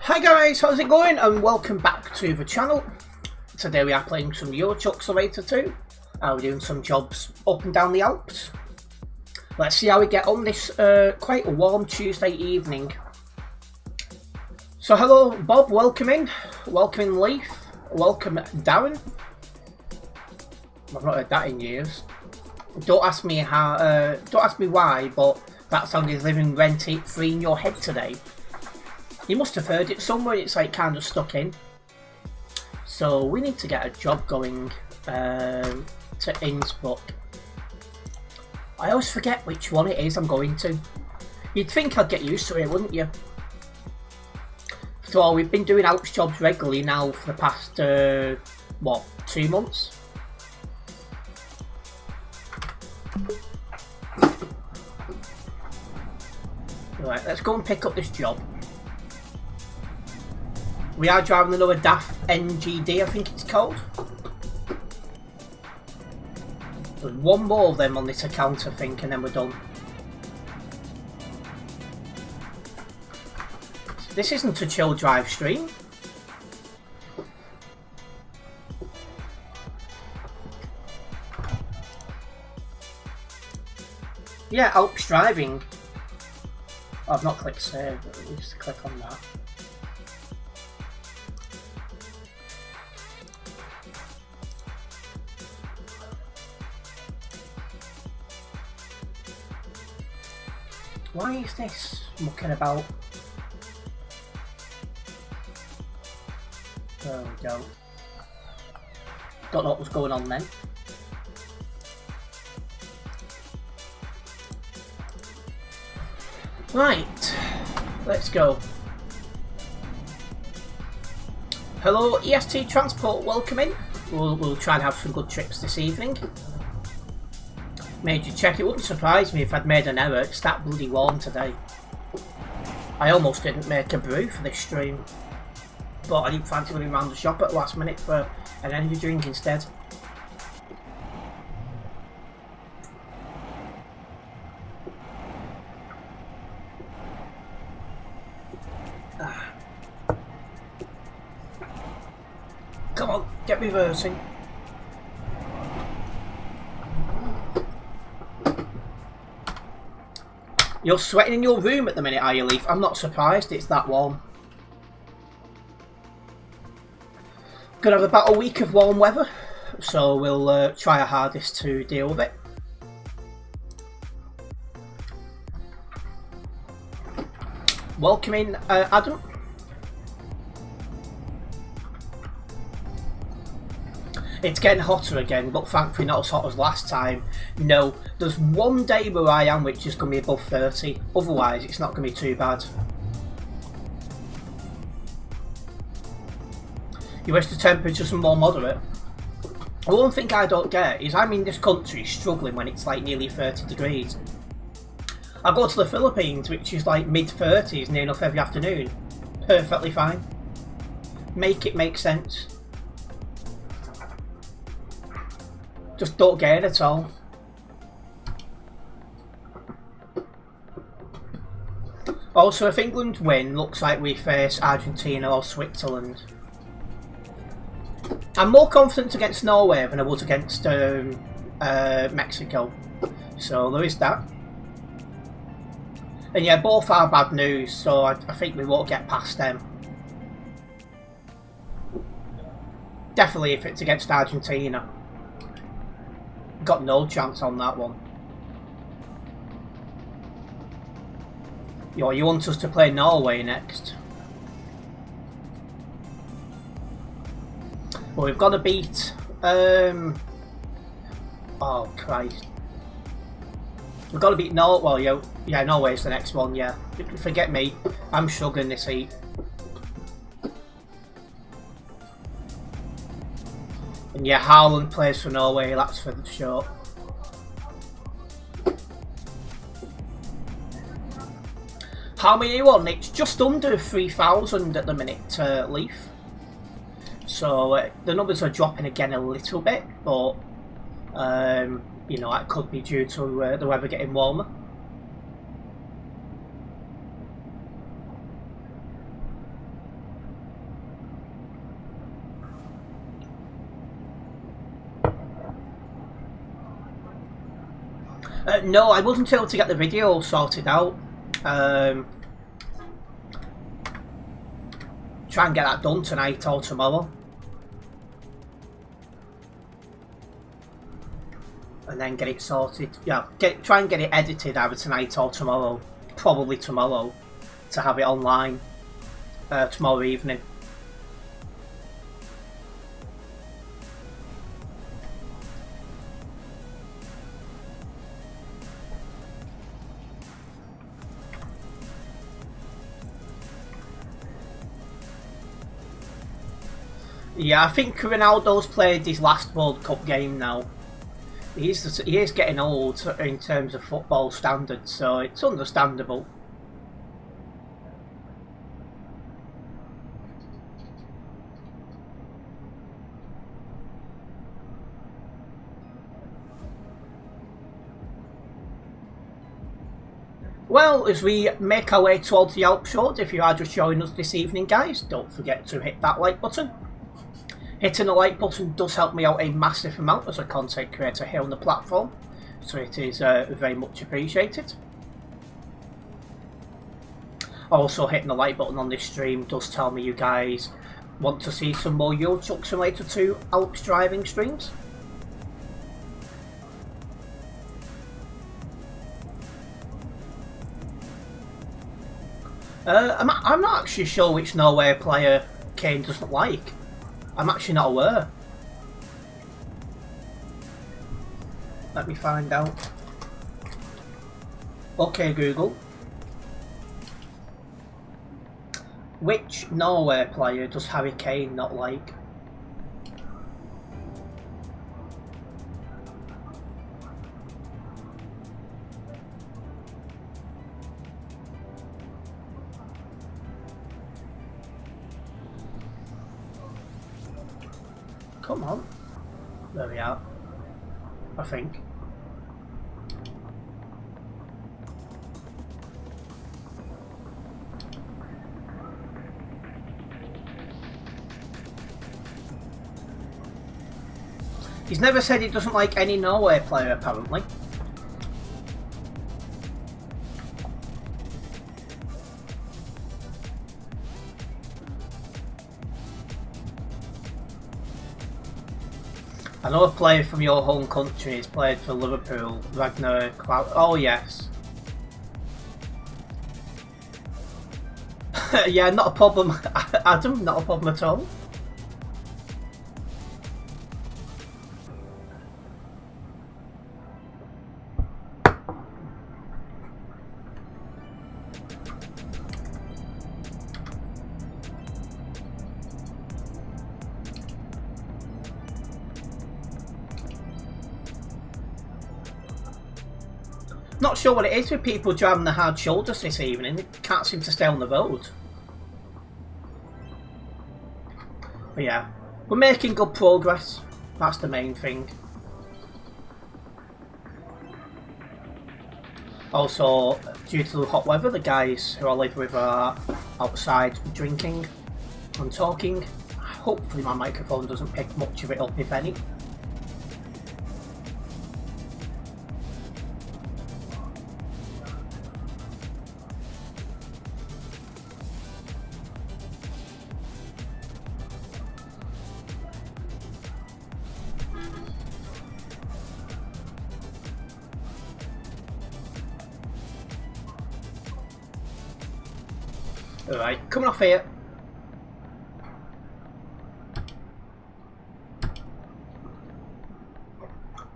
Hi guys, how's it going? And welcome back to the channel. Today we are playing some Euro Truck Simulator 2. We're doing some jobs up and down the Alps. Let's see how we get on this quite a warm Tuesday evening. So hello Bob, welcome in. Welcome in Leaf. Welcome Darren. I've not heard that in years. Don't ask me how. Don't ask me why, but that sounded living rent-free in your head today. You must have heard it somewhere. It's like kind of stuck in. So we need to get a job going to Innsbruck. I always forget which one it is I'm going to. You'd think I'd get used to it, wouldn't you? So we've been doing Alps jobs regularly now for the past what, 2 months? Right, let's go and pick up this job. We are driving another DAF NGD, I think it's called. There's one more of them on this account, I think, and then we're done. This isn't a chill drive stream. Yeah, Alps driving. Oh, I've not clicked save, but let me just click on that. Why is this mucking about? There we go. Don't know what was going on then. Right, let's go. Hello EST Transport, welcome in. We'll try and have some good trips this evening. Major check, it wouldn't surprise me if I'd made an error. It's that bloody warm today. I almost didn't make a brew for this stream, but I didn't fancy running around the shop at the last minute for an energy drink instead. Come on, get reversing. You're sweating in your room at the minute, are you, Leaf? I'm not surprised, it's that warm. Gonna have about a week of warm weather, so we'll try our hardest to deal with it. Welcome in, Adam. It's getting hotter again, but thankfully not as hot as last time. No, there's one day where I am which is going to be above 30. Otherwise, it's not going to be too bad. You wish the temperatures are more moderate? One thing I don't get is I'm in this country struggling when it's like nearly 30 degrees. I go to the Philippines, which is like mid-30s near enough every afternoon. Perfectly fine. Make it make sense. Just don't get it at all. Also, if England win, looks like we face Argentina or Switzerland. I'm more confident against Norway than I was against Mexico. So there is that. And yeah, both are bad news, so I think we won't get past them. Definitely if it's against Argentina. Got no chance on that one. Yo, you want us to play Norway next? Well, we've got to beat... oh, Christ. We've got to beat Norway. Well, yeah, Norway's the next one, yeah. Forget me. I'm struggling this heat. And yeah, Haaland plays for Norway, that's for the show. How many are you on? It's just under 3,000 at the minute, Leaf. So the numbers are dropping again a little bit, but you know, that could be due to the weather getting warmer. No, I wasn't able to get the video sorted out. Try and get that done tonight or tomorrow. And then get it sorted. Yeah, try and get it edited either tonight or tomorrow. Probably tomorrow. To have it online. Tomorrow evening. Yeah, I think Ronaldo's played his last World Cup game now. He is getting old in terms of football standards, so it's understandable. Well, as we make our way towards the Alps Road, if you are just joining us this evening, guys, don't forget to hit that like button. Hitting the like button does help me out a massive amount as a content creator here on the platform, so it is very much appreciated. Also, hitting the like button on this stream does tell me you guys want to see some more Euro Truck Simulator 2 Alps driving streams. I'm not actually sure which Norway player Kane doesn't like. I'm actually not aware. Let me find out. Okay, Google. Which Norway player does Harry Kane not like? Come on. There we are. I think. He's never said he doesn't like any Norway player, apparently. I know a player from your home country has played for Liverpool, Ragnar Klaus. Oh, yes. Yeah, not a problem, Adam, not a problem at all. Not sure what it is with people driving the hard shoulders this evening. They can't seem to stay on the road. But yeah, we're making good progress. That's the main thing. Also, due to the hot weather, the guys who I live with are outside drinking and talking. Hopefully my microphone doesn't pick much of it up, if any. Alright, coming off here.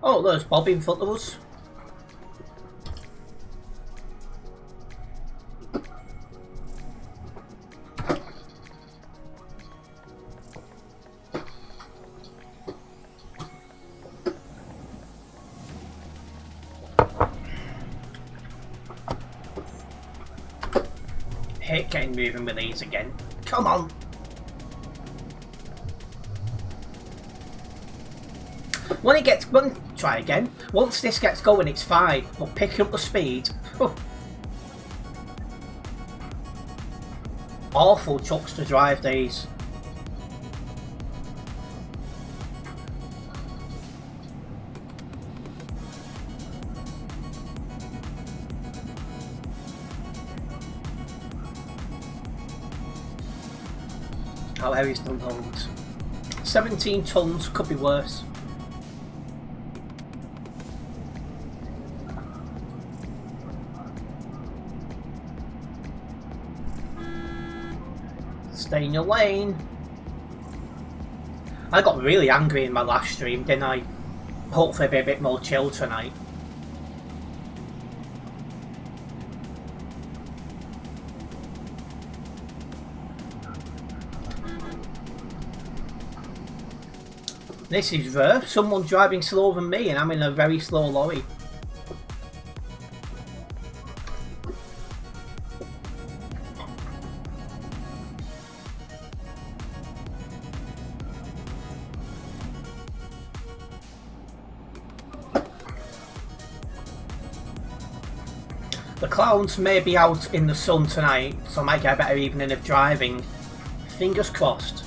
Oh, there's Bob in front of us. Hate getting moving with these again. Come on! Try again. Once this gets going, it's fine, but picking up the speed. Awful trucks to drive these. How heavy's the load? 17 tons, could be worse. Stay in your lane. I got really angry in my last stream, didn't I? Hopefully be a bit more chill tonight. This is rare. Someone driving slower than me and I'm in a very slow lorry. The clouds may be out in the sun tonight, so I might get a better evening of driving. Fingers crossed.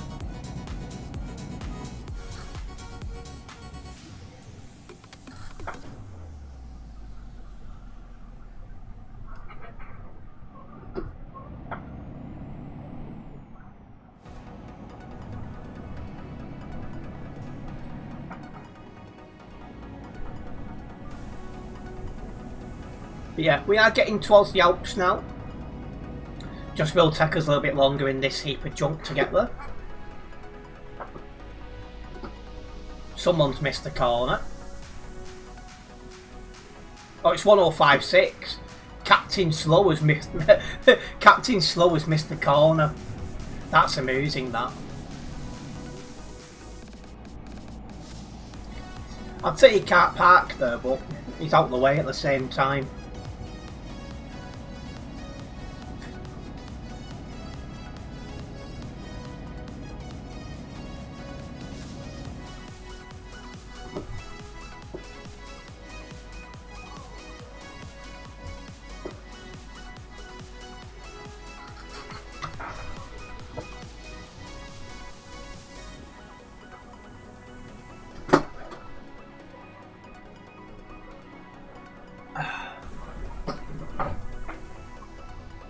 But yeah, we are getting towards the Alps now. Just will take us a little bit longer in this heap of junk to get there. Someone's missed the corner. Oh, it's 1056. Captain Slow has missed. Captain Slow has missed the corner. That's amusing. That. I'd say he can't park there, but he's out of the way at the same time.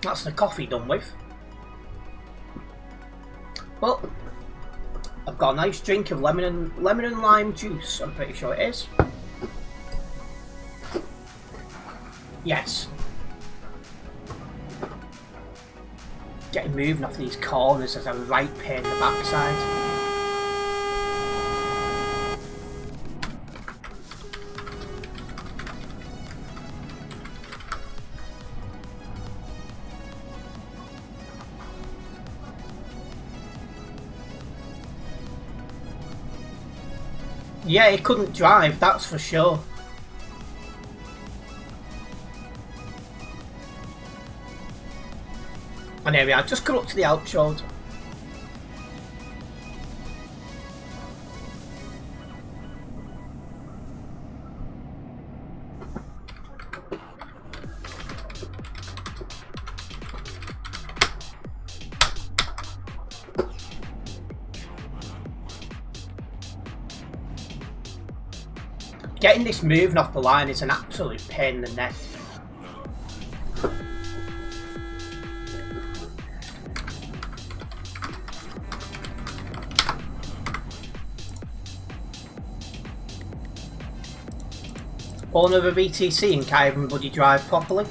That's the coffee done with. Well, I've got a nice drink of lemon and lime juice, I'm pretty sure it is. Yes. Getting moving off these corners is a right pain in the backside. Yeah, he couldn't drive, that's for sure. And here we are, just come up to the Alps road. Getting this moving off the line is an absolute pain in the neck. Owner of a VTC and can't even bloody drive properly.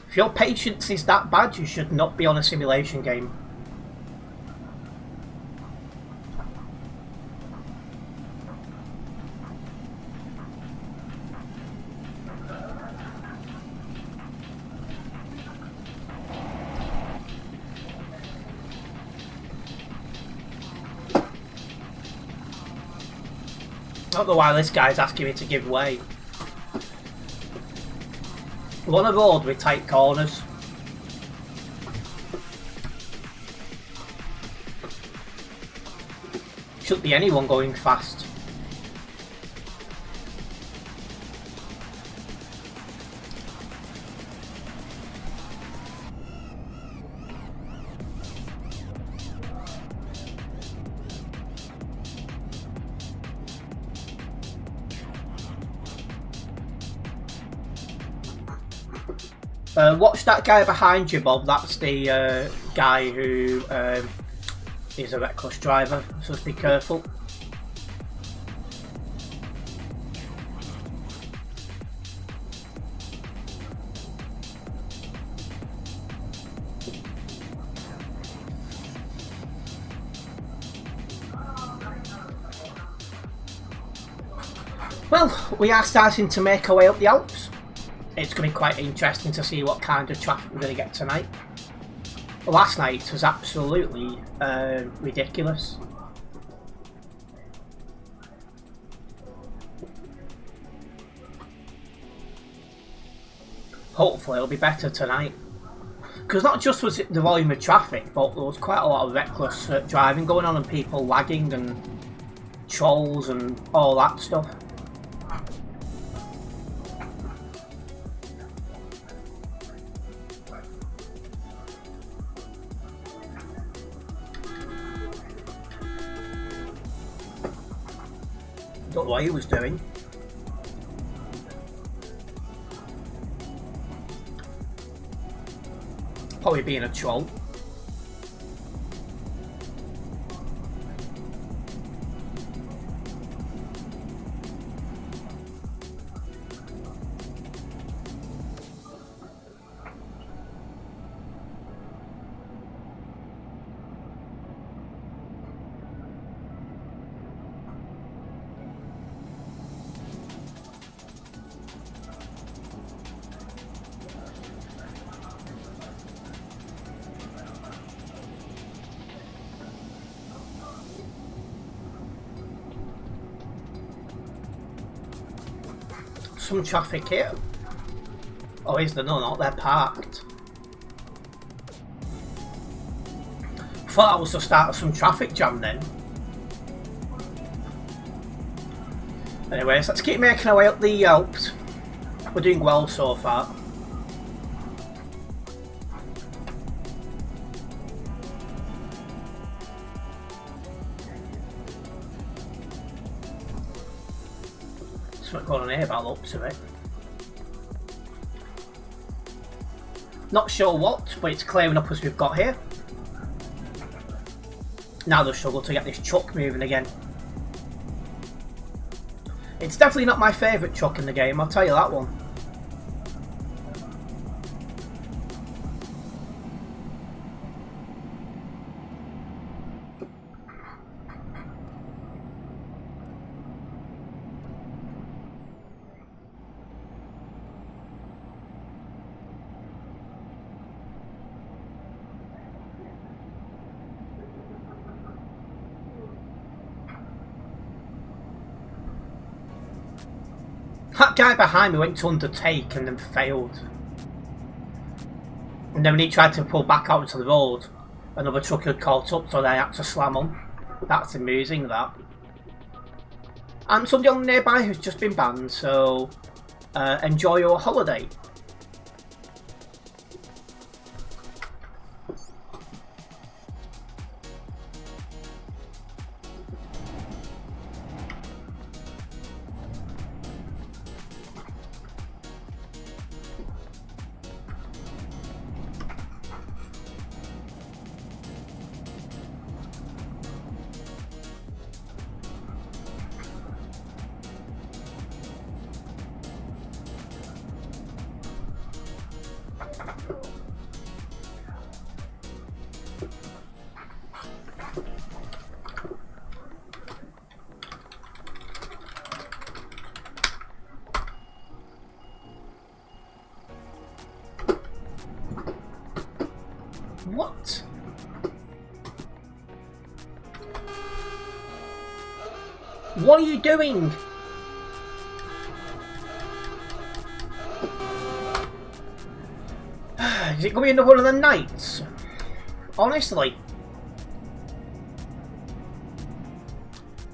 If your patience is that bad, you should not be on a simulation game. I don't know why this guy's asking me to give way. We're on a road with tight corners. Shouldn't be anyone going fast. Watch that guy behind you, Bob. That's the guy who is a reckless driver, so just be careful. Well, we are starting to make our way up the Alps. It's going to be quite interesting to see what kind of traffic we're going to get tonight. Last night was absolutely ridiculous. Hopefully it'll be better tonight. Because not just was it the volume of traffic, but there was quite a lot of reckless driving going on and people lagging and trolls and all that stuff. Don't know what he was doing. Probably being a troll. Some traffic here. Oh, is there? No, not they're parked. Thought that was the start of some traffic jam then. Anyways, let's keep making our way up the Alps. We're doing well so far. Something going on here by the looks of it. Not sure what, but it's clearing up as we've got here. Now they'll struggle to get this truck moving again. It's definitely not my favourite truck in the game, I'll tell you that one. That guy behind me went to undertake and then failed. And then when he tried to pull back out into the road, another truck had caught up, so they had to slam on. That's amusing, that. And somebody on nearby who's just been banned, so enjoy your holiday. What? What are you doing? Is it going to be another one of the nights? Honestly.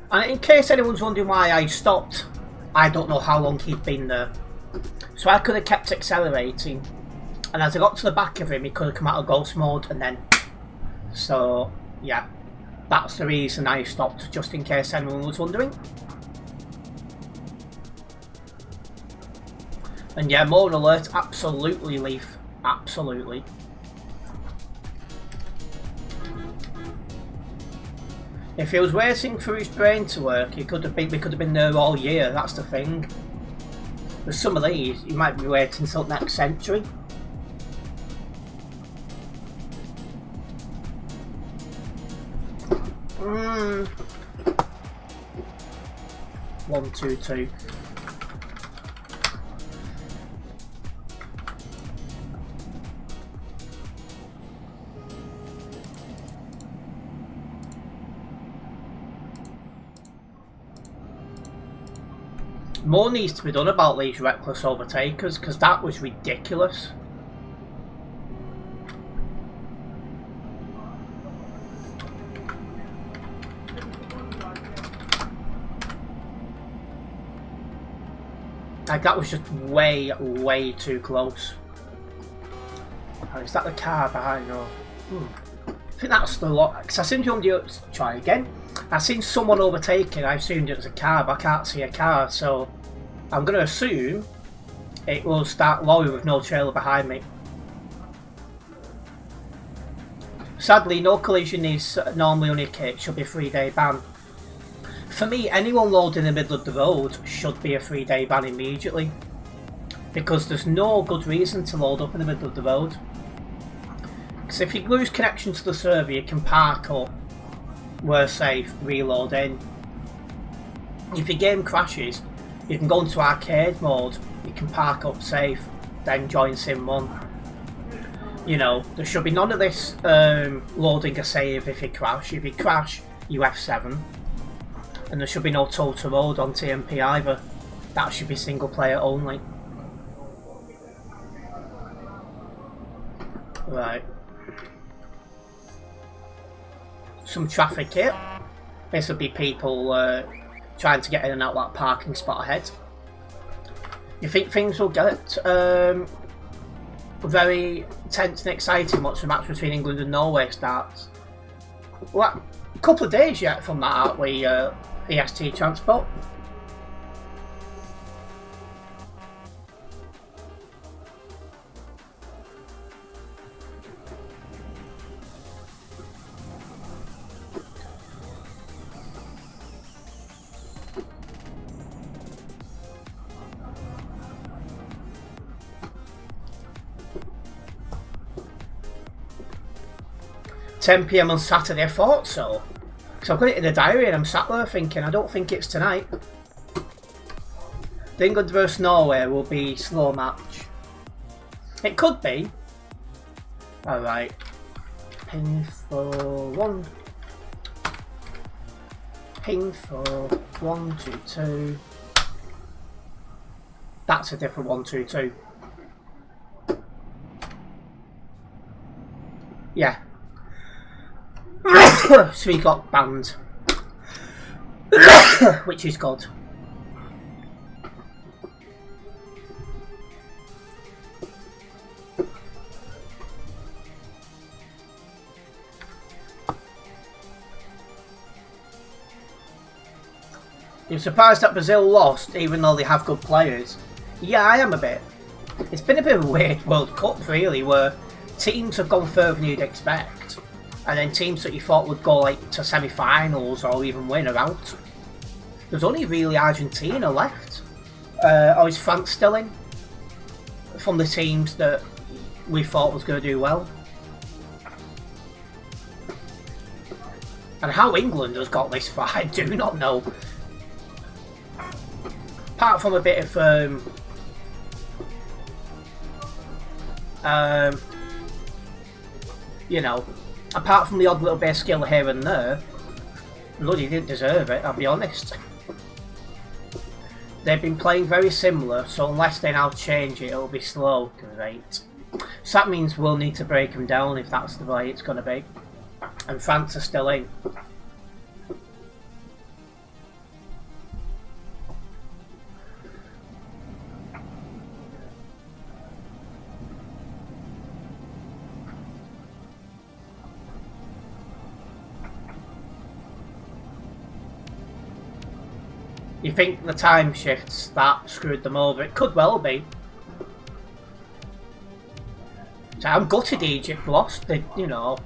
And in case anyone's wondering why I stopped, I don't know how long he'd been there. So I could have kept accelerating. And as I got to the back of him, he could have come out of ghost mode and then... So, yeah. That's the reason I stopped, just in case anyone was wondering. And yeah, more alert, absolutely Leaf. Absolutely. If he was waiting for his brain to work, we could have been there all year. That's the thing. With some of these, you might be waiting until next century. Hmm. 1, 2, 2. More needs to be done about these reckless overtakers, because that was ridiculous. Like, that was just way, way too close. Oh, is that the car behind you? I think that's the lot. Because I seen try again. I seen someone overtaking. I assumed it was a car, but I can't see a car, so I'm going to assume it was that lorry with no trailer behind me. Sadly, no collision is normally only a kit. Should be a 3-day ban. For me, anyone loading in the middle of the road should be a 3-day ban immediately, because there's no good reason to load up in the middle of the road. Because if you lose connection to the server, you can park up, we're safe, reload in. If your game crashes, you can go into arcade mode, you can park up safe, then join Sim 1. You know, there should be none of this loading a save if you crash. If you crash, you F7. And there should be no total road on TMP either. That should be single player only. Right. Some traffic here. This would be people trying to get in and out that parking spot ahead. You think things will get very tense and exciting once the match between England and Norway starts? Well, a couple of days yet from that, aren't we, EST Transport? £10 PM on Saturday, I thought so. Because I've got it in the diary and I'm sat there thinking, I don't think it's tonight. The England vs Norway will be slow match. It could be. Alright. Ping for 1. Ping for 1, 2, 2. That's a different 1, 2, 2. Yeah. So he got banned. Which is good. You're surprised that Brazil lost even though they have good players? Yeah, I am a bit. It's been a bit of a weird World Cup really, where teams have gone further than you'd expect. And then teams that you thought would go like to semi-finals or even win are out. There's only really Argentina left. Or is France still in? From the teams that we thought was going to do well. And how England has got this far, I do not know. Apart from a bit of you know, apart from the odd little bit of skill here and there, bloody didn't deserve it, I'll be honest. They've been playing very similar, so unless they now change it, it'll be slow. Great. So that means we'll need to break them down if that's the way it's going to be. And France are still in. You think the time shifts that screwed them over? It could well be. So I'm gutted Egypt lost. They, you know,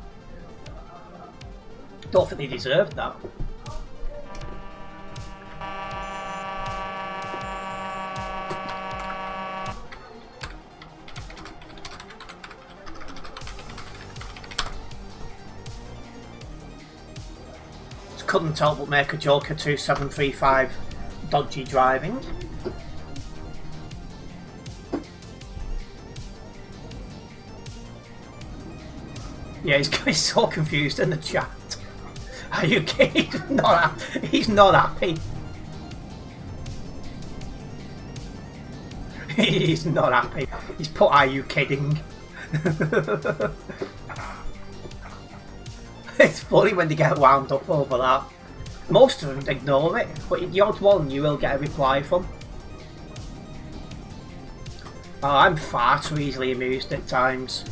don't think they deserved that. Couldn't help but make a joke of 2735 dodgy driving. Yeah, he's so confused in the chat. Are you kidding? He's not happy. He's not happy. He's put, are you kidding? It's funny when they get wound up over that. Most of them ignore it, but the odd one you will get a reply from. Oh, I'm far too easily amused at times.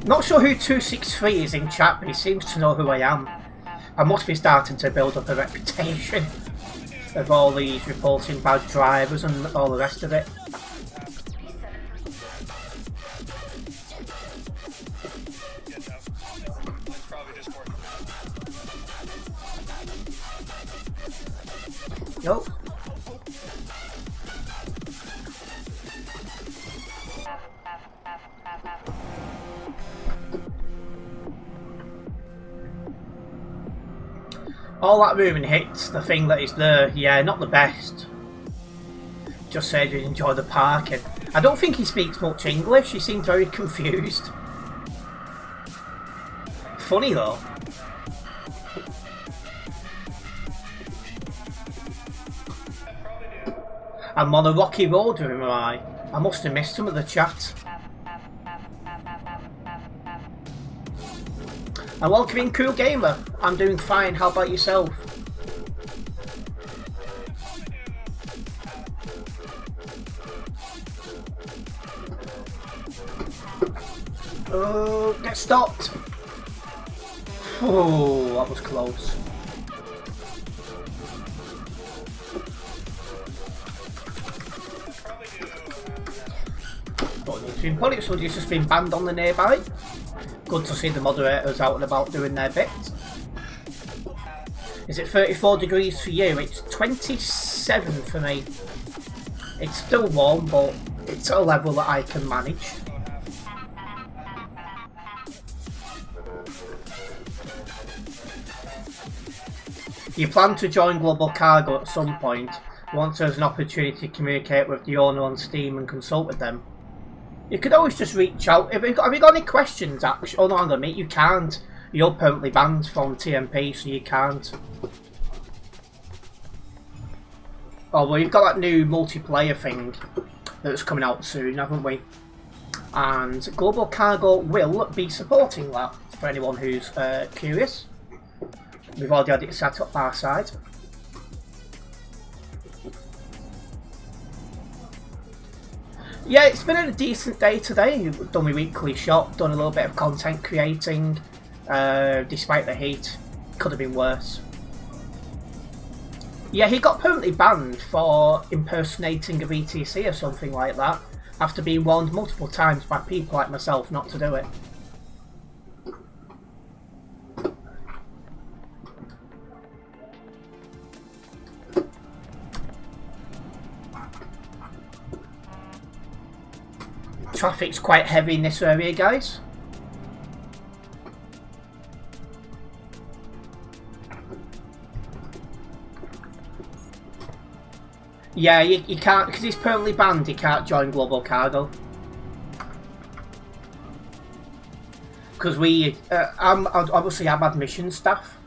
Not sure who 263 is in chat, but he seems to know who I am. I must be starting to build up a reputation of all these reporting bad drivers and all the rest of it. Nope. All that moving hits the thing that is there. Yeah, not the best. Just said you enjoy the parking. I don't think he speaks much English. He seemed very confused. Funny though. I'm on a rocky road with him, am I? I must have missed some of the chat. And welcome in, Cool Gamer. I'm doing fine. How about yourself? Oh, get stopped. Oh, that was close. So it's just been banned on the nearby. Good to see the moderators out and about doing their bit. Is it 34 degrees for you? It's 27 for me. It's still warm, but it's at a level that I can manage. You plan to join Global Cargo at some point, once there's an opportunity to communicate with the owner on Steam and consult with them. You could always just reach out. Have you got any questions, actually? Oh no, hang on, mate, you can't. You're permanently banned from TMP, so you can't. Oh, well, you've got that new multiplayer thing that's coming out soon, haven't we? And Global Cargo will be supporting that, for anyone who's curious. We've already had it set up our side. Yeah, it's been a decent day today. Done my weekly shop, done a little bit of content creating, despite the heat. Could have been worse. Yeah, he got permanently banned for impersonating a VTC or something like that, after being warned multiple times by people like myself not to do it. Traffic's quite heavy in this area, guys. Yeah, you can't, because he's permanently banned, he can't join Global Cargo. Because I'm admission staff,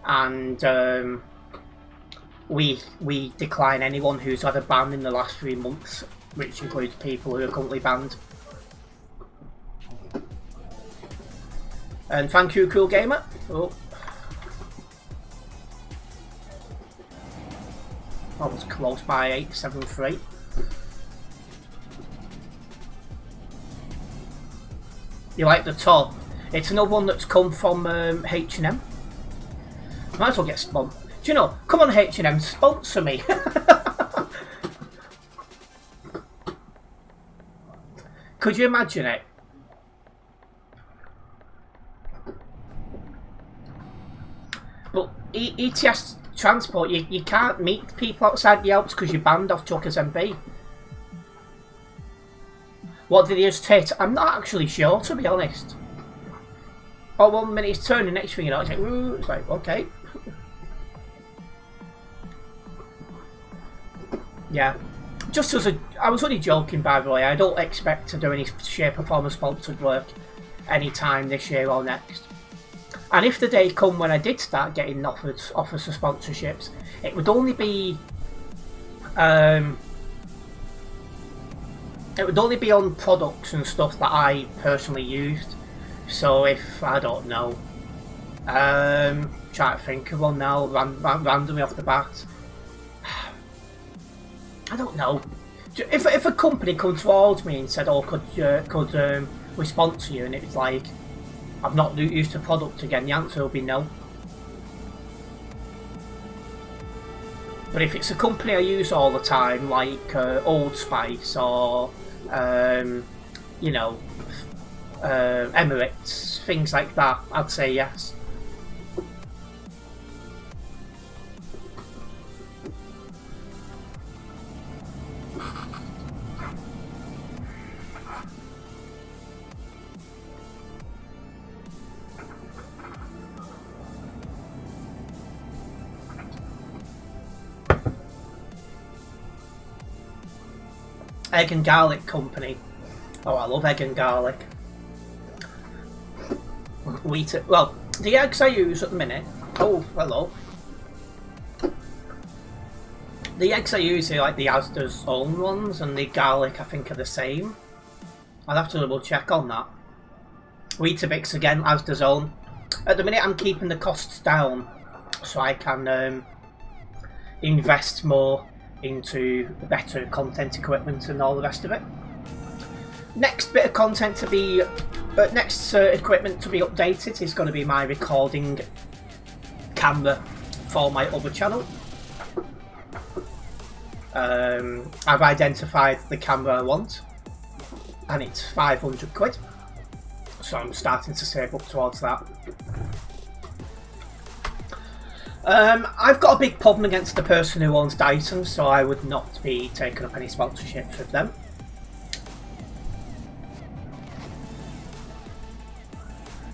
and we decline anyone who's had a ban in the last 3 months which includes people who are currently banned. And thank you, Cool Gamer. Oh. That was close by 873. You like the top? It's another one that's come from H&M. Might as well get sponsored. Do you know? Come on, H&M, sponsor me. Could you imagine it? But ETS transport, you can't meet people outside the Alps because you're banned off Truckers MB. What did he just take? I'm not actually sure, to be honest. Oh, 1 minute he's turning, next thing you know, it's like, ooh, it's like, okay. Yeah. Just as I was only joking, by the way. I don't expect to do any shape or form of sponsored work anytime this year or next. And if the day come when I did start getting offers for sponsorships, it would only be on products and stuff that I personally used. So if I don't know, trying to think of one now randomly off the bat. I don't know. If a company come towards me and said, "Oh, could we sponsor you?" and it was like, I've not used the product again, the answer will be no. But if it's a company I use all the time, like Old Spice or you know, Emirates, things like that, I'd say yes. Egg and garlic company. Oh, I love egg and garlic. Well, the eggs I use at the minute. Oh, hello. The eggs I use are like the Asda's own ones, and the garlic I think are the same. I'll have to double check on that. Weetabix again, Asda's own. At the minute, I'm keeping the costs down so I can invest more into better content equipment and all the rest of it. Next bit of content to be, equipment to be updated is going to be my recording camera for my other channel. I've identified the camera I want, and it's 500 quid, so I'm starting to save up towards that. I've got a big problem against the person who owns Dyson, so I would not be taking up any sponsorships with them.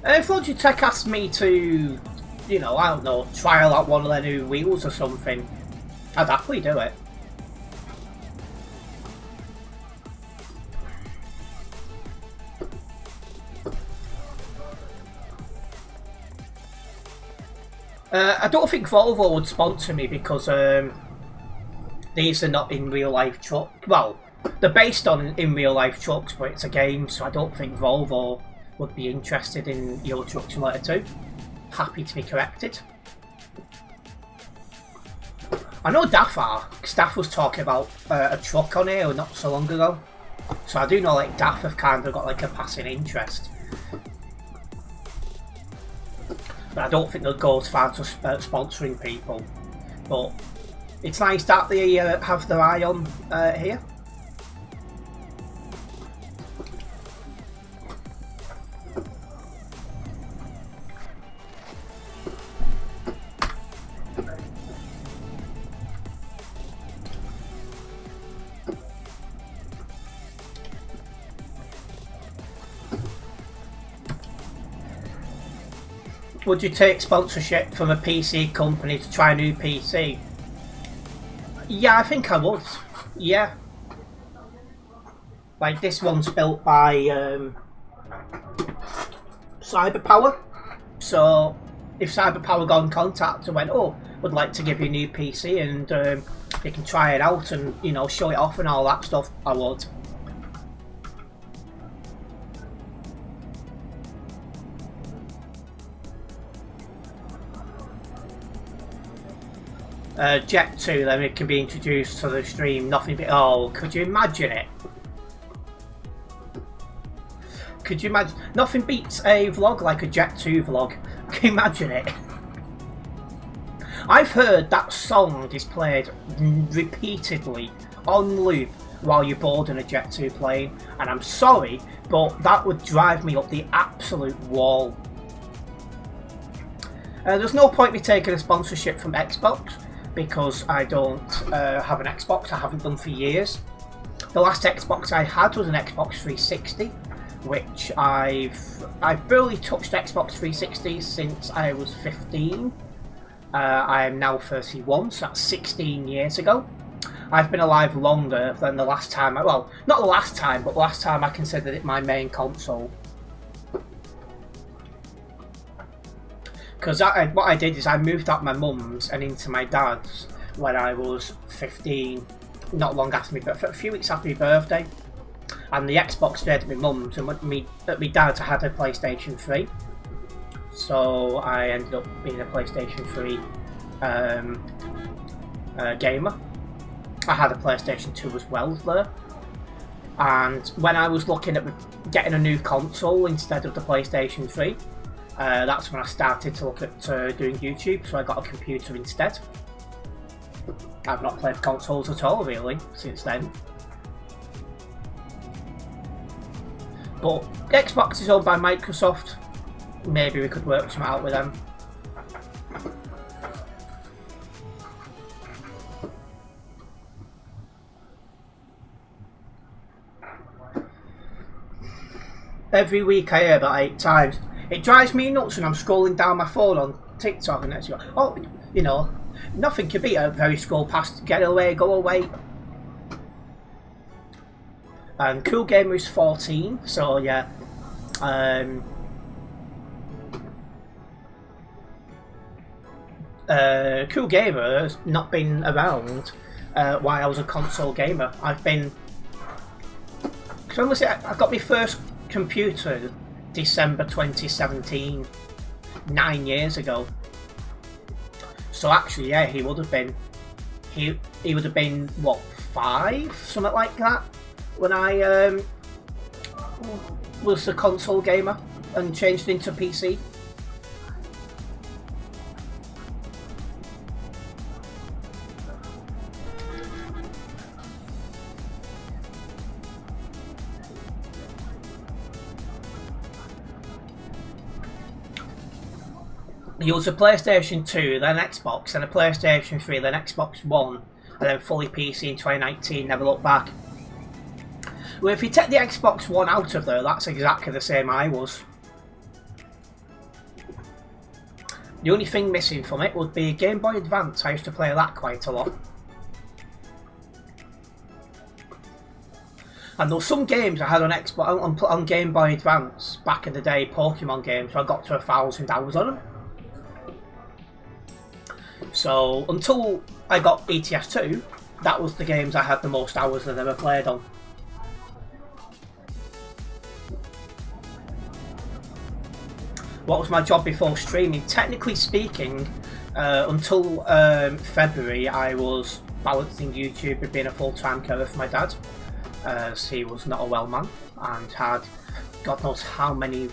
If Logitech asked me to, you know, I don't know, trial out one of their new wheels or something, I'd happily do it. I don't think Volvo would sponsor me because these are not in real life trucks. Well, they're based on in real life trucks, but it's a game, so I don't think Volvo would be interested in Euro Truck Simulator 2. Happy to be corrected. I know DAF are, because DAF was talking about a truck on here not so long ago. So I do know like DAF have kind of got like a passing interest. But I don't think they'll go as far to sponsoring people. But it's nice that they have their eye on here. Would you take sponsorship from a PC company to try a new PC? Yeah, I think I would. Yeah. Like this one's built by Cyberpower. So if Cyberpower got in contact and went, "Oh, would like to give you a new PC," and you can try it out and, you know, show it off and all that stuff, I would. Jet 2, then it can be introduced to the stream, nothing but, oh, could you imagine it? Could you imagine? Nothing beats a vlog like a Jet 2 vlog. Can you imagine it? I've heard that song is played repeatedly on loop while you're bored in a Jet 2 plane, and I'm sorry, but that would drive me up the absolute wall. There's no point me taking a sponsorship from Xbox, because I don't have an Xbox. I haven't done for years. The last Xbox I had was an Xbox 360, which I've barely touched Xbox 360 since I was 15. I am now 31, so that's 16 years ago. I've been alive longer than the last time, well, not the last time, but the last time I considered it my main console. Because what I did is I moved out my mum's and into my dad's when I was 15, not long after me, but a few weeks after my birthday. And the Xbox stayed at my mum's, and at my dad's I had a PlayStation 3. So I ended up being a PlayStation 3 gamer. I had a PlayStation 2 as well there. And when I was looking at getting a new console instead of the PlayStation 3, that's when I started to look at doing YouTube, so I got a computer instead. I've not played consoles at all really since then. But Xbox is owned by Microsoft. Maybe we could work something out with them. Every week I hear about 8 times. It drives me nuts when I'm scrolling down my phone on TikTok and it's oh, you know, nothing could beat a very scroll past, get away, go away. And Cool Gamer is 14, so yeah. Cool Gamer has not been around while I was a console gamer. I've been... So honestly, I got my first computer December 2017, 9 years ago. So actually, yeah, he would have been what, 5, something like that, when I was a console gamer and changed into PC. It was a PlayStation 2, then Xbox, then a PlayStation 3, then Xbox One, and then fully PC in 2019, never looked back. Well, if you take the Xbox One out of there, that's exactly the same I was. The only thing missing from it would be Game Boy Advance. I used to play that quite a lot. And there were some games I had on Xbox on Game Boy Advance back in the day, Pokemon games, where I got to 1,000 hours on them. So until I got ETS2, that was the games I had the most hours I've ever played on. What was my job before streaming? Technically speaking, until February, I was balancing YouTube with being a full-time carer for my dad, as he was not a well man and had God knows how many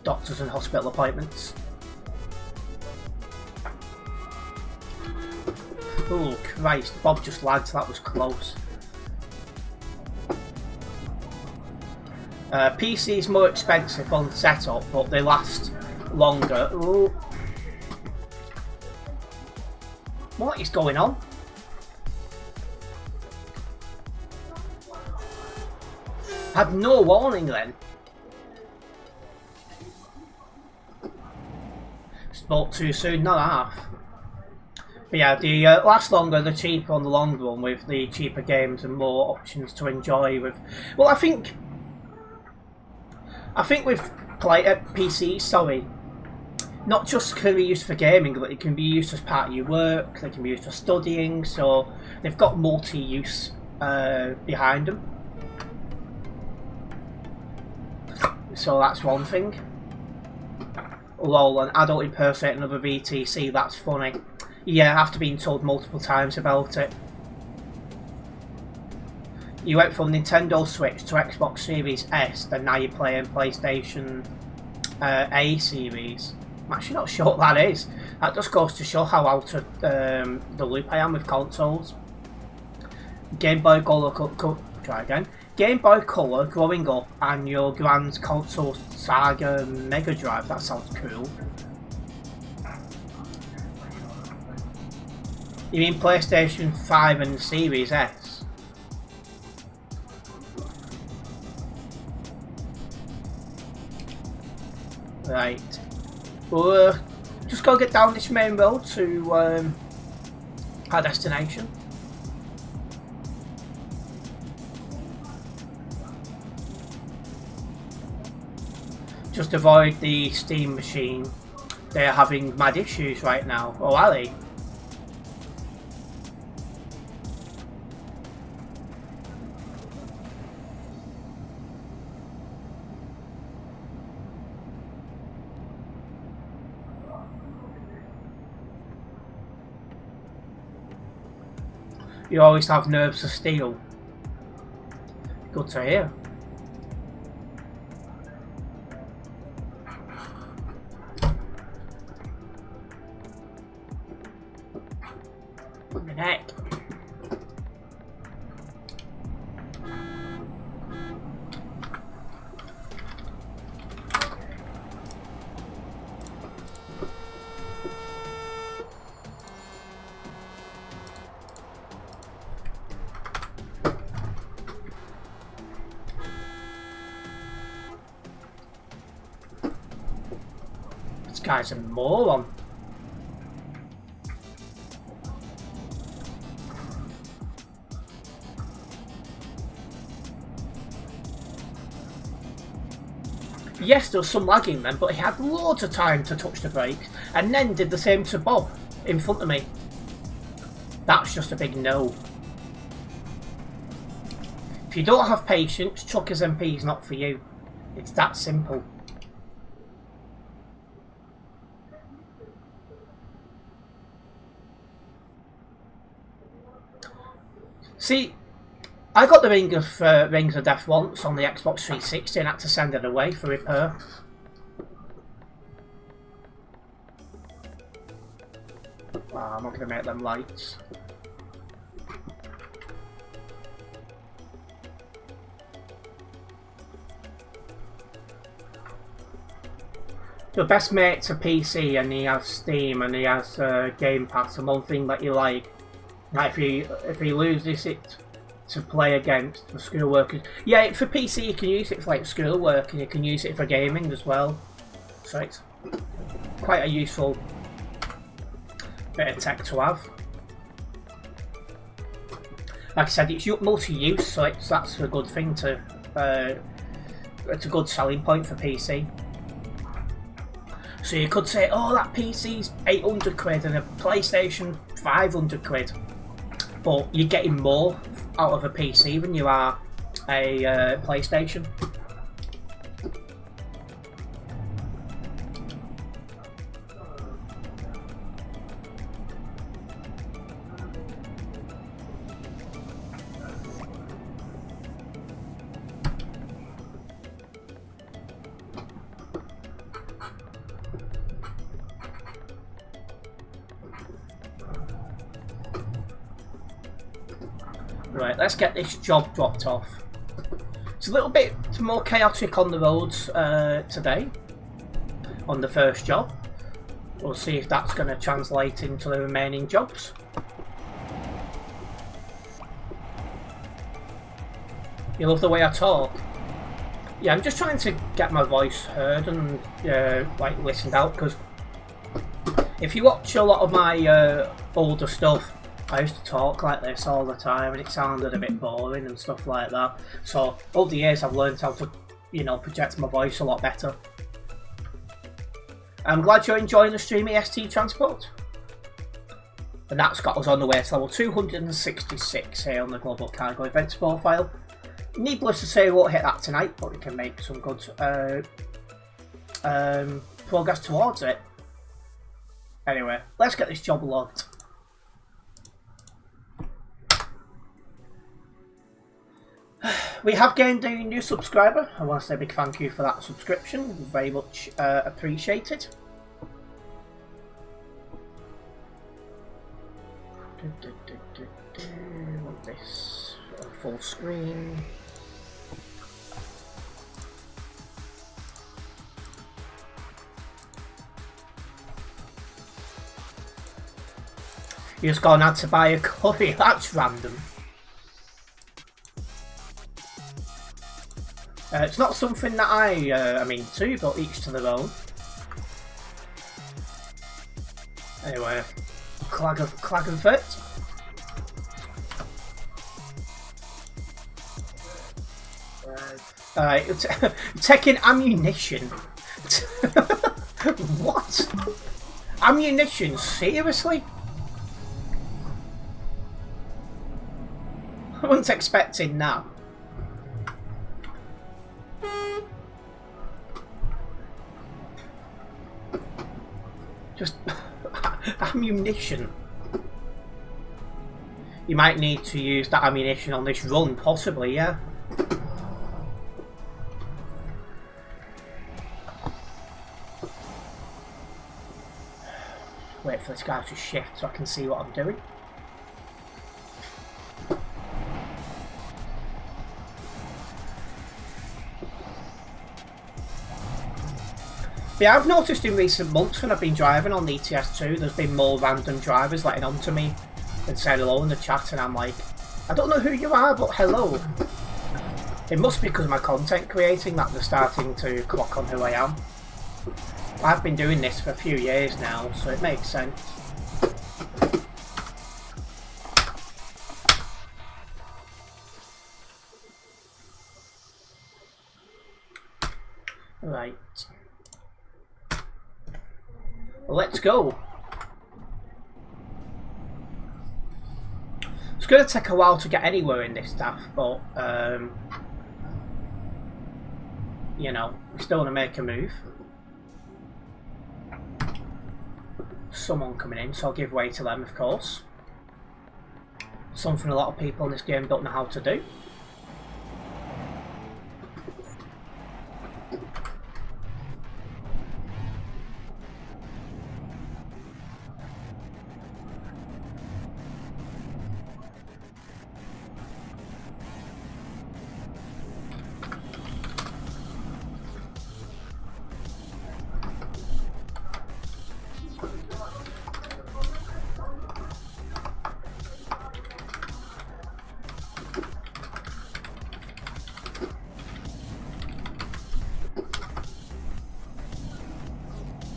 doctors and hospital appointments. Oh Christ, Bob just lagged, that was close. PC is more expensive on setup, but they last longer. Ooh. What is going on? Had no warning then. Spoke too soon, not half. But yeah, the last longer, the cheaper on the long run, with the cheaper games and more options to enjoy with. Well, I think with PC, sorry, not just can be used for gaming, but it can be used as part of your work. They can be used for studying. So they've got multi-use behind them. So that's one thing. Lol, an adult impersonating another VTC, that's funny. Yeah, after being told multiple times about it. You went from Nintendo Switch to Xbox Series S, then now you're playing PlayStation A series. I'm actually not sure what that is. That just goes to show how out of the loop I am with consoles. Game Boy Color, try again. Game Boy Color growing up and your grand console saga Mega Drive. That sounds cool. You mean PlayStation 5 and Series S? Right. We'll just go get down this main road to our destination. Just avoid the steam machine. They're having mad issues right now. Oh, are they? You always have nerves of steel. Good to hear. Neck. This guy's a moron. Yes, there was some lagging then, but he had loads of time to touch the brakes, and then did the same to Bob in front of me. That's just a big no. If you don't have patience, Truckers MP is not for you. It's that simple. See, I got the Rings of Death once on the Xbox 360 and had to send it away for repair. I'm not going to make them lights. Your best mate's a PC and he has Steam and he has Game Pass, and one thing that you like if he loses it to play against the schoolwork. Yeah, for PC you can use it for like schoolwork and you can use it for gaming as well. So it's quite a useful bit of tech to have. Like I said, it's multi-use, so that's a good thing to. It's a good selling point for PC. So you could say, oh, that PC's 800 quid and a PlayStation 500 quid, but you're getting more out of a PC than you are a PlayStation. Right, let's get this job dropped off. It's a little bit more chaotic on the roads today, on the first job. We'll see if that's going to translate into the remaining jobs. You love the way I talk? Yeah, I'm just trying to get my voice heard and like listened out, because if you watch a lot of my older stuff, I used to talk like this all the time and it sounded a bit boring and stuff like that. So over the years I've learned how to, project my voice a lot better. I'm glad you're enjoying the stream, EST Transport. And that's got us on the way to level 266 here on the Global Cargo Events profile. Needless to say, we won't hit that tonight, but we can make some good progress towards it. Anyway, let's get this job logged. We have gained a new subscriber. I want to say a big thank you for that subscription. Very much appreciated. Want this on full screen. You just gone out to buy a curry. That's random. It's not something that I'm into, but each to their own. Anyway, Klagenfurt. Alright, taking ammunition. What? Ammunition? Seriously? I wasn't expecting that. Just ammunition. You might need to use that ammunition on this run, possibly, yeah. Wait for this guy to shift so I can see what I'm doing. Yeah, I've noticed in recent months when I've been driving on the ETS2, there's been more random drivers letting on to me and saying hello in the chat, and I'm like, I don't know who you are, but hello. It must be because of my content creating that they're starting to clock on who I am. I've been doing this for a few years now, so it makes sense. Right. Let's go. It's going to take a while to get anywhere in this stuff, but you know, we still want to make a move. Someone coming in, so I'll give way to them, of course. Something a lot of people in this game don't know how to do.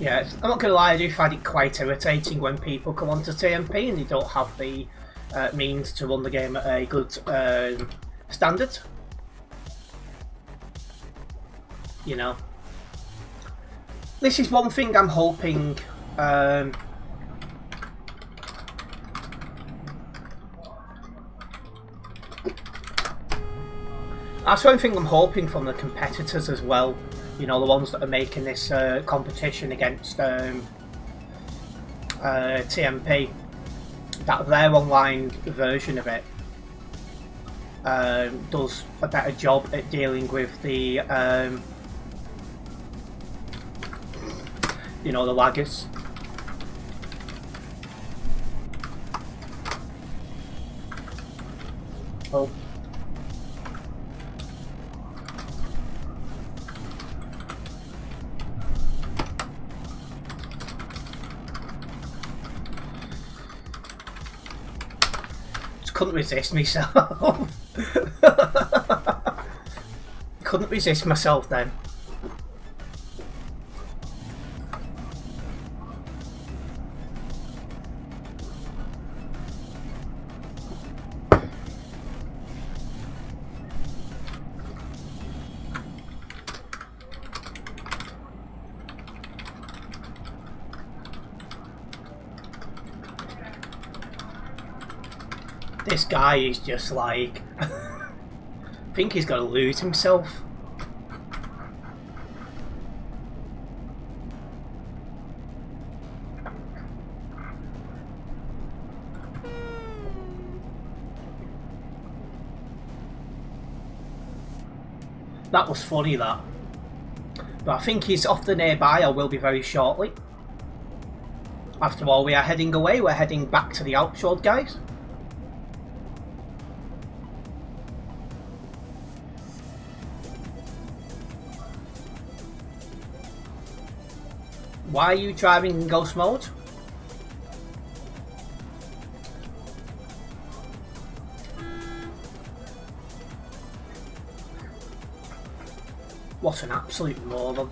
Yeah, I'm not going to lie, I do find it quite irritating when people come onto TMP and they don't have the means to run the game at a good standard. You know. This is one thing I'm hoping that's one thing I'm hoping from the competitors as well. You know, the ones that are making this competition against TMP, that their online version of it does a better job at dealing with the, you know, the laggers. Oh. Couldn't resist myself. Couldn't resist myself then. This guy is just like... I think he's going to lose himself. That was funny, that. But I think he's off the nearby, or will be very shortly. After all, we are heading away. We're heading back to the Alps road, guys. Why are you driving in ghost mode? What an absolute moron.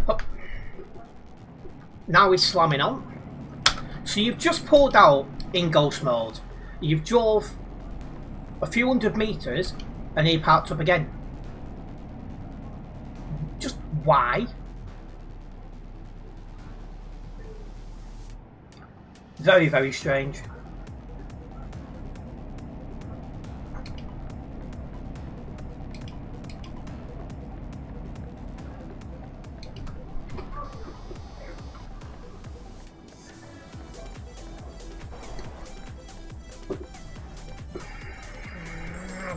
Oh. Now he's slamming on. So you've just pulled out in ghost mode. You've drove a few hundred meters and he parked up again. Just why? Very, very strange.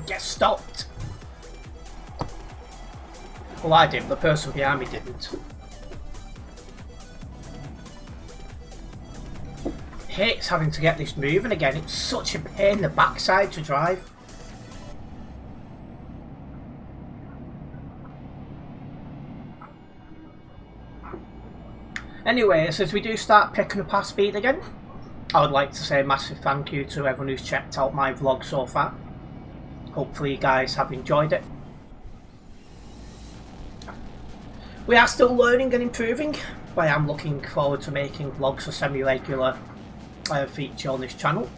Get stopped. Well, I did, but the person behind me didn't. Hates having to get this moving again. It's such a pain in the backside to drive. Anyways, as we do start picking up our speed again, I would like to say a massive thank you to everyone who's checked out my vlog so far. Hopefully you guys have enjoyed it. We are still learning and improving, but I am looking forward to making vlogs a semi-regular feature on this channel.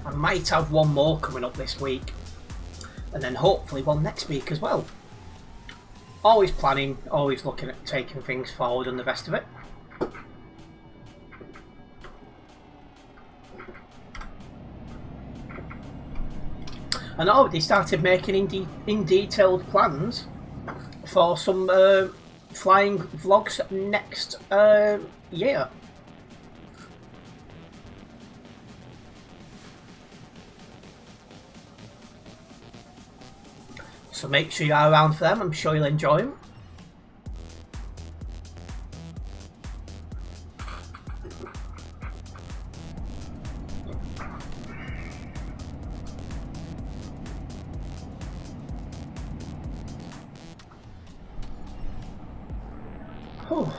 I might have one more coming up this week, and then hopefully one next week as well. Always planning, always looking at taking things forward and the rest of it. And I already started making in detailed plans for some flying vlogs next year. So make sure you are around for them, I'm sure you'll enjoy them. Whew.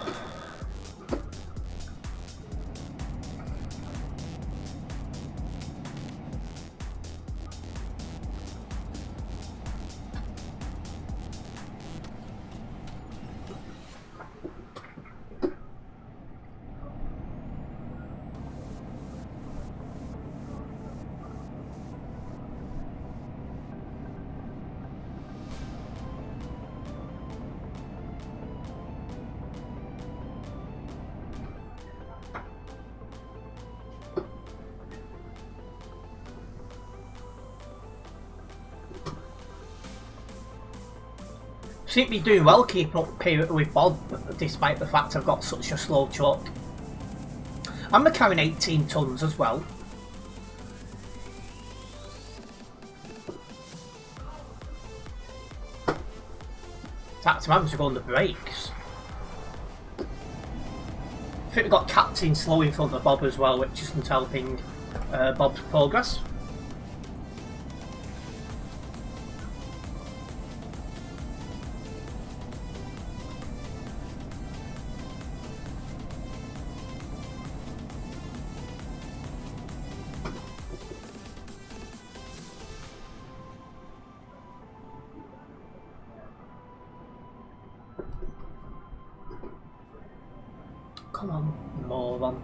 Seem to be doing well keeping up here with Bob, despite the fact I've got such a slow truck. I'm carrying 18 tons as well. In fact, I'm having to go on the brakes. I think we've got Captain slow in front of Bob as well, which isn't helping Bob's progress. Come on, moron.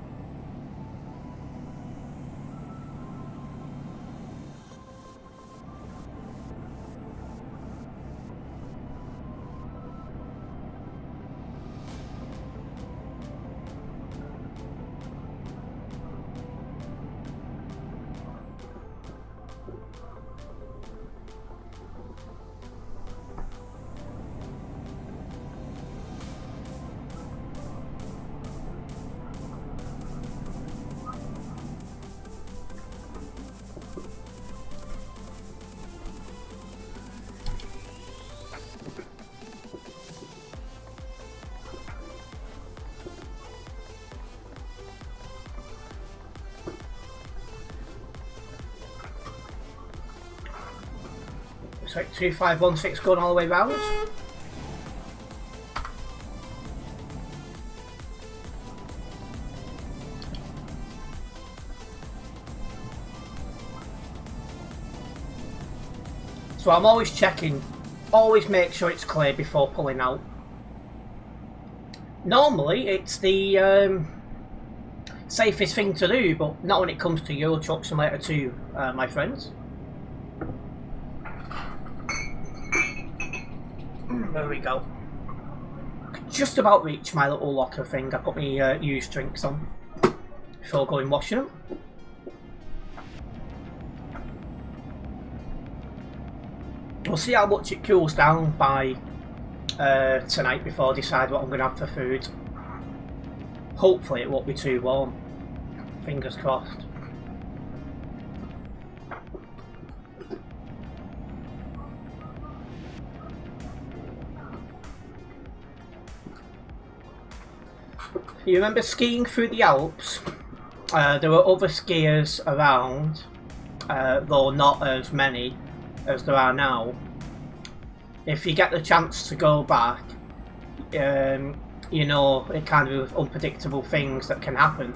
It's like 2516 going all the way round. So I'm always checking, always make sure it's clear before pulling out. Normally it's the safest thing to do, but not when it comes to Euro Truck Simulator 2, my friends. There we go. Just about reached my little locker thing. I put my used drinks on before going washing them. We'll see how much it cools down by tonight before I decide what I'm going to have for food. Hopefully it won't be too warm. Fingers crossed. You remember skiing through the Alps? There were other skiers around, though not as many as there are now. If you get the chance to go back, you know, it kind of unpredictable things that can happen.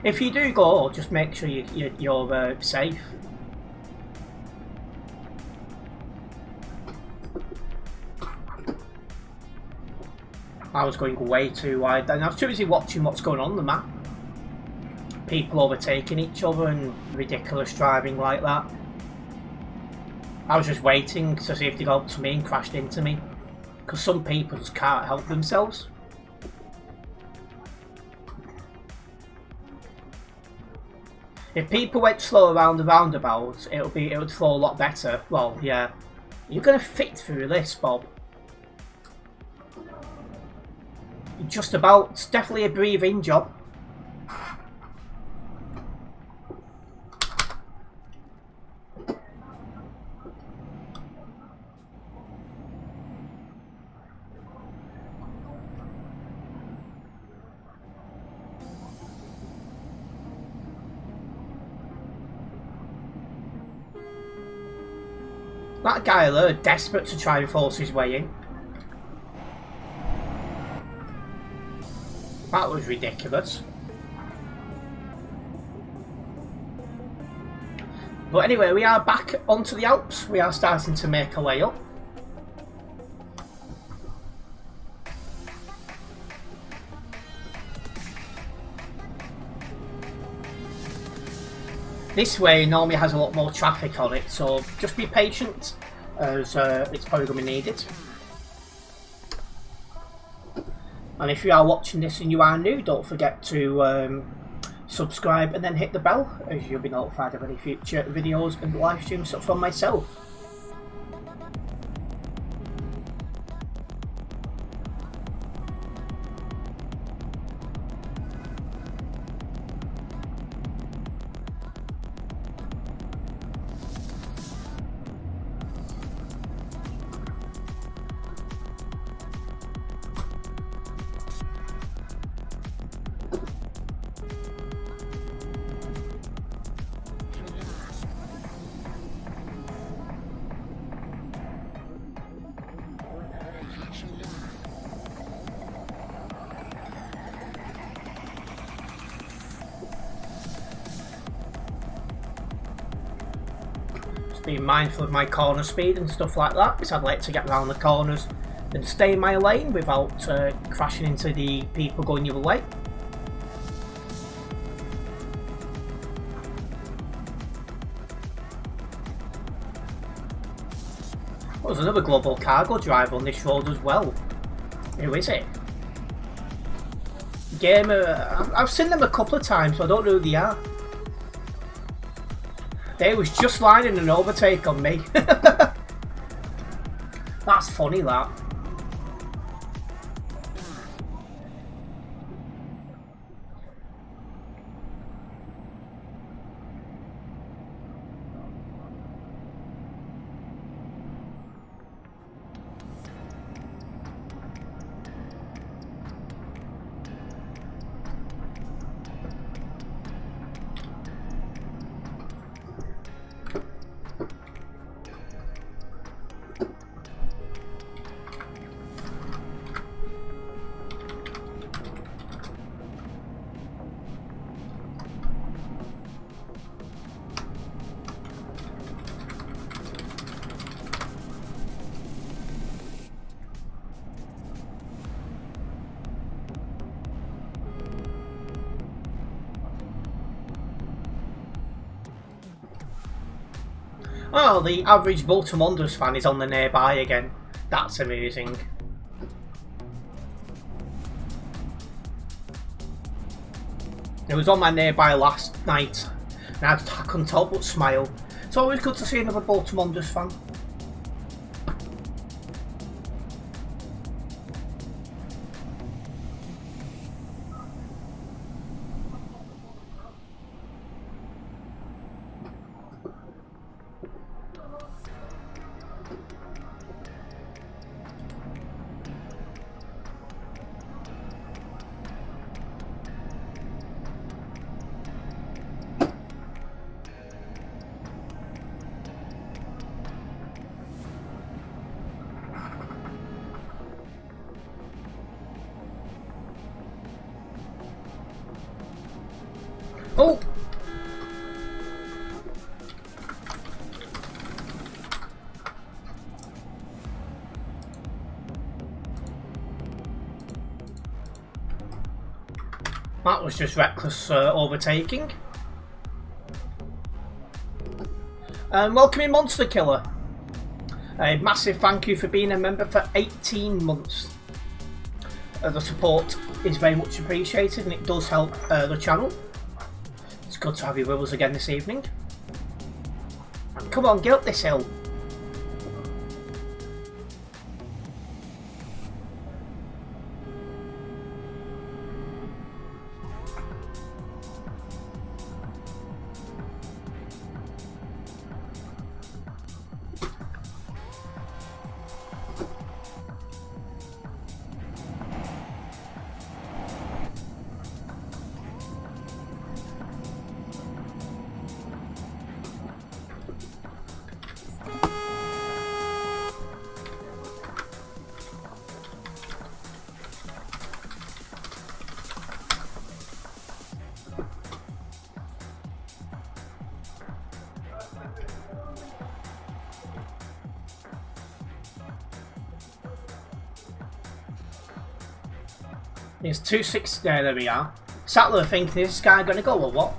If you do go, just make sure you're safe. I was going way too wide and I was too busy watching what's going on the map. People overtaking each other and ridiculous driving like that. I was just waiting to see if they got up to me and crashed into me. Because some people just can't help themselves. If people went slow around the roundabouts, it would flow a lot better. Well, yeah. You're gonna fit through this, Bob. Just about. It's definitely a breathe-in job. That guy there, desperate to try and force his way in. That was ridiculous. But anyway, we are back onto the Alps. We are starting to make our way up. This way normally has a lot more traffic on it, so just be patient as it's probably going to be needed. And if you are watching this and you are new, don't forget to subscribe and then hit the bell, as you'll be notified of any future videos and live streams from myself. Being mindful of my corner speed and stuff like that, because I'd like to get around the corners and stay in my lane without crashing into the people going the other way. Oh, there's another global cargo driver on this road as well. Who is it? Gamer. I've seen them a couple of times, so I don't know who they are. They was just lining an overtake on me. That's funny, that. Oh, the average Bolton Wanderers fan is on the nearby again. That's amazing. It was on my nearby last night, and I couldn't help but smile. It's always good to see another Bolton Wanderers fan. Oh! That was just reckless overtaking. Welcome in, Monster Killer. A massive thank you for being a member for 18 months. The support is very much appreciated, and it does help the channel. It's good to have you with us again this evening. Come on, get up this hill. It's 260. There we are. Sattler thinking, is this guy going to go or what?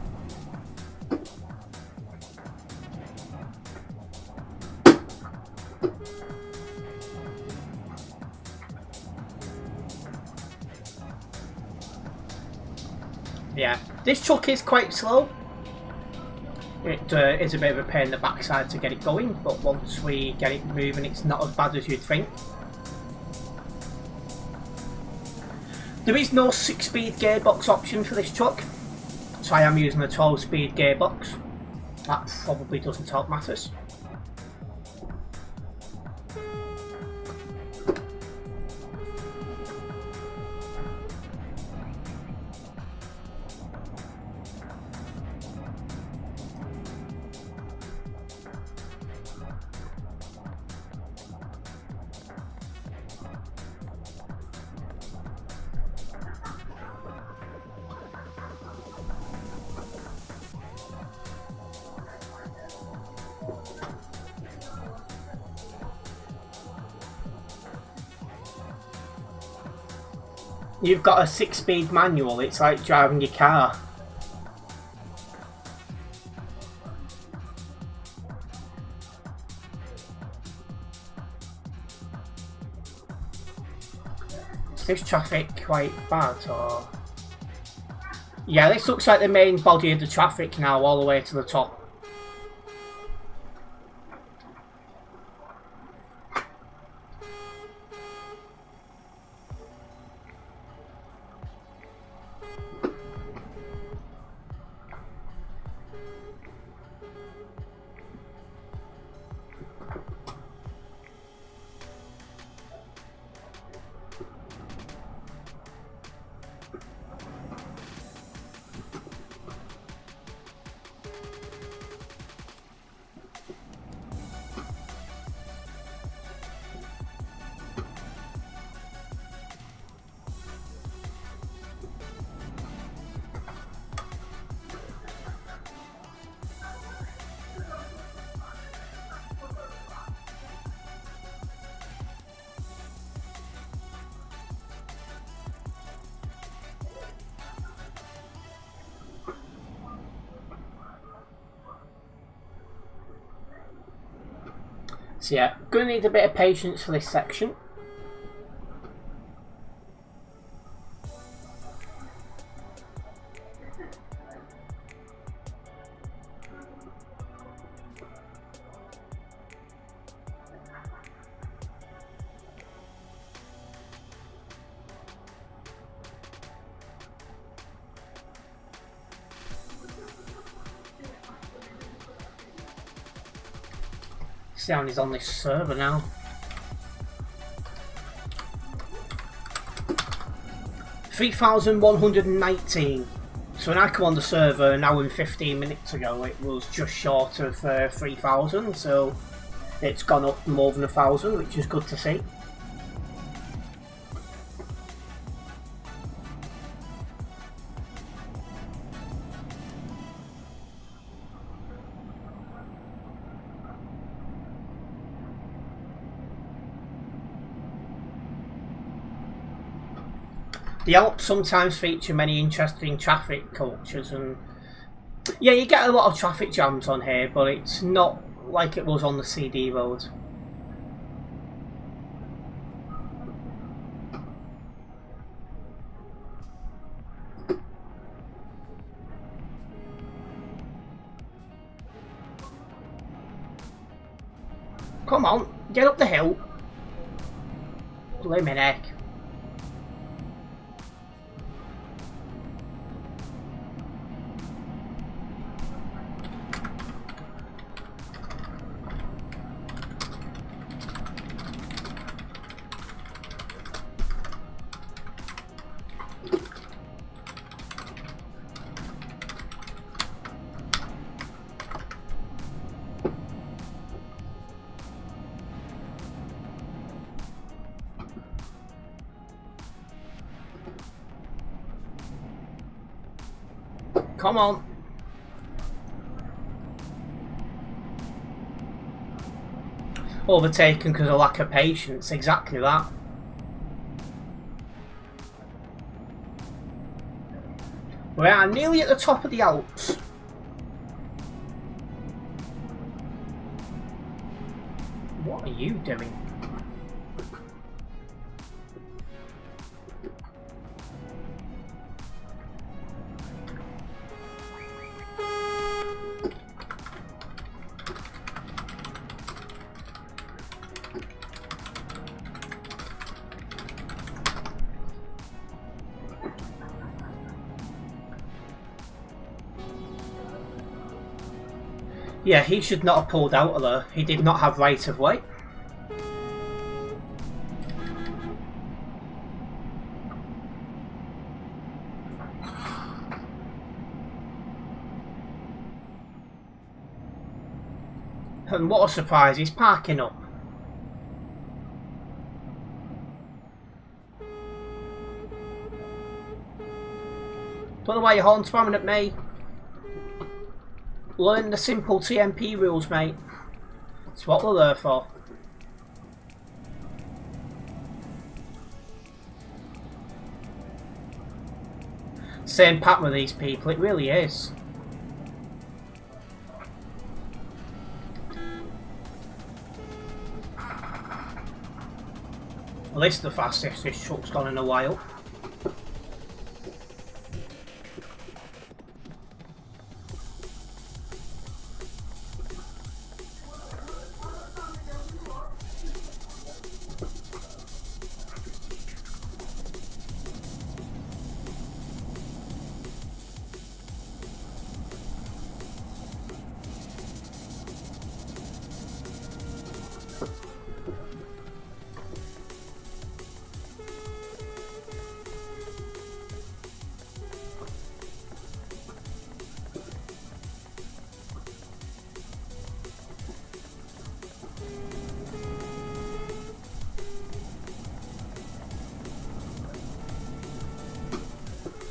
Yeah, this truck is quite slow. It is a bit of a pain in the backside to get it going, but once we get it moving, it's not as bad as you'd think. There is no 6-speed gearbox option for this truck, so I am using a 12-speed gearbox. That probably doesn't help matters. You've got a 6-speed manual, it's like driving your car. this traffic quite bad, or...? Yeah, this looks like the main body of the traffic now, all the way to the top. So yeah, gonna need a bit of patience for this section. Sound is on this server now. $3,119. So when I come on the server an hour and 15 minutes ago, it was just short of 3,000. So it's gone up more than 1,000, which is good to see. The Alps sometimes feature many interesting traffic cultures, and yeah, you get a lot of traffic jams on here, but it's not like it was on the CD road. Come on, get up the hill. Blimey heck. Come on. Overtaken because of lack of patience, exactly that. We are nearly at the top of the Alps. What are you doing? Yeah, he should not have pulled out of there. He did not have right of way. And what a surprise, he's parking up. Don't know why you're horn spamming at me. Learn the simple TMP rules, mate. That's what we're there for. Same pattern with these people, it really is. At least the fastest this truck's gone in a while.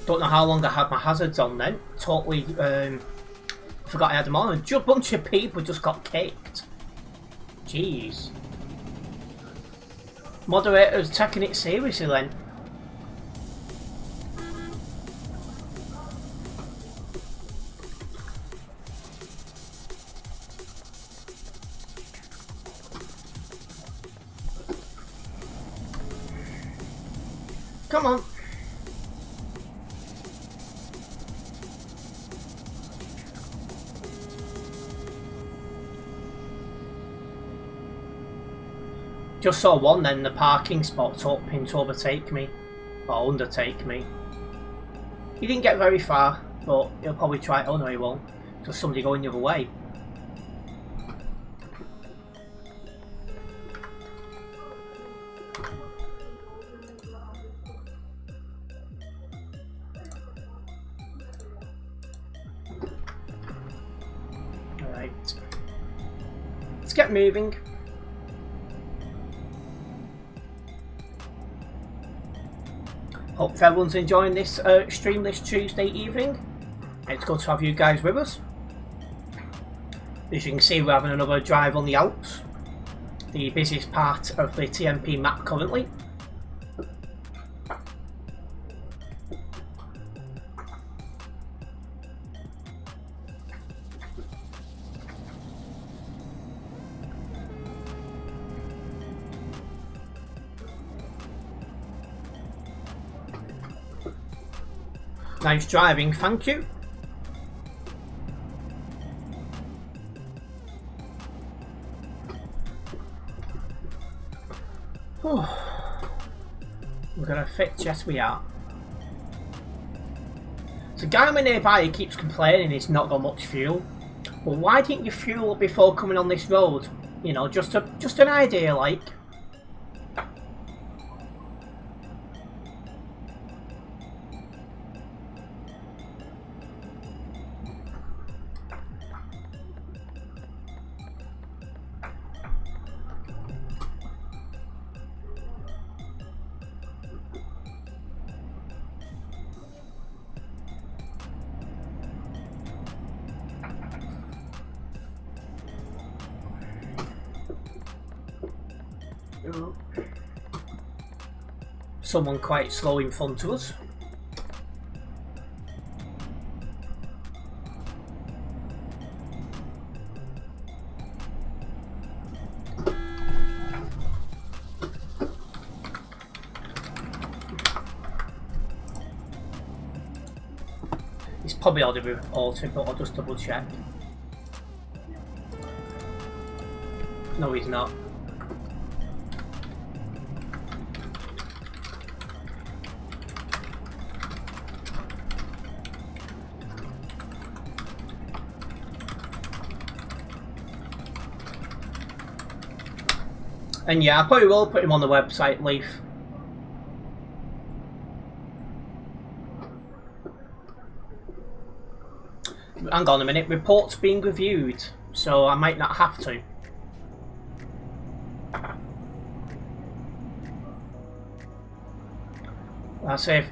Don't know how long I had my hazards on then. Totally forgot I had them on. A bunch of people just got kicked. Jeez. Moderators taking it seriously then. Come on. Just saw one then, the parking spot hoping to overtake me, or undertake me. He didn't get very far, but he'll probably try. Oh no, he won't. Just somebody going the other way. Alright. Let's get moving. Hope everyone's enjoying this stream this Tuesday evening. It's good to have you guys with us. As you can see, we're having another drive on the Alps, the busiest part of the TMP map currently. Nice driving, thank you. We're gonna fix, yes we are. So guy nearby he keeps complaining he's not got much fuel. Well, why didn't you fuel before coming on this road? You know, just an idea like. Someone quite slow in front of us. He's probably already reported, but I'll just double check. No, he's not. And yeah, I probably will put him on the website, Leaf. Hang on a minute, reports being reviewed, so I might not have to. I'll say if...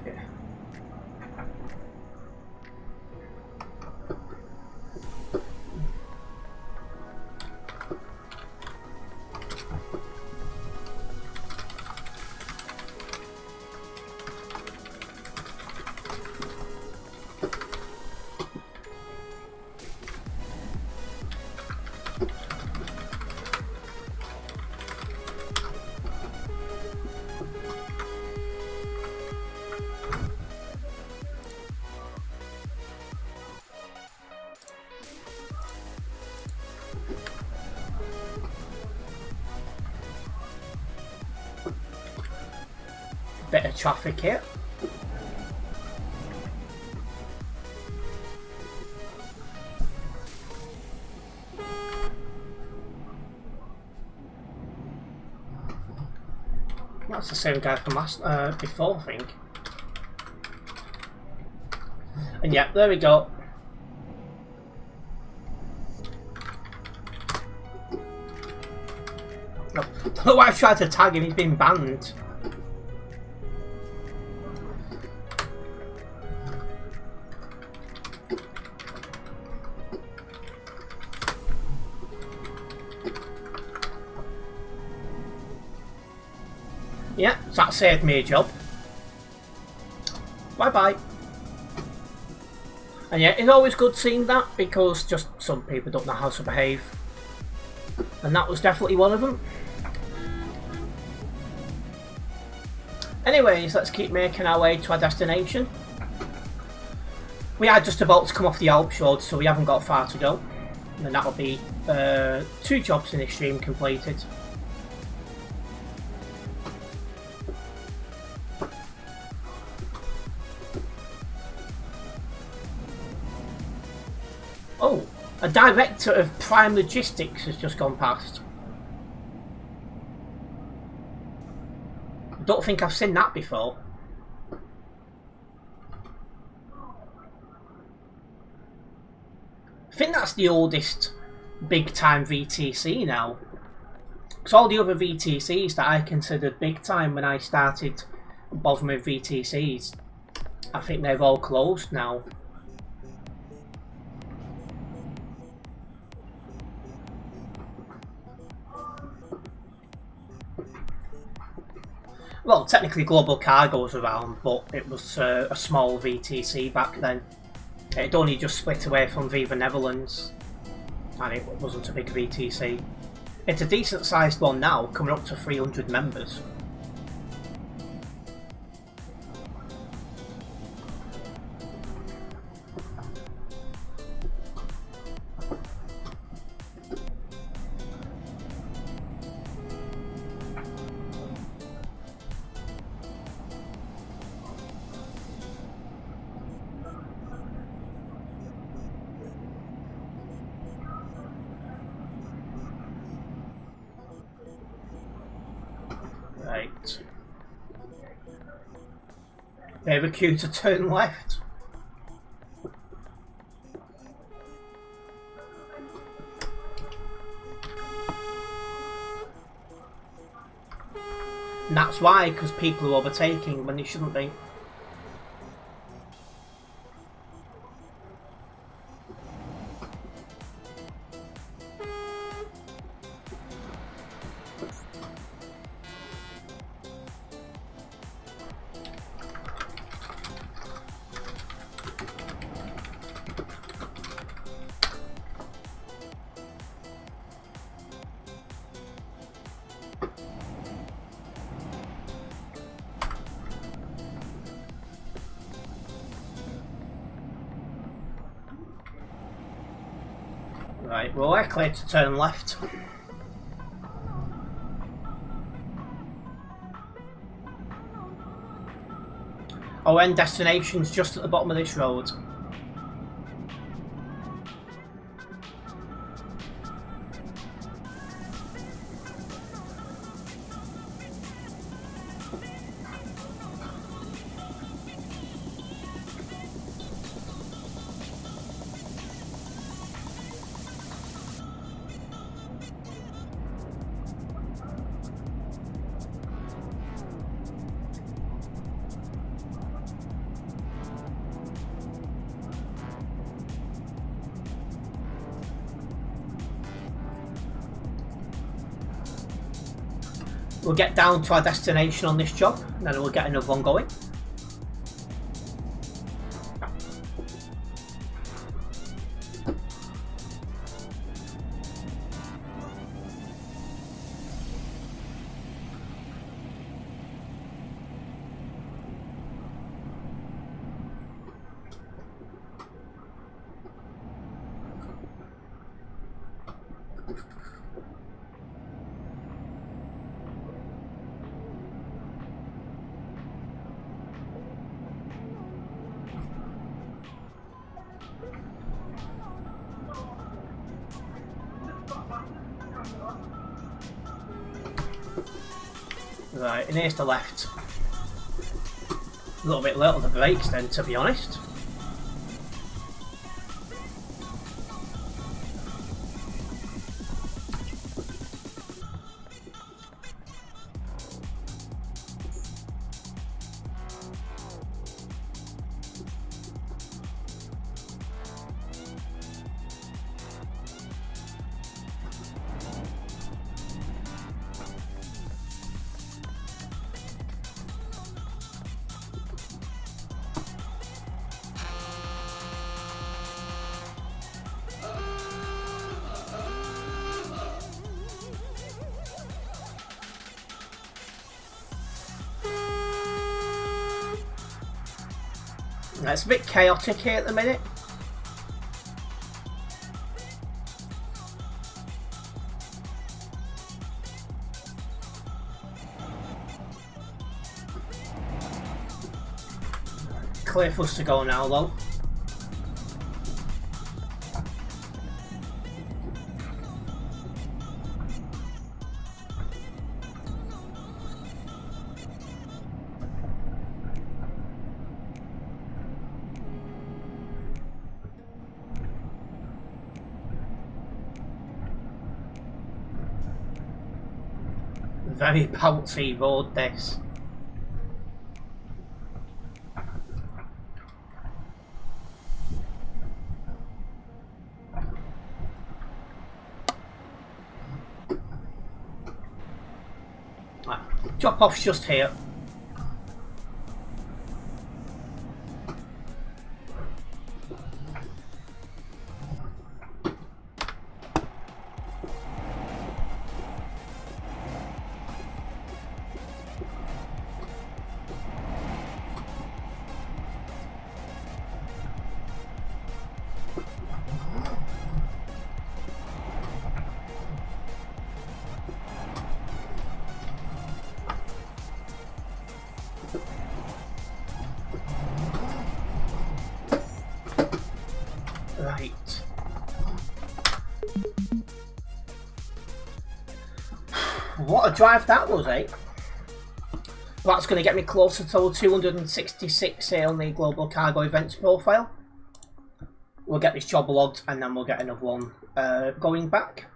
Bit of traffic here. That's the same guy from last before, I think. And yeah, there we go. Oh, don't know why I tried to tag him, he's been banned. Yeah, so that saved me a job. Bye bye. And yeah, it's always good seeing that because just some people don't know how to behave. And that was definitely one of them. Anyways, let's keep making our way to our destination. We are just about to come off the Alps road, so we haven't got far to go. And that'll be 2 jobs in this stream completed. Oh, a director of Prime Logistics has just gone past. I don't think I've seen that before. I think that's the oldest big time VTC now. Because all the other VTCs that I considered big time when I started bothering with VTCs, I think they've all closed now. Well, technically Global Cargo was around, but it was a small VTC back then. It only just split away from Viva Netherlands, and it wasn't a big VTC. It's a decent sized one now, coming up to 300 members. Right. They have a queue to turn left. And that's why, because people are overtaking when they shouldn't be. Right, well, we're clear to turn left. Our end destination's just at the bottom of this road. We'll get down to our destination on this job, and then we'll get another one going. Right, and here's the left. A little bit late on the brakes then, to be honest. It's a bit chaotic here at the minute. Clear for us to go now though. Very bouncy road this. Right, drop off's just here. Right. What a drive that was, eh? That's going to get me closer to 266 on the Global Cargo Events profile. We'll get this job logged and then we'll get another one going back.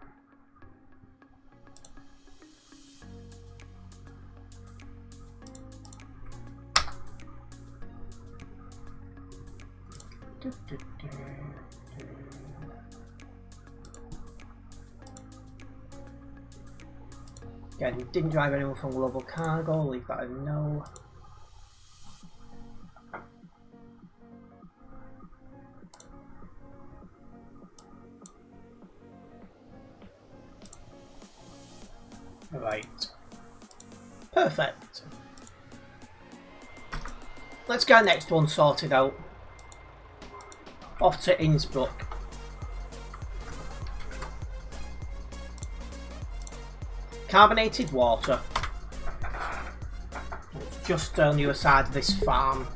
Again, didn't drive anyone from Global Cargo, leave that a no. Right. Perfect. Let's get our next one sorted out. Off to Innsbruck. Carbonated water. It's just on the other side of this farm.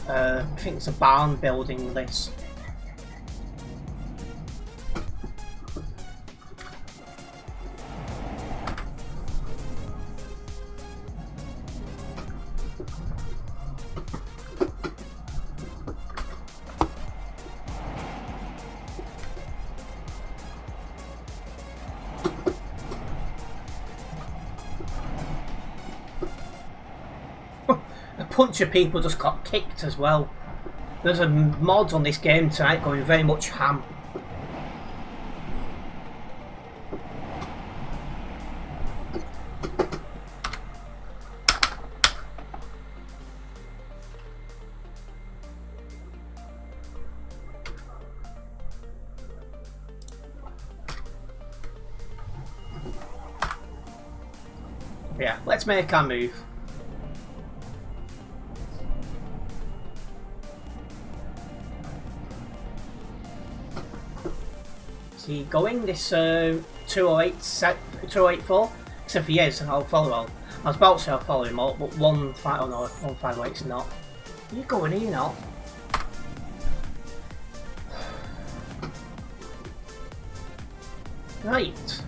I think it's a barn building this. A bunch of people just got kicked as well. There's a mod on this game tonight going very much ham. Yeah, let's make our move. Is he going this 284? Except for yes, I'll follow him. I was about to say I'll follow him up, but 158's not. Are you going in, not? Right.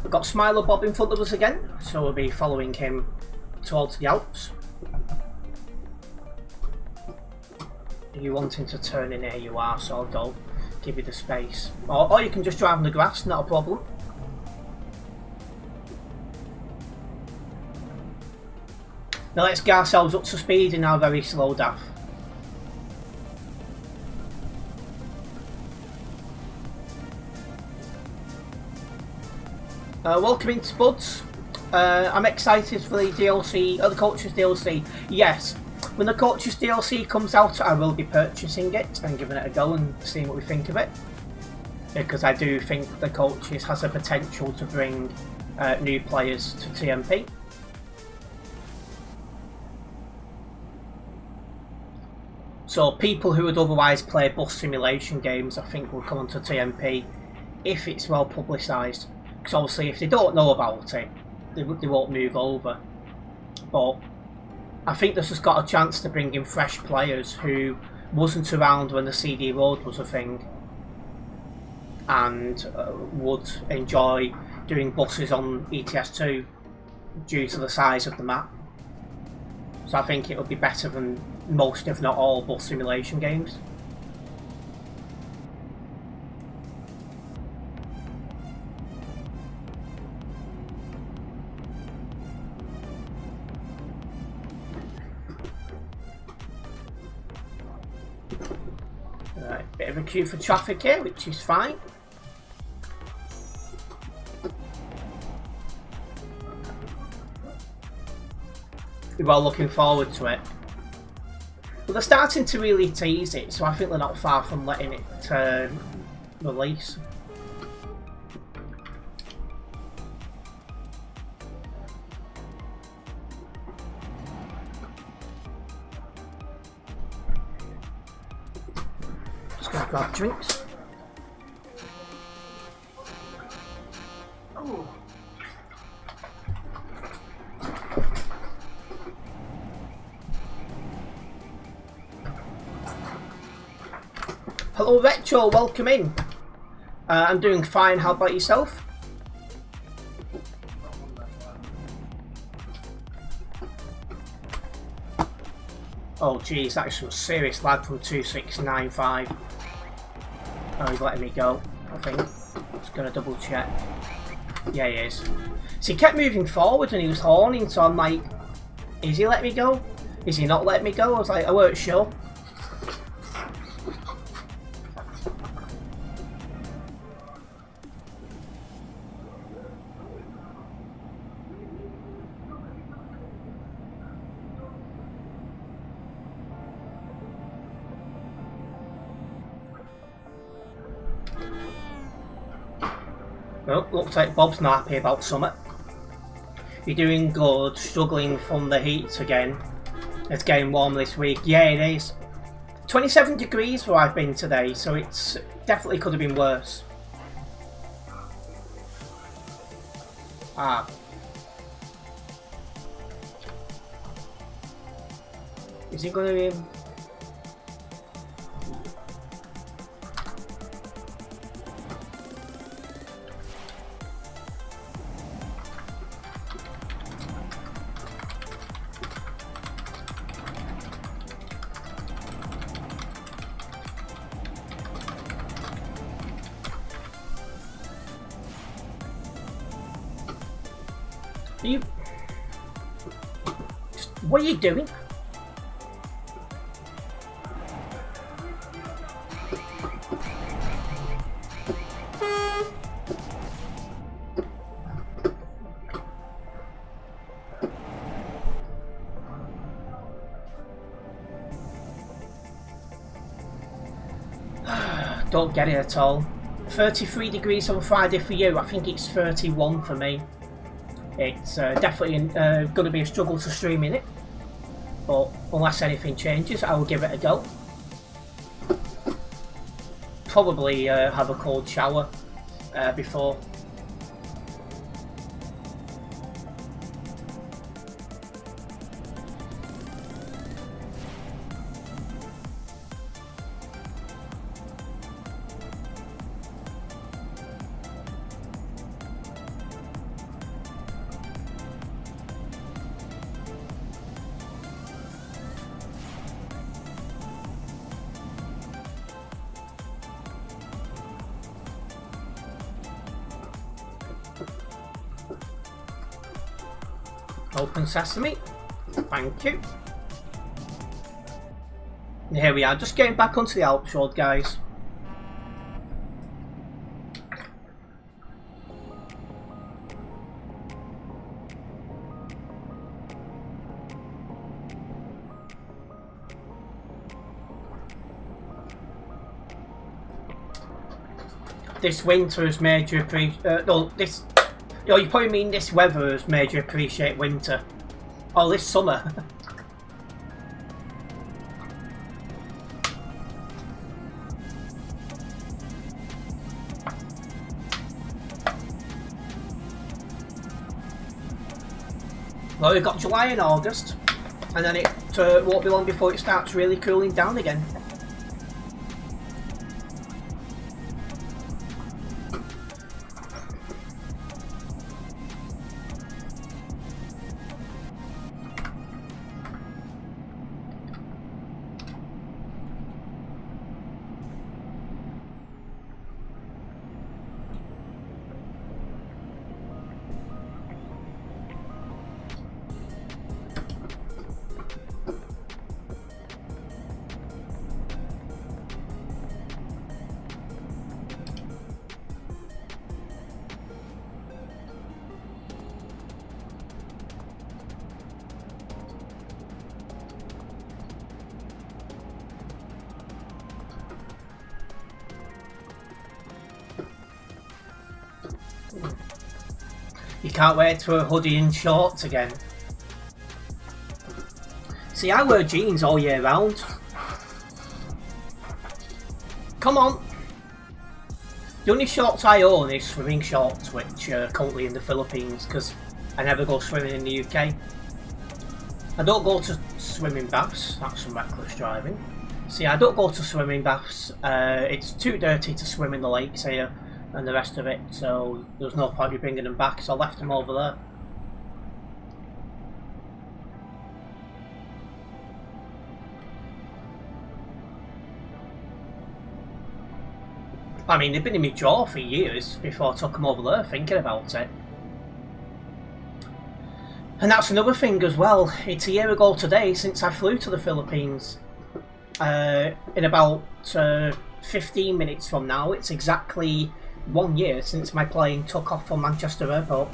We've got Smiler Bob in front of us again, so we'll be following him towards the Alps. Are you wanting to turn in here? You are, so I'll go give you the space. Or you can just drive on the grass, not a problem. Now let's get ourselves up to speed in our very slow daff. Welcome into Spuds. I'm excited for the DLC, the Coaches DLC. Yes, when the Coaches DLC comes out, I will be purchasing it and giving it a go and seeing what we think of it. Because I do think the Coaches has the potential to bring new players to TMP. So people who would otherwise play bus simulation games, I think, will come onto TMP if it's well publicised. Because obviously if they don't know about it, they won't move over. But I think this has got a chance to bring in fresh players who wasn't around when the CD Road was a thing and would enjoy doing buses on ETS2 due to the size of the map. So I think it would be better than most, if not all, bus simulation games. Right, bit of a queue for traffic here, which is fine. We're well looking forward to it. But they're starting to really tease it, so I think they're not far from letting it release. Just gonna grab drinks. Oh. Hello Retro, welcome in. I'm doing fine, how about yourself? Oh geez, that is some serious lad from 2695. Oh, he's letting me go, I think. Just gonna double check. Yeah, he is. So he kept moving forward and he was horning, so I'm like, is he letting me go? Is he not letting me go? I was like, I weren't sure. Well, looks like Bob's not happy about summit. You're doing good, struggling from the heat again. It's getting warm this week. Yeah, it is. 27 degrees where I've been today, so it's definitely could have been worse. Ah. Is he going to be... What are you doing? Don't get it at all. 33 degrees on Friday for you. I think it's 31 for me. It's definitely going to be a struggle to stream in it, but unless anything changes, I will give it a go. Probably have a cold shower before. Open sesame. Thank you. And here we are, just getting back onto the Alps road, guys. This winter has made you appreciate. No, this. You know, you probably mean this weather has made you appreciate winter. Oh, this summer. Well, we've got July and August, and then it won't be long before it starts really cooling down again. You can't wear it to a hoodie and shorts again. See, I wear jeans all year round. Come on. The only shorts I own is swimming shorts, which are currently in the Philippines because I never go swimming in the UK. I don't go to swimming baths, that's some reckless driving. See, I don't go to swimming baths, it's too dirty to swim in the lakes here and the rest of it, so there's no point in bringing them back, so I left them over there. I mean, they've been in my drawer for years before I took them over there, thinking about it. And that's another thing as well, it's a year ago today since I flew to the Philippines. In about 15 minutes from now, it's exactly 1 year since my plane took off from Manchester Airport.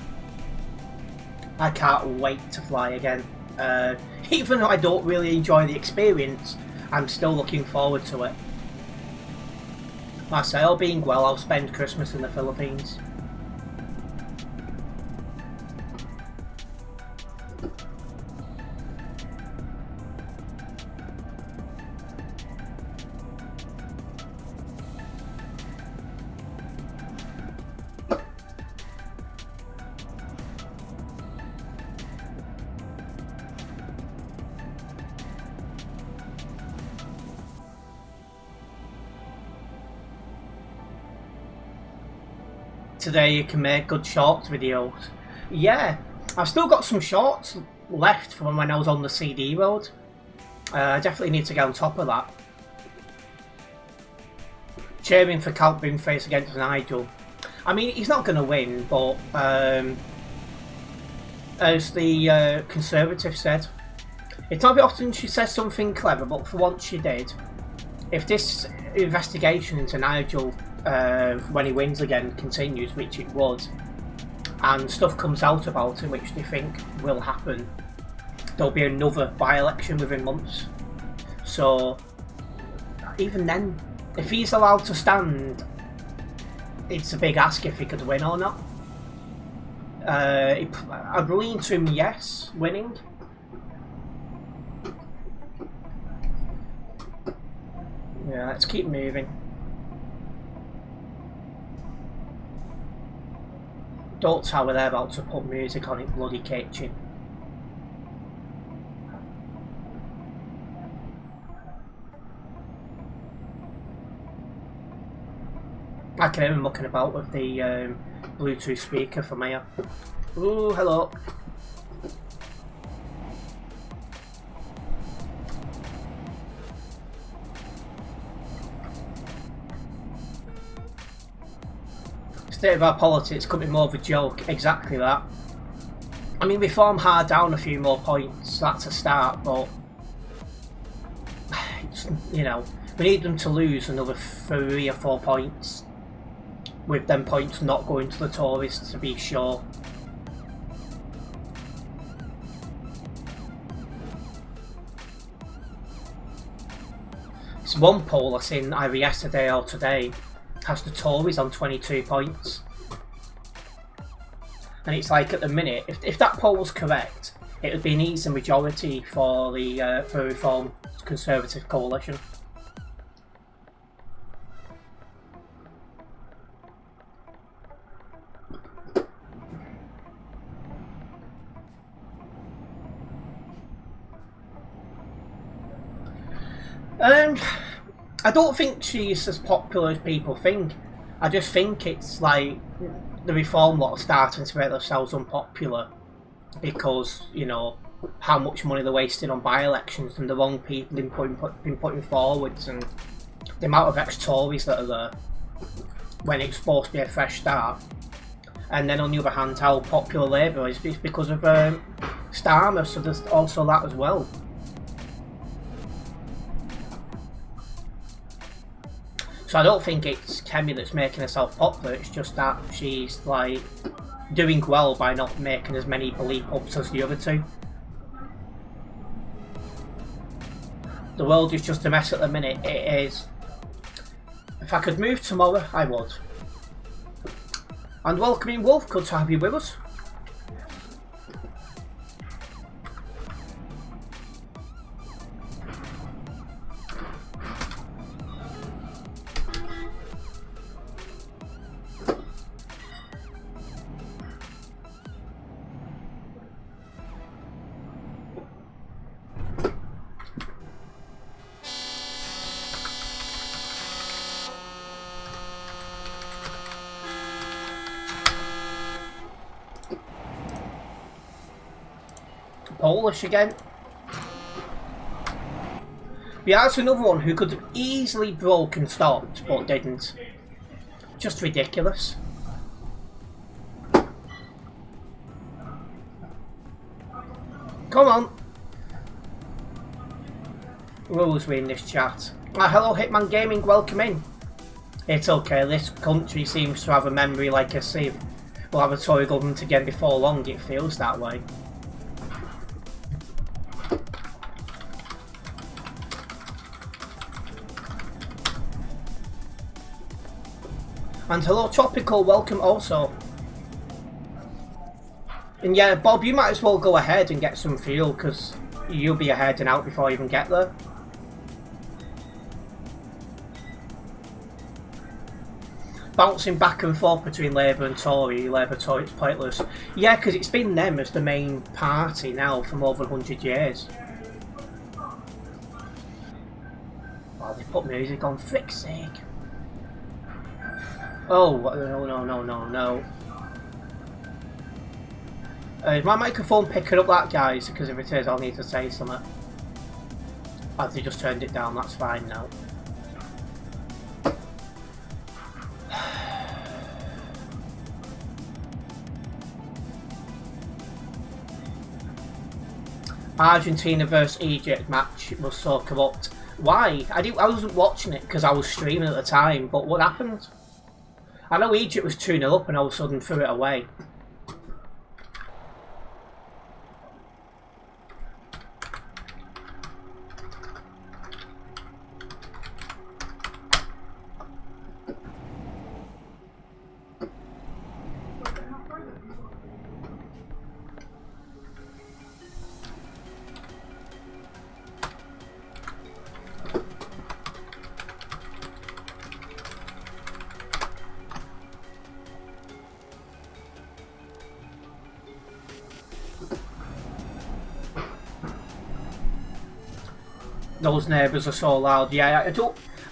I can't wait to fly again. Even though I don't really enjoy the experience, I'm still looking forward to it. Like I say, all being well, I'll spend Christmas in the Philippines. Today you can make good shorts videos. Yeah, I've still got some shorts left from when I was on the CD road. I definitely need to get on top of that. Cheering for Count Boomface against Nigel. I mean, he's not going to win, but as the Conservative said, it's not very often she says something clever, but for once she did. If this investigation into Nigel when he wins again continues, which it would, and stuff comes out about it which they think will happen, there'll be another by-election within months. So even then, if he's allowed to stand, it's a big ask if he could win or not. I'd lean to him yes, winning. Yeah, let's keep moving. Don't tell me they're about to put music on it bloody kitchen. I can hear him mucking about with the Bluetooth speaker from here. Ooh, hello. State of our politics could be more of a joke, exactly that. I mean, Reform hard down a few more points, that's a start, but you know, we need them to lose another 3 or 4 points, with them points not going to the Tories to be sure. It's one poll I seen either yesterday or today has the Tories on 22 points. And it's like, at the minute, if that poll was correct, it would be an easy majority for the Reform Conservative coalition. I don't think she's as popular as people think. I just think it's like the Reform lot are starting to make themselves unpopular because, you know, how much money they're wasting on by-elections and the wrong people been putting forwards, and the amount of ex-Tories that are there when it's supposed to be a fresh start. And then on the other hand, how popular Labour is because of Starmer, so there's also that as well. So I don't think it's Kemi that's making herself popular, it's just that she's like doing well by not making as many bleep ups as the other two. The world is just a mess at the minute, it is. If I could move tomorrow, I would. And welcoming Wolf, good to have you with us. Polish again. Yeah, that's another one who could have easily broken stopped, but didn't. Just ridiculous. Come on. Rules we in this chat. Hello Hitman Gaming, welcome in. It's okay, this country seems to have a memory like a sieve. We'll have a Tory government again before long, it feels that way. And hello Tropical, welcome also. And yeah, Bob, you might as well go ahead and get some fuel, because you'll be ahead and out before you even get there. Bouncing back and forth between Labour and Tory, Tory, it's pointless. Yeah, because it's been them as the main party now for more than 100 years. Oh, they put music on, frick's sake. Oh, no. Is my microphone picking up that, guys? Because if it is, I'll need to say something. Oh, they just turned it down, that's fine now. Argentina versus Egypt match was so corrupt. Why? I wasn't watching it because I was streaming at the time, but what happened? I know Egypt was 2-0 up and all of a sudden threw it away. Those neighbours are so loud. Yeah,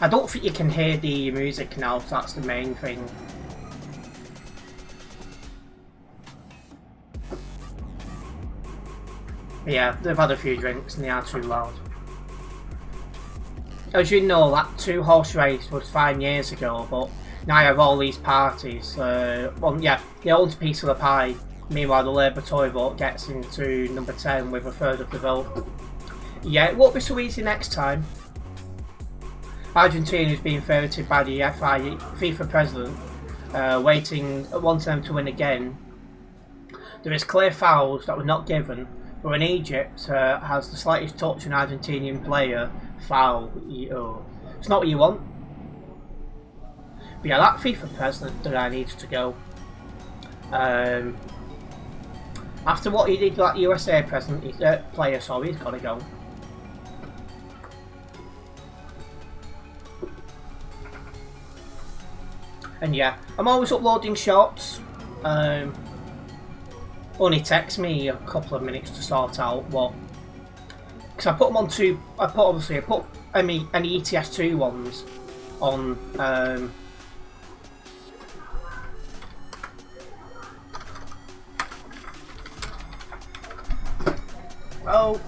I don't think you can hear the music now, so that's the main thing. Yeah, they've had a few drinks and they are too loud. As you know, that 2-horse race was 5 years ago, but now you have all these parties. Well, yeah, they own a piece of the pie. Meanwhile, the Labour Tory vote gets into number 10 with a third of the vote. Yeah, it won't be so easy next time. Argentina is being favoured by the FIFA president, wanting them to win again. There is clear fouls that were not given, but when Egypt has the slightest touch on an Argentinian player, foul. It's not what you want. But yeah, that FIFA president needs to go. After what he did to that USA player, sorry, he's got to go. And yeah, I'm always uploading shorts. Only takes me a couple of minutes to sort out what, because I put them on two. I put any ETS2 ones on. Oh.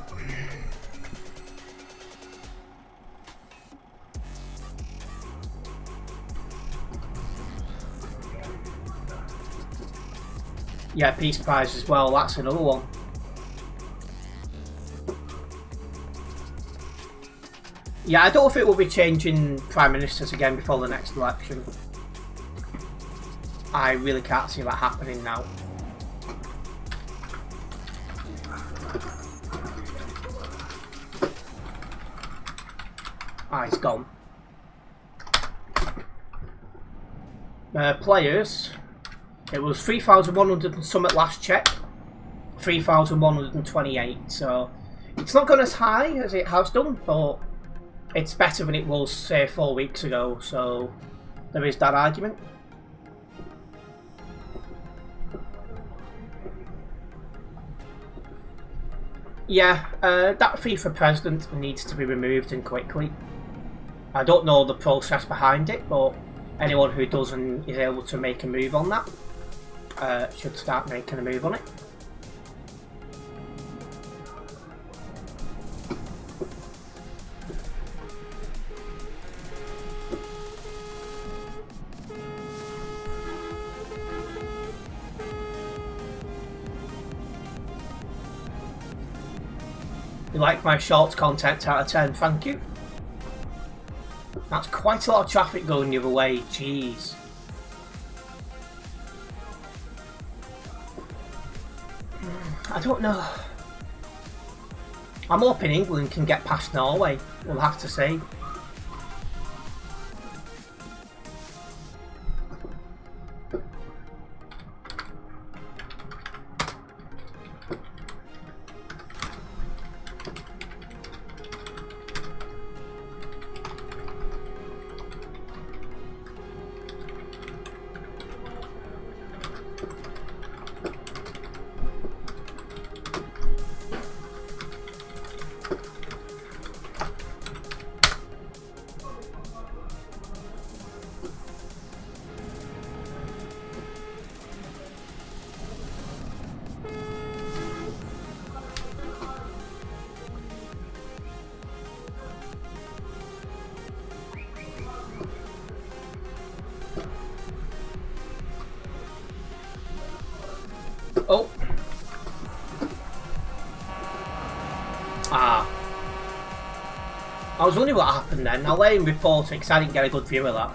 Yeah, Peace Prize as well, that's another one. Yeah, I don't know if it will be changing Prime Ministers again before the next election. I really can't see that happening now. Ah, he's gone. Players. It was 3,100 and some at last check. 3,128. So it's not gone as high as it has done, but it's better than it was, say, 4 weeks ago. So there is that argument. Yeah, that FIFA president needs to be removed and quickly. I don't know the process behind it, but anyone who doesn't is able to make a move on that. Should start making a move on it. You like my shorts content out of 10, thank you. That's quite a lot of traffic going the other way, jeez. I don't know. I'm hoping England can get past Norway, we'll have to see. Oh. Ah. I was wondering what happened then. I'll let him report it because I didn't get a good view of that.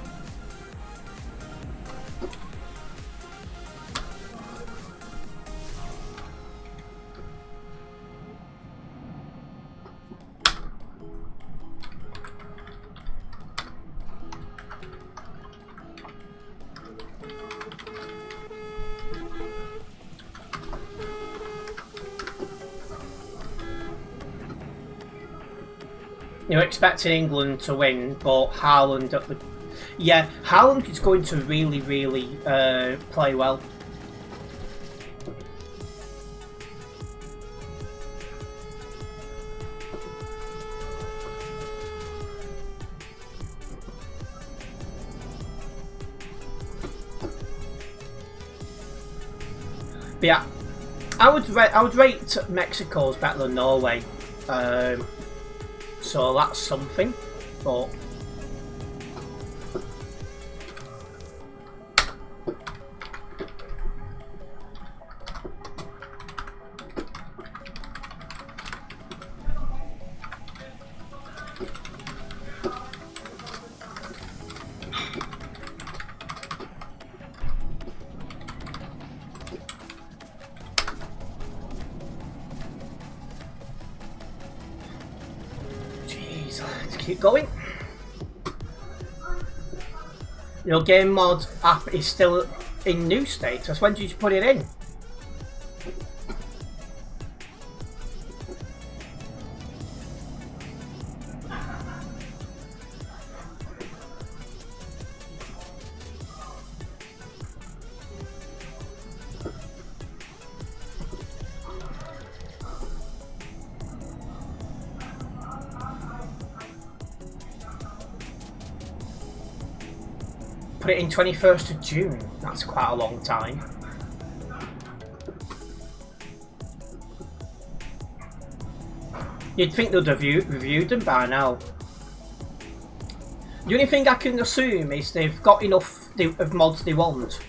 You're expecting England to win, but Haaland at the... Yeah, Haaland is going to really, really play well. But yeah, I would rate Mexico's better than Norway. So that's something, but keep going. Your game mod app is still in new status. When did you put it in? Put it in 21st of June. That's quite a long time. You'd think they'd have reviewed them by now. The only thing I can assume is they've got enough of mods they want,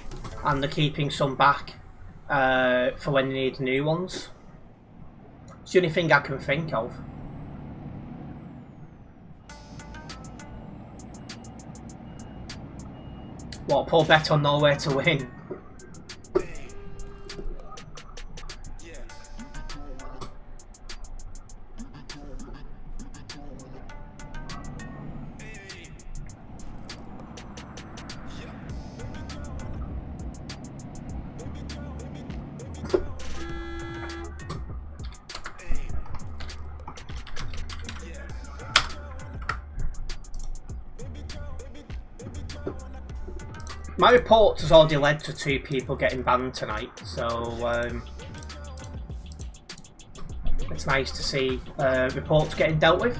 and they're keeping some back for when they need new ones. It's the only thing I can think of. What, poor bet on Norway to win? My report has already led to 2 people getting banned tonight, so it's nice to see reports getting dealt with.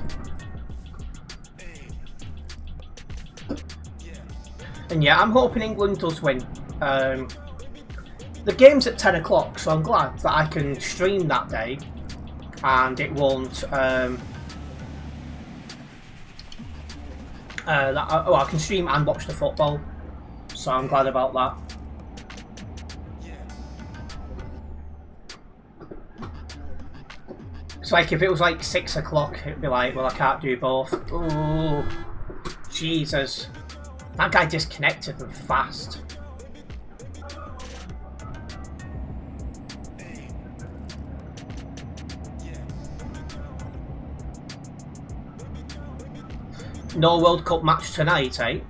And yeah, I'm hoping England does win. The game's at 10 o'clock, so I'm glad that I can stream that day and it won't... I can stream and watch the football. So I'm glad about that. It's like if it was like 6 o'clock, it'd be like, well, I can't do both. Ooh, Jesus. That guy disconnected them fast. No World Cup match tonight, eh?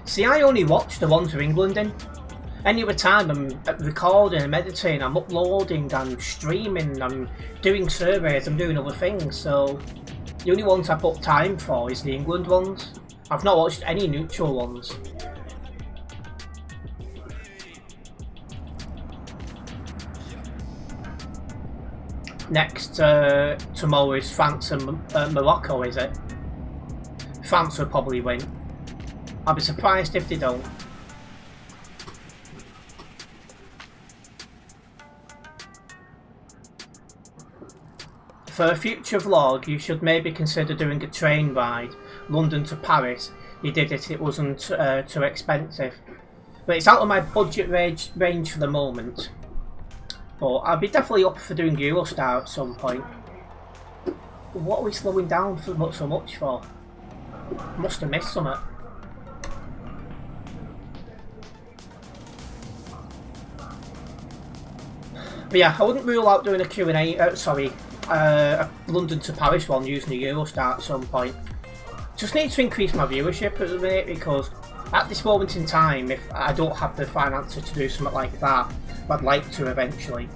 See, I only watch the ones with England in. Any other time I'm recording, I'm editing, I'm uploading, I'm streaming, I'm doing surveys, I'm doing other things, so the only ones I put time for is the England ones. I've not watched any neutral ones. Next tomorrow is France and Morocco, is it? France will probably win. I'll be surprised if they don't. For a future vlog, you should maybe consider doing a train ride, London to Paris. You did it, it wasn't too expensive. But it's out of my budget range for the moment. But I'll be definitely up for doing Eurostar at some point. What are we slowing down for so much for? Must have missed something. But yeah, I wouldn't rule out doing a Q&A, a London to Paris one using the Eurostar at some point. Just need to increase my viewership at the minute, because at this moment in time, if I don't have the finances to do something like that, I'd like to eventually.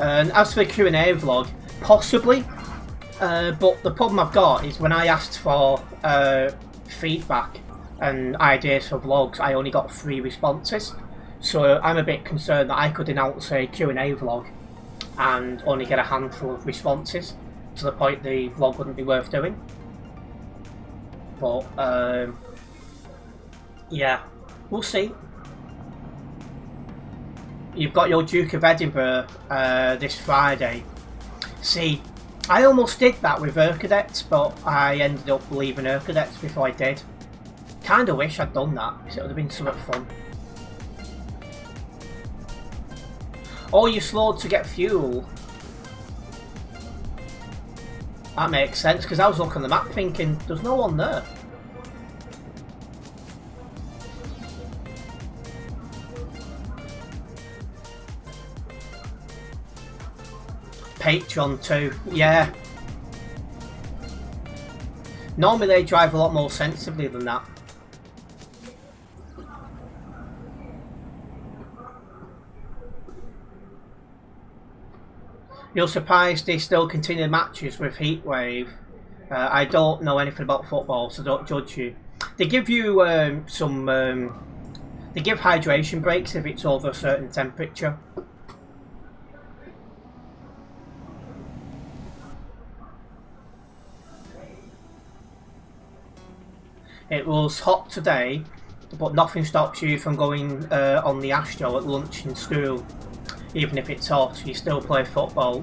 And as for the Q&A vlog, possibly, but the problem I've got is when I asked for feedback and ideas for vlogs, I only got 3 responses. So I'm a bit concerned that I could announce a Q&A vlog and only get a handful of responses, to the point the vlog wouldn't be worth doing. But yeah, we'll see. You've got your Duke of Edinburgh this Friday. See, I almost did that with Urquidets, but I ended up leaving Urquidets before I did. Kinda wish I'd done that, because it would have been so much fun. Oh, you slowed to get fuel. That makes sense, because I was looking at the map thinking, there's no one there. Patreon too, yeah. Normally they drive a lot more sensibly than that. You're surprised they still continue matches with Heatwave. I don't know anything about football, so don't judge you. They give you they give hydration breaks if it's over a certain temperature. It was hot today, but nothing stops you from going on the Astro at lunch in school. Even if it's hot, you still play football.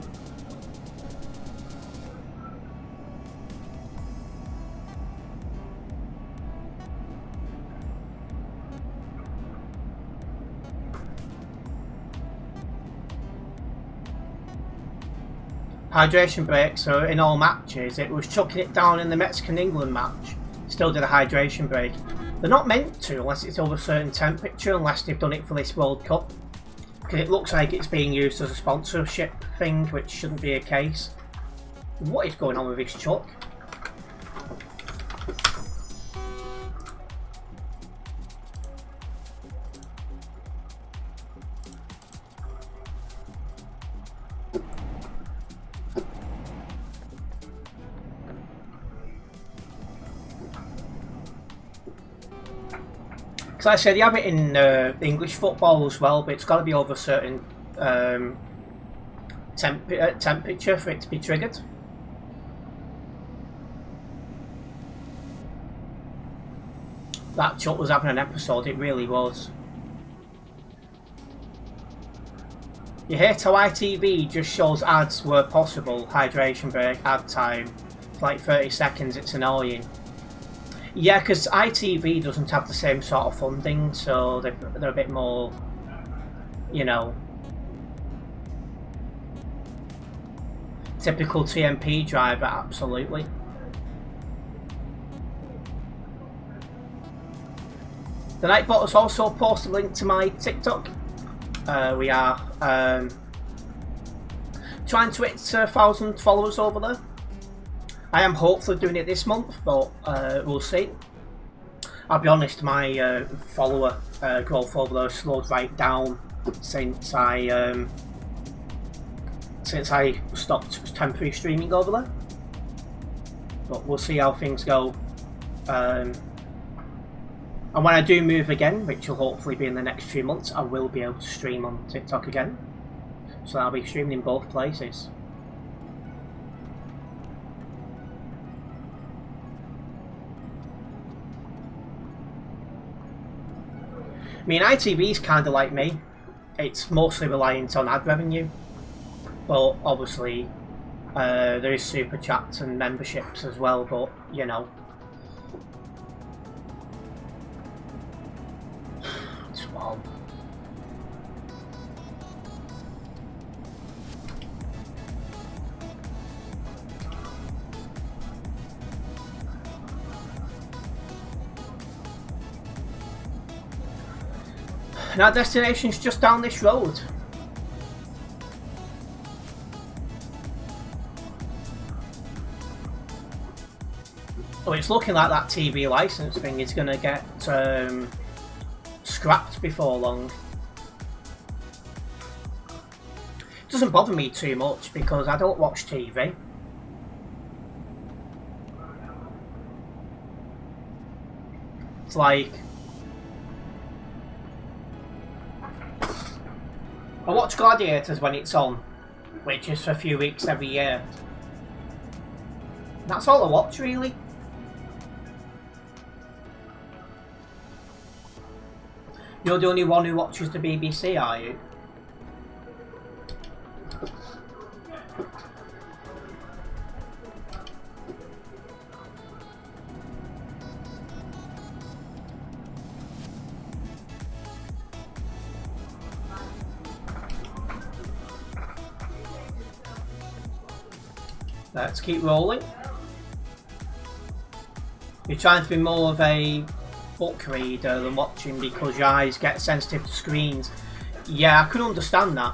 Hydration breaks, so in all matches, it was chucking it down in the Mexican-England match. Still did a hydration break. They're not meant to unless it's over a certain temperature, unless they've done it for this World Cup. Because it looks like it's being used as a sponsorship thing, which shouldn't be a case. What is going on with this chuck? Because like I said, you have it in English football as well, but it's got to be over a certain temperature for it to be triggered. That chuck was having an episode, it really was. You hate how ITV just shows ads where possible, hydration break, ad time, for like 30 seconds, it's annoying. Yeah, because ITV doesn't have the same sort of funding, so they're a bit more, you know, typical TMP driver, absolutely. The Nightbot has also posted a link to my TikTok. We are trying to hit 1,000 followers over there. I am hopefully doing it this month, but we'll see. I'll be honest, my follower growth over there slowed right down since I stopped temporary streaming over there. But we'll see how things go. And when I do move again, which will hopefully be in the next few months, I will be able to stream on TikTok again. So I'll be streaming in both places. I mean, ITV is kind of like me. It's mostly reliant on ad revenue, but obviously there is super chats and memberships as well. But you know, it's wild. And our destination's just down this road. Oh, it's looking like that TV license thing is going to get scrapped before long. It doesn't bother me too much because I don't watch TV. It's like, I watch Gladiators when it's on, which is for a few weeks every year. That's all I watch, really. You're the only one who watches the BBC, are you? Let's keep rolling. You're trying to be more of a book reader than watching because your eyes get sensitive to screens. Yeah, I can understand that.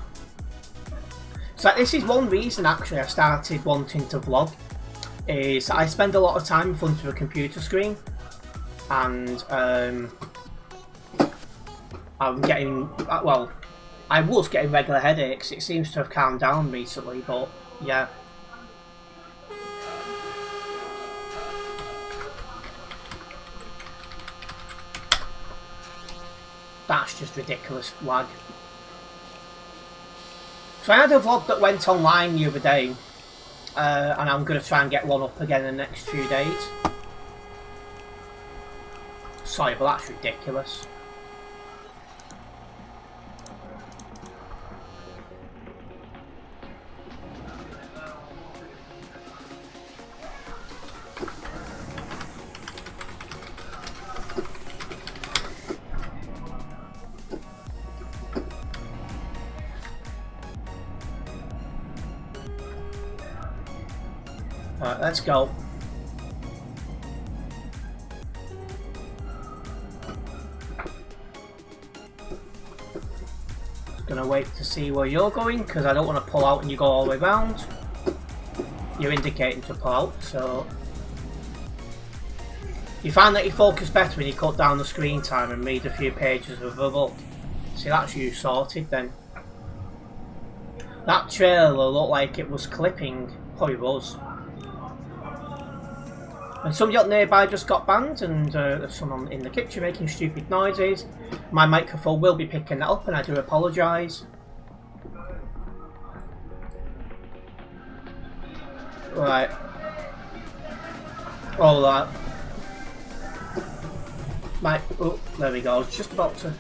So this is one reason actually I started wanting to vlog, is I spend a lot of time in front of a computer screen, and I'm getting, well, I was getting regular headaches. It seems to have calmed down recently, but yeah. That's just ridiculous lag. So I had a vlog that went online the other day, and I'm going to try and get one up again in the next few days. Sorry, but that's ridiculous. Alright, let's go. Just gonna wait to see where you're going, because I don't want to pull out and you go all the way round. You're indicating to pull out, so you find that you focus better when you cut down the screen time and read a few pages of a book. See, that's you sorted then. That trailer looked like it was clipping. Probably was. And somebody up nearby just got banned, and there's someone in the kitchen making stupid noises. My microphone will be picking that up, and I do apologise. Right. All that. Oh, there we go. I was just about to.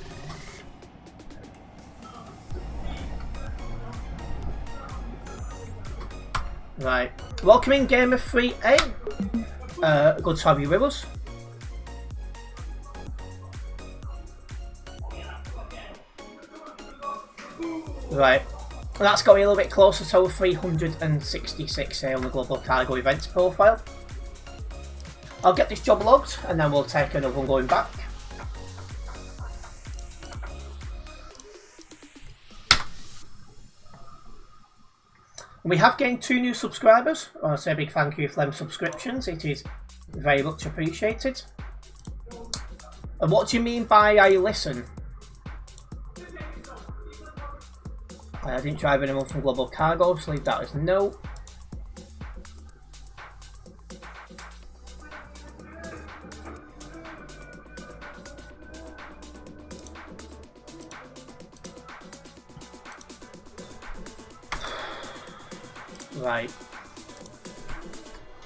Right. Welcome in, Gamer 3A. Good to have you with us. Right. That's got me a little bit closer to 366 on the Global Cargo Events profile. I'll get this job logged and then we'll take another one going back. We have gained 2 new subscribers. I want to say a big thank you for them subscriptions. It is very much appreciated. And what do you mean by I listen? I didn't drive anyone from Global Cargo, so leave that as no. Right,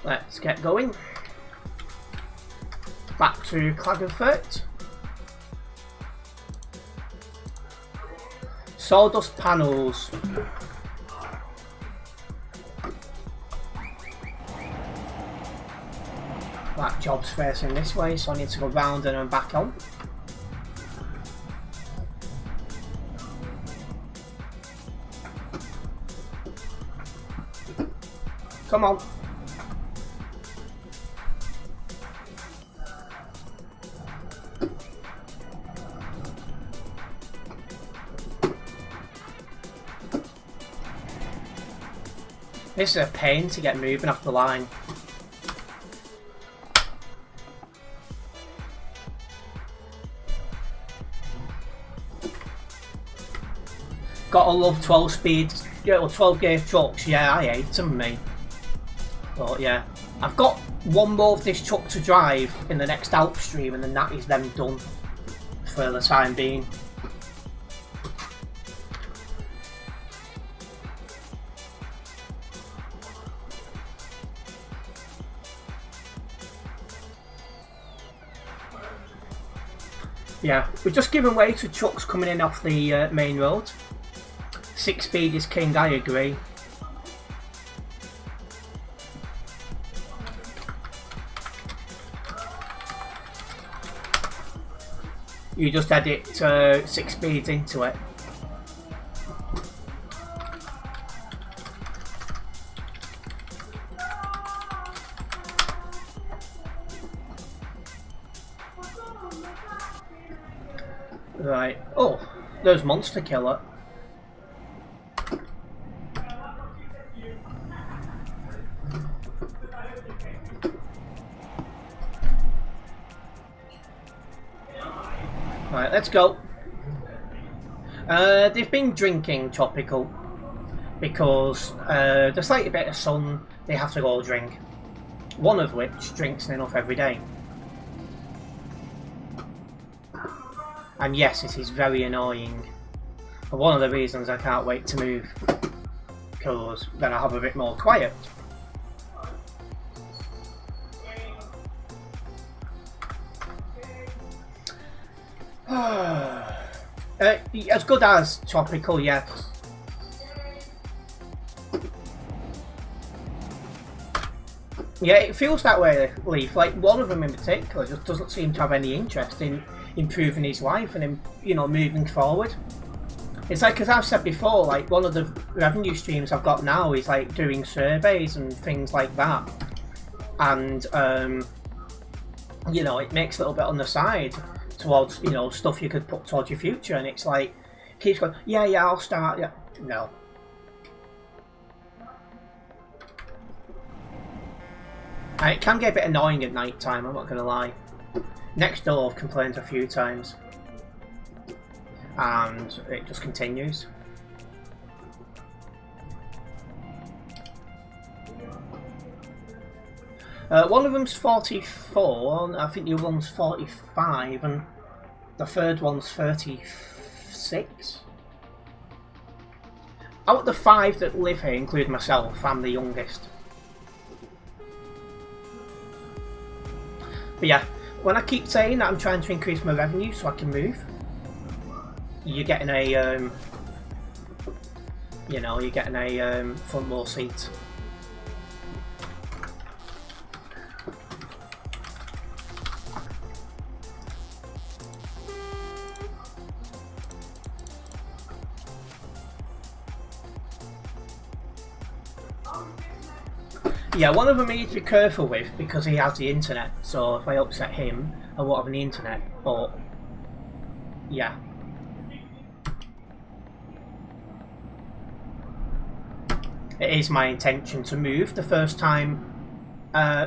let's get going. Back to Klagenfurt. Sawdust panels. That job's facing this way, so I need to go round and then back on. Come on. This is a pain to get moving off the line. Gotta love 12 speed, 12 gear trucks. Yeah, I hate them, mate. But yeah, I've got one more of this truck to drive in the next Alps stream, and then that is them done for the time being. Yeah, we're just giving way to trucks coming in off the main road. 6 speed is king, I agree. You just edit 6 speeds into it. Right. Oh, there's Monster Killer. Right, let's go. They've been drinking tropical because the slightly bit of sun, they have to go drink. One of which drinks enough every day. And yes, it is very annoying. But one of the reasons I can't wait to move, because then I'll have a bit more quiet. As good as tropical, yes. Yeah, it feels that way, Leaf. Like, one of them in particular just doesn't seem to have any interest in improving his life and, you know, moving forward. It's like, as I've said before, like, one of the revenue streams I've got now is, like, doing surveys and things like that. And, you know, it makes a little bit on the side towards, you know, stuff you could put towards your future. And it's like, keeps going, yeah, I'll start, yeah. No. And it can get a bit annoying at night time, I'm not going to lie. Next door I've complained a few times. And it just continues. One of them's 44, I think the other one's 45, and the third one's 36. Out of the 5 that live here, including myself, I'm the youngest. But yeah, when I keep saying that I'm trying to increase my revenue so I can move, you're getting a, you know, you're getting a front row seat. Yeah, one of them I need to be careful with because he has the internet, so if I upset him, I won't have the internet, but yeah. It is my intention to move the first time,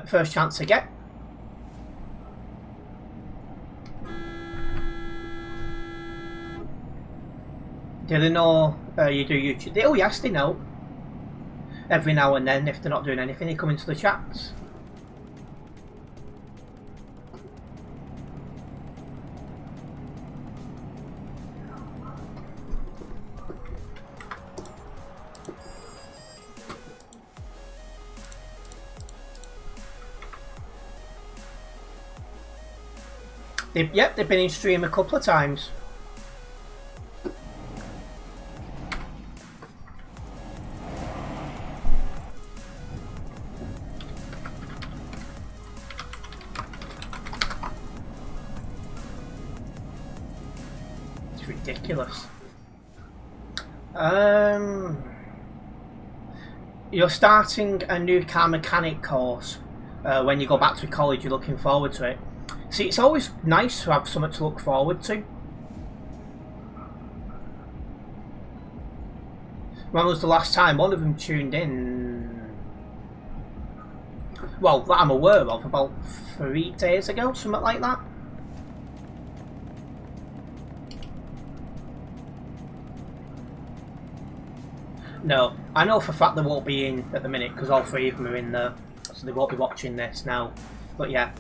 first chance I get. Do they know you do YouTube? Oh yes, they know. Every now and then, if they're not doing anything, they come into the chats. Yep, they've been in stream a couple of times. It's ridiculous. You're starting a new car mechanic course when you go back to college. You're looking forward to it. See, it's always nice to have something to look forward to. When was the last time one of them tuned in? Well, that I'm aware of, about 3 days ago, something like that. No, I know for a fact they won't be in at the minute because all 3 of them are in there, so they won't be watching this now. But yeah.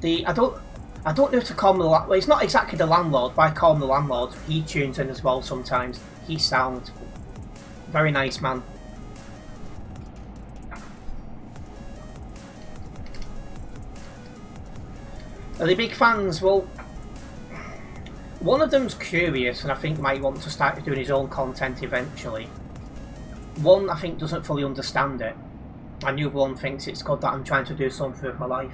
I don't know if to call him the landlord. Well, he's not exactly the landlord, but I call him the landlord. He tunes in as well sometimes. He's sound. Very nice man. Are they big fans? Well, one of them's curious and I think might want to start doing his own content eventually. One I think doesn't fully understand it. And the other one thinks it's good that I'm trying to do something with my life.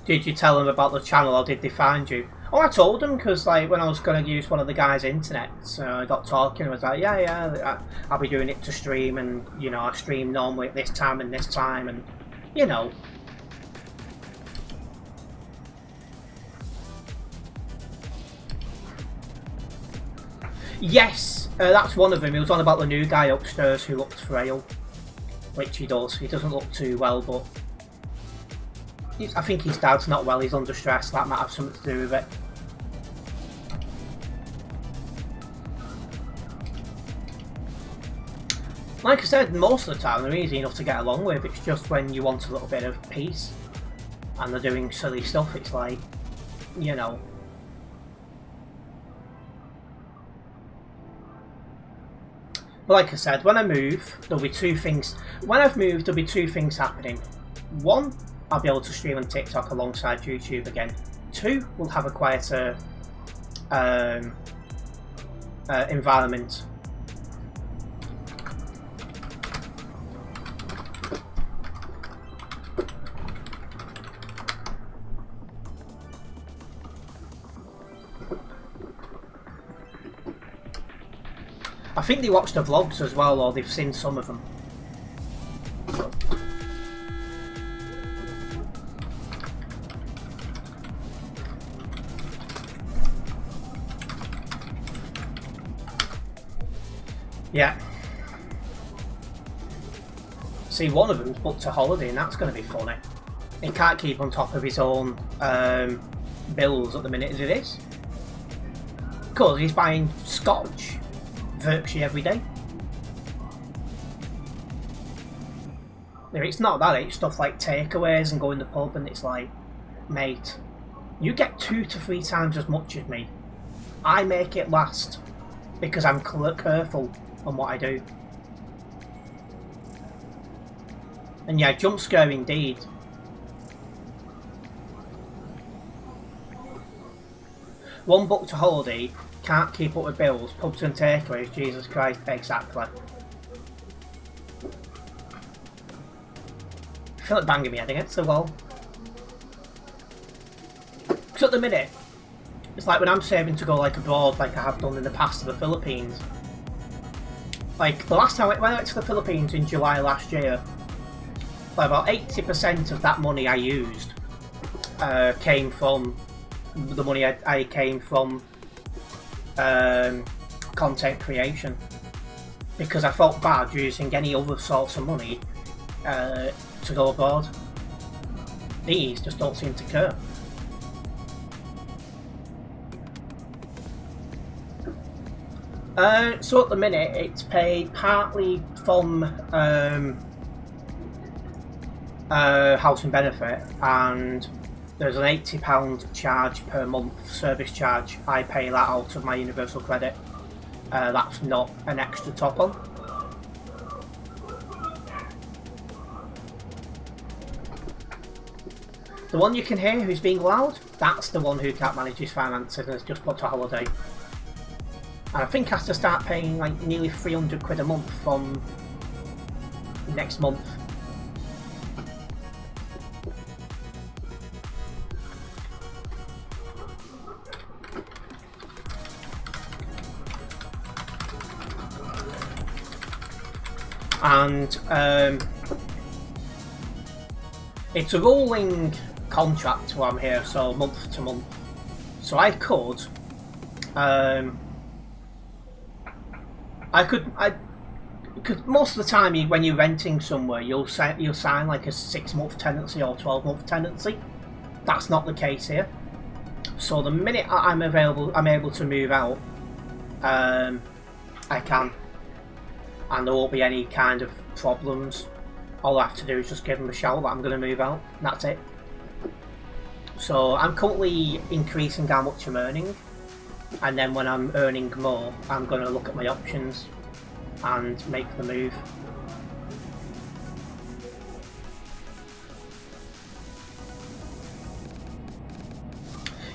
Did you tell them about the channel or did they find you? Oh, I told them because like when I was going to use one of the guys' internet, so I got talking and was like, yeah, I'll be doing it to stream and, you know, I stream normally at this time and, you know. Yes, that's one of them. He was on about the new guy upstairs who looks frail. Which he does. He doesn't look too well, but I think his dad's not well. He's under stress. That might have something to do with it. Like I said, most of the time they're easy enough to get along with. It's just when you want a little bit of peace and they're doing silly stuff, it's like, you know. But like I said, when I move, there'll be two things. When I've moved, there'll be two things happening. One, I'll be able to stream on TikTok alongside YouTube again. Two, we'll have a quieter environment. I think they watch the vlogs as well, or they've seen some of them. Yeah. See, one of them's booked a holiday, and that's going to be funny. He can't keep on top of his own bills at the minute as it is. Because he's buying scotch virtually every day. It's not that, it's stuff like takeaways and going to the pub, and it's like, mate, you get 2 to 3 times as much as me. I make it last because I'm careful on what I do. And yeah, jump scare indeed. One booked a holiday, can't keep up with bills, pubs and takeaways, Jesus Christ, exactly. I feel like banging my head against the wall. Because at the minute, it's like when I'm saving to go like abroad, like I have done in the past to the Philippines. Like the last time when I went to the Philippines in July last year, like about 80% of that money I used came from the money I came from content creation, because I felt bad using any other source of money to go abroad. These just don't seem to care. So at the minute it's paid partly from housing benefit, and there's an £80 charge per month, service charge. I pay that out of my universal credit. That's not an extra top on. The one you can hear who's being loud, that's the one who can't manage his finances and has just booked a holiday. And I think has to start paying like nearly 300 quid a month from next month. And it's a rolling contract while I'm here, so month to month. So I could because most of the time when you're renting somewhere, you'll sign like a 6-month tenancy or 12-month tenancy. That's not the case here. So the minute I'm able to move out, I can, and there won't be any kind of problems. All I have to do is just give them a shout that I'm going to move out. That's it. So I'm currently increasing how much I'm earning, and then when I'm earning more, I'm going to look at my options and make the move.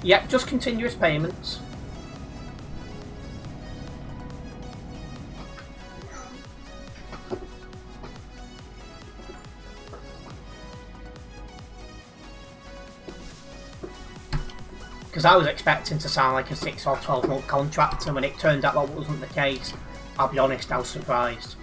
Yep, just continuous payments. Because I was expecting to sign like a 6 or 12 month contract, and when it turned out that wasn't the case, I'll be honest, I was surprised.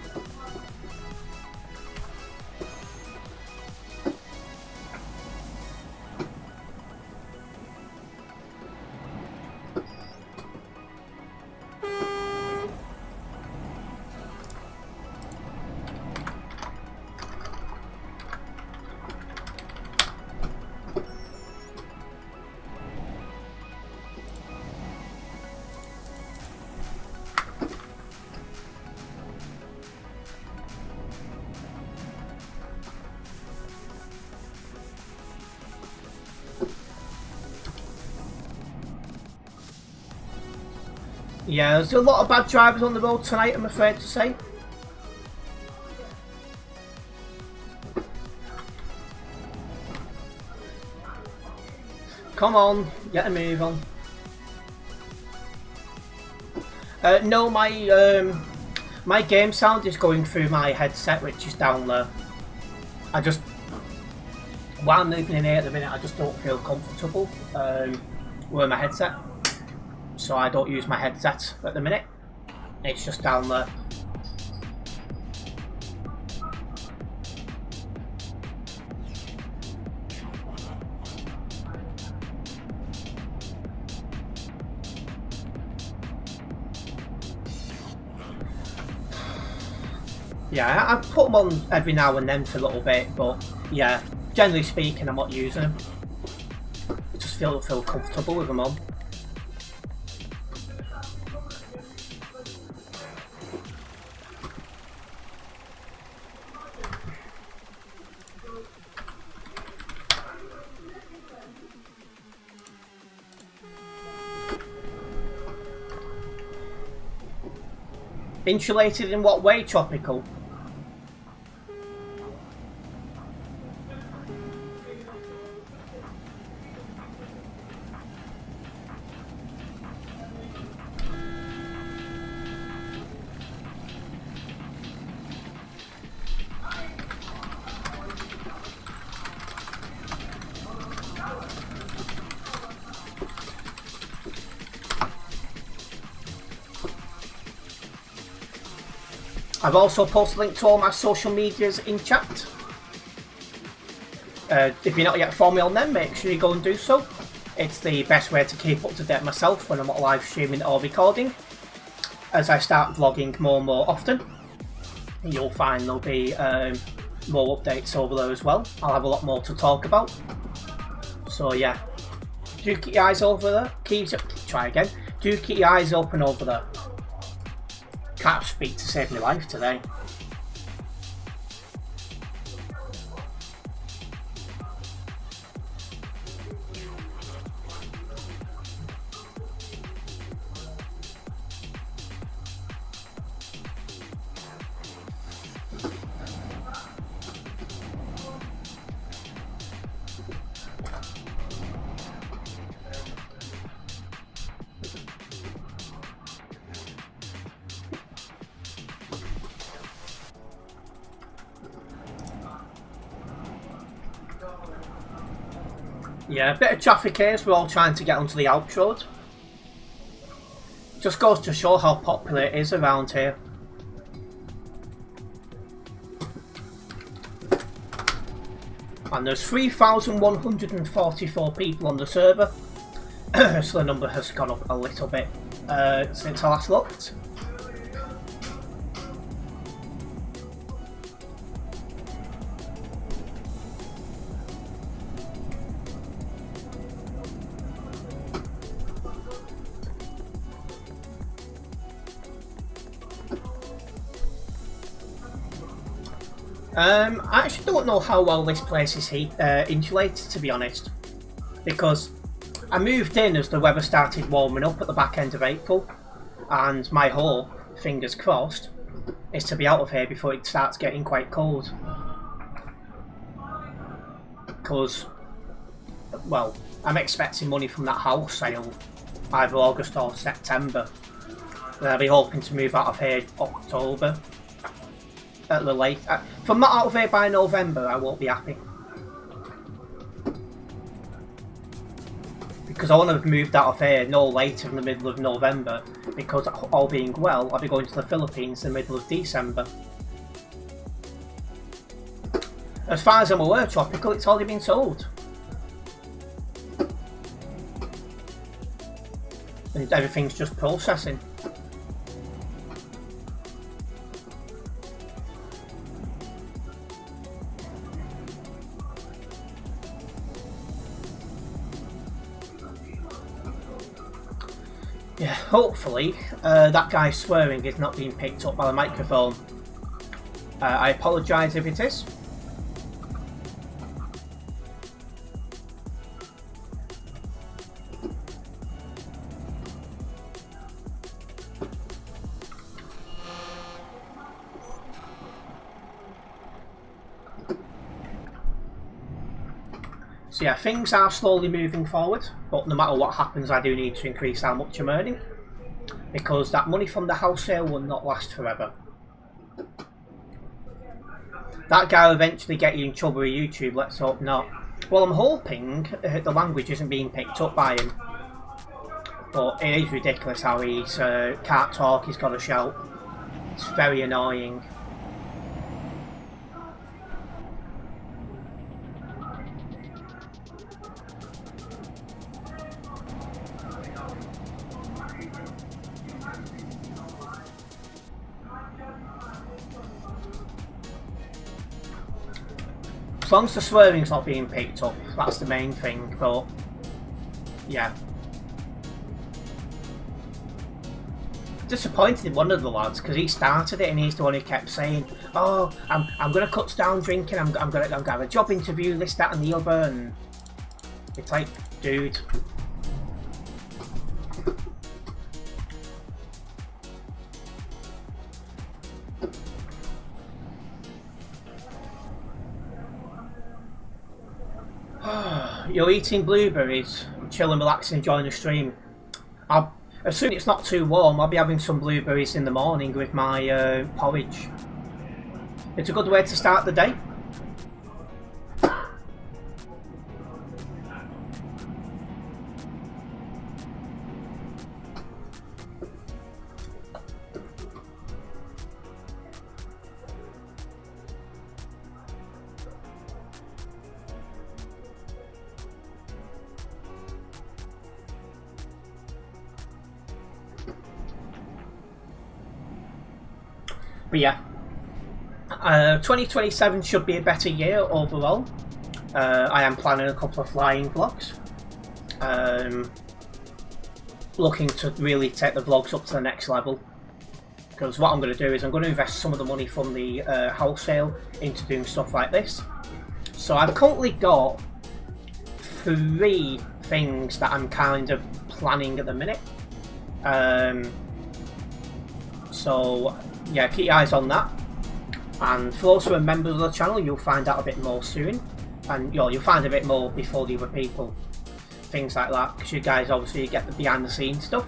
Yeah, there's a lot of bad drivers on the road tonight, I'm afraid to say. Come on, get a move on. No, my game sound is going through my headset, which is down there. While I'm moving in here at the minute, I just don't feel comfortable with my headset. So I don't use my headset at the minute. It's just down there. Yeah, I put them on every now and then for a little bit, but yeah, generally speaking, I'm not using them. I just feel comfortable with them on. Insulated in what way, Tropical? I've also posted a link to all my social medias in chat. If you're not yet following me on them, make sure you go and do so. It's the best way to keep up to date myself when I'm not live streaming or recording. As I start vlogging more and more often, you'll find there'll be more updates over there as well. I'll have a lot more to talk about. So yeah, do keep your eyes over there. Do keep your eyes open over there. Can't speak to save my life today. Yeah, a bit of traffic here as we're all trying to get onto the Alps road. Just goes to show how popular it is around here. And there's 3,144 people on the server, so the number has gone up a little bit since I last looked. I actually don't know how well this place is insulated, to be honest, because I moved in as the weather started warming up at the back end of April, and my hope, fingers crossed, is to be out of here before it starts getting quite cold. Because, well, I'm expecting money from that house sale either August or September, and I'll be hoping to move out of here October. At the late, if I'm not out of here by November, I won't be happy. Because I want to have moved out of here no later than the middle of November, because all being well, I'll be going to the Philippines in the middle of December. As far as I'm aware, Tropical, it's already been sold. And everything's just processing. Yeah, hopefully that guy swearing is not being picked up by the microphone. I apologise if it is. So yeah, things are slowly moving forward, but no matter what happens, I do need to increase how much I'm earning, because that money from the house sale will not last forever. That guy will eventually get you in trouble with YouTube, let's hope not. Well, I'm hoping the language isn't being picked up by him. But it is ridiculous how he can't talk, he's got to shout. It's very annoying. As long as the swearing's not being picked up, that's the main thing, but yeah. Disappointed in one of the lads because he started it and he's the one who kept saying, "Oh, I'm gonna cut down drinking. I'm gonna have a job interview, this, that, and the other." And it's like, dude. You're eating blueberries, chilling, relaxing, enjoying the stream. As soon as it's not too warm, I'll be having some blueberries in the morning with my porridge. It's a good way to start the day. But yeah, 2027 should be a better year overall. I am planning a couple of flying vlogs. Looking to really take the vlogs up to the next level. Because what I'm going to do is I'm going to invest some of the money from the house sale into doing stuff like this. So I've currently got 3 things that I'm kind of planning at the minute. So yeah, keep your eyes on that. And for those who are members of the channel, you'll find out a bit more soon. And you'll find a bit more before the other people. Things like that, because you guys obviously get the behind the scenes stuff.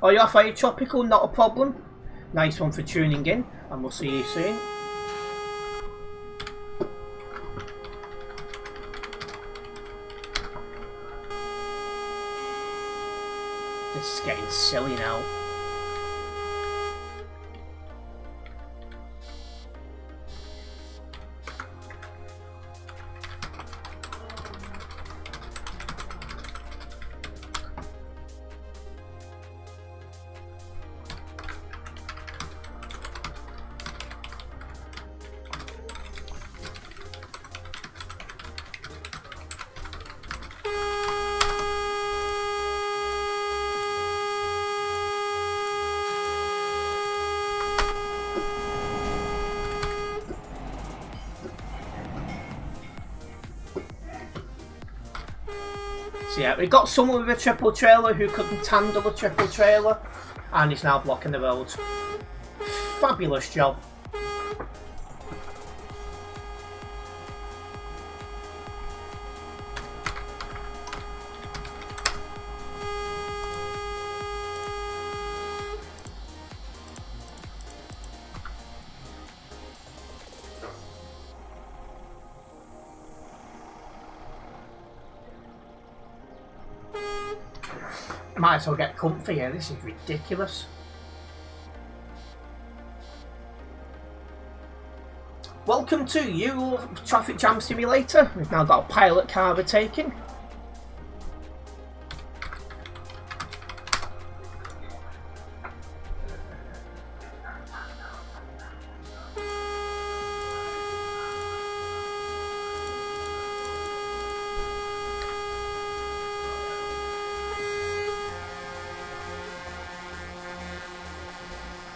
Oh, you're off, are you, Tropical? Not a problem. Nice one for tuning in, and we'll see you soon. This is getting silly now. So yeah, we got someone with a triple trailer who couldn't handle a triple trailer, and he's now blocking the roads. Fabulous job. Might as well get comfy here, this is ridiculous. Welcome to you, Traffic Jam Simulator. We've now got a pilot car overtaking.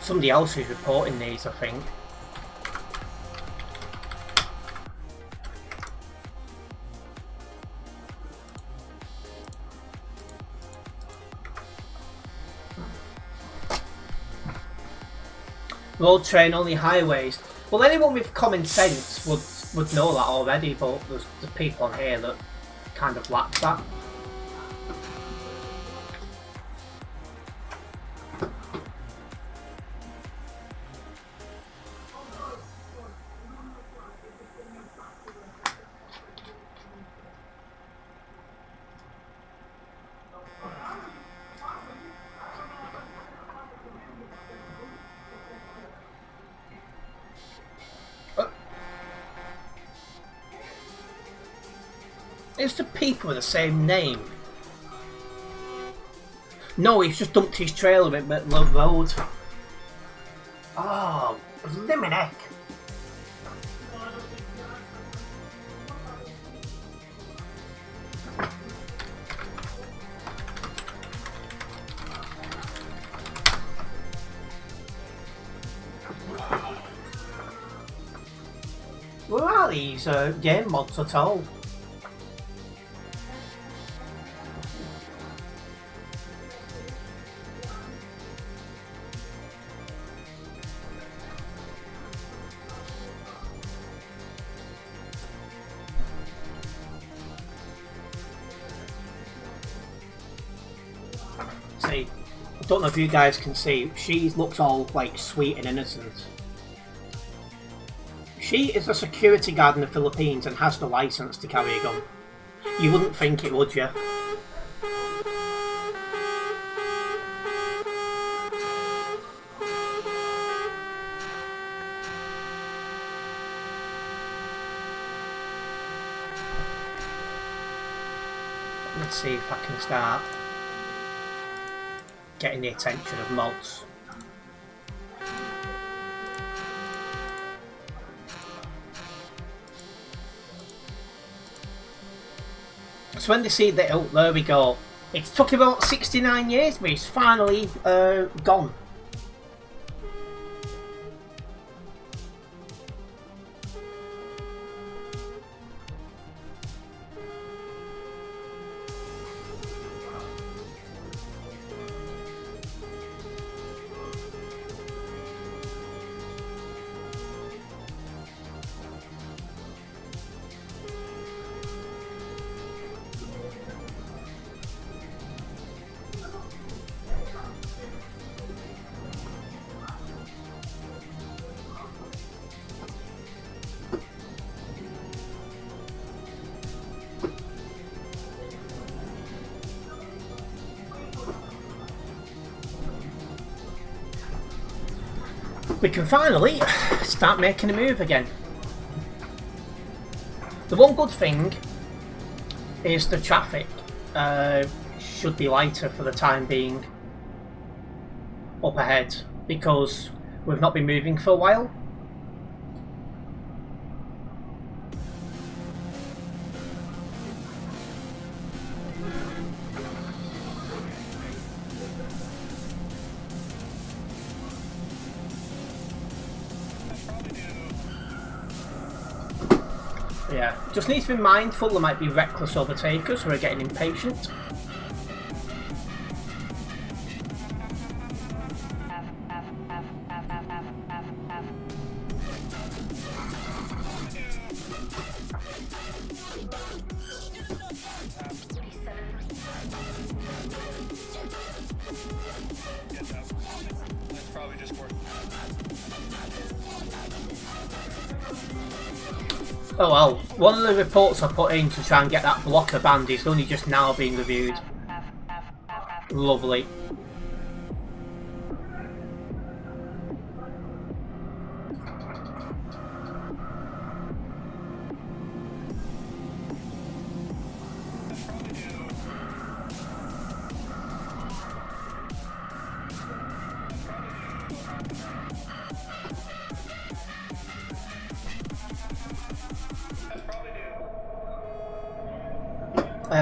Somebody else is reporting these, I think. Road train, only highways. Well, anyone with common sense would know that already, but there's people on here that kind of lack that. It's the people with the same name. No, he's just dumped his trailer in the road. Oh, limit heck. Where are these game mods at all? See, I don't know if you guys can see, she looks all like sweet and innocent. She is a security guard in the Philippines and has the license to carry a gun. You wouldn't think it, would you? Let's see if I can start getting the attention of mods. So when they see that, oh, there we go. It took about 69 years, but it's finally gone. We can finally start making a move again. The one good thing is the traffic should be lighter for the time being up ahead, because we've not been moving for a while. Yeah, just need to be mindful there might be reckless overtakers who are getting impatient. Oh well, one of the reports I put in to try and get that blocker banned is only just now being reviewed. Lovely.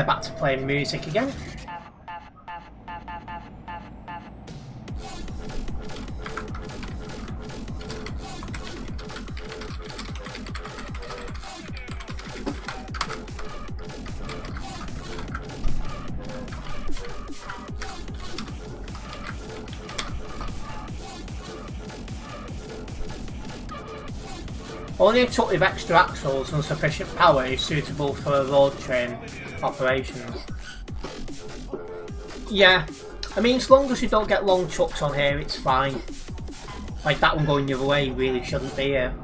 Back to playing music again. Only a truck with extra axles and sufficient power is suitable for road train operations. Yeah, I mean, as long as you don't get long trucks on here, it's fine. Like that one going the other way really shouldn't be here.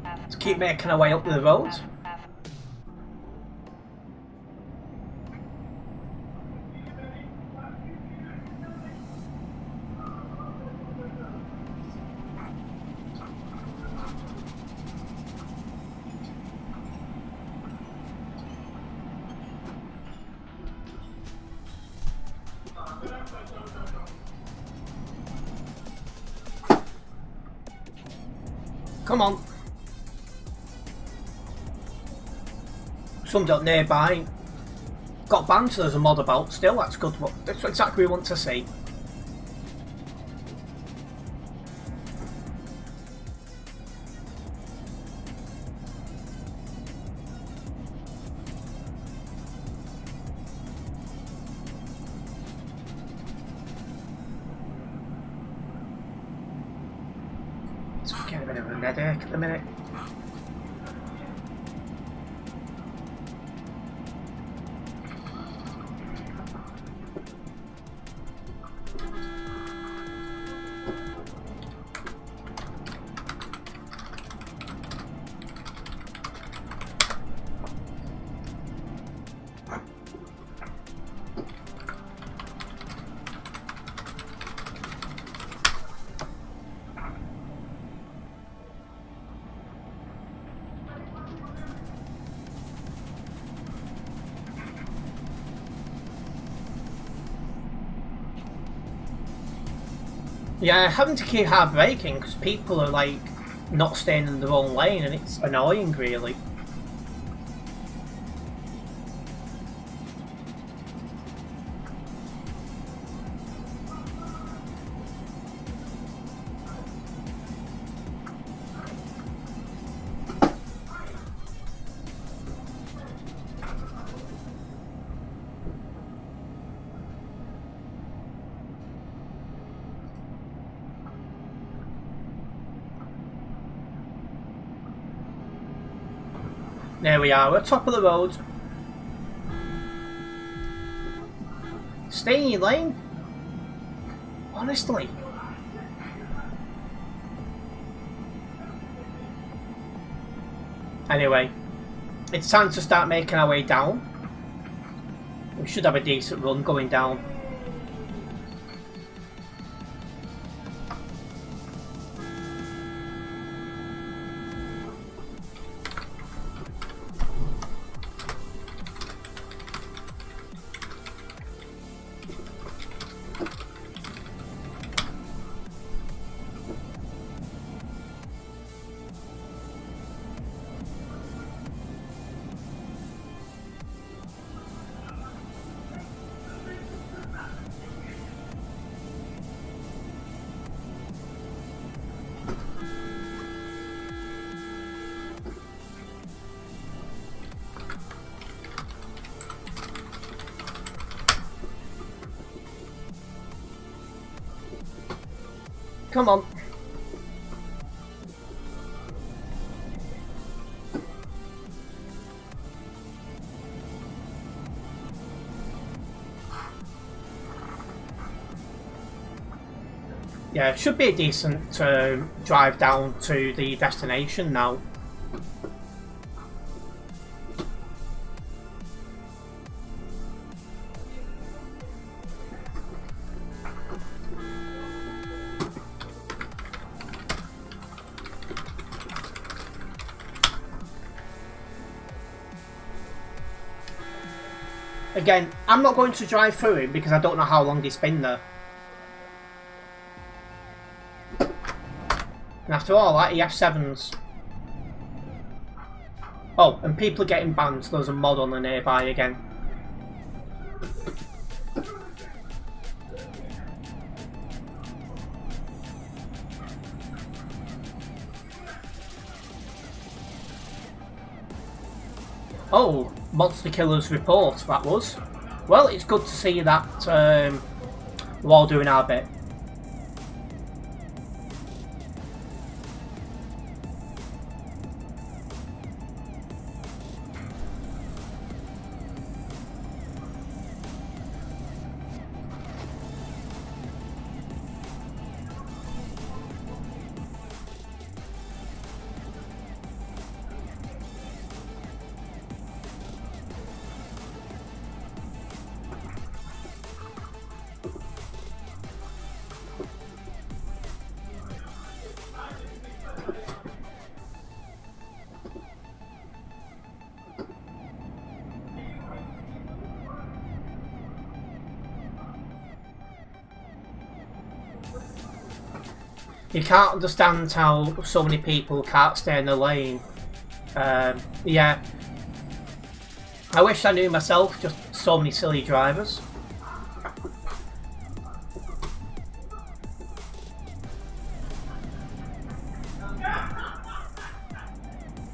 Let's keep making our way up the road. Come on. Summed up nearby. Got banned, so there's a mod about still, that's good. That's exactly what we want to see. It's getting a bit of a headache at the minute. Yeah, having to keep hard braking because people are like not staying in their own lane and it's annoying really. There we are, we're top of the road. Stay in your lane. Honestly. Anyway, it's time to start making our way down. We should have a decent run going down. Come on. Yeah, it should be a decent drive down to the destination now. Again, I'm not going to drive through it because I don't know how long it's been there. And after all that, EF7s. Oh, and people are getting banned, so there's a mod on the nearby again. Oh, Monster Killer's report, that was. Well, it's good to see that we're all doing our bit. You can't understand how so many people can't stay in the lane. Yeah. I wish I knew myself, just so many silly drivers.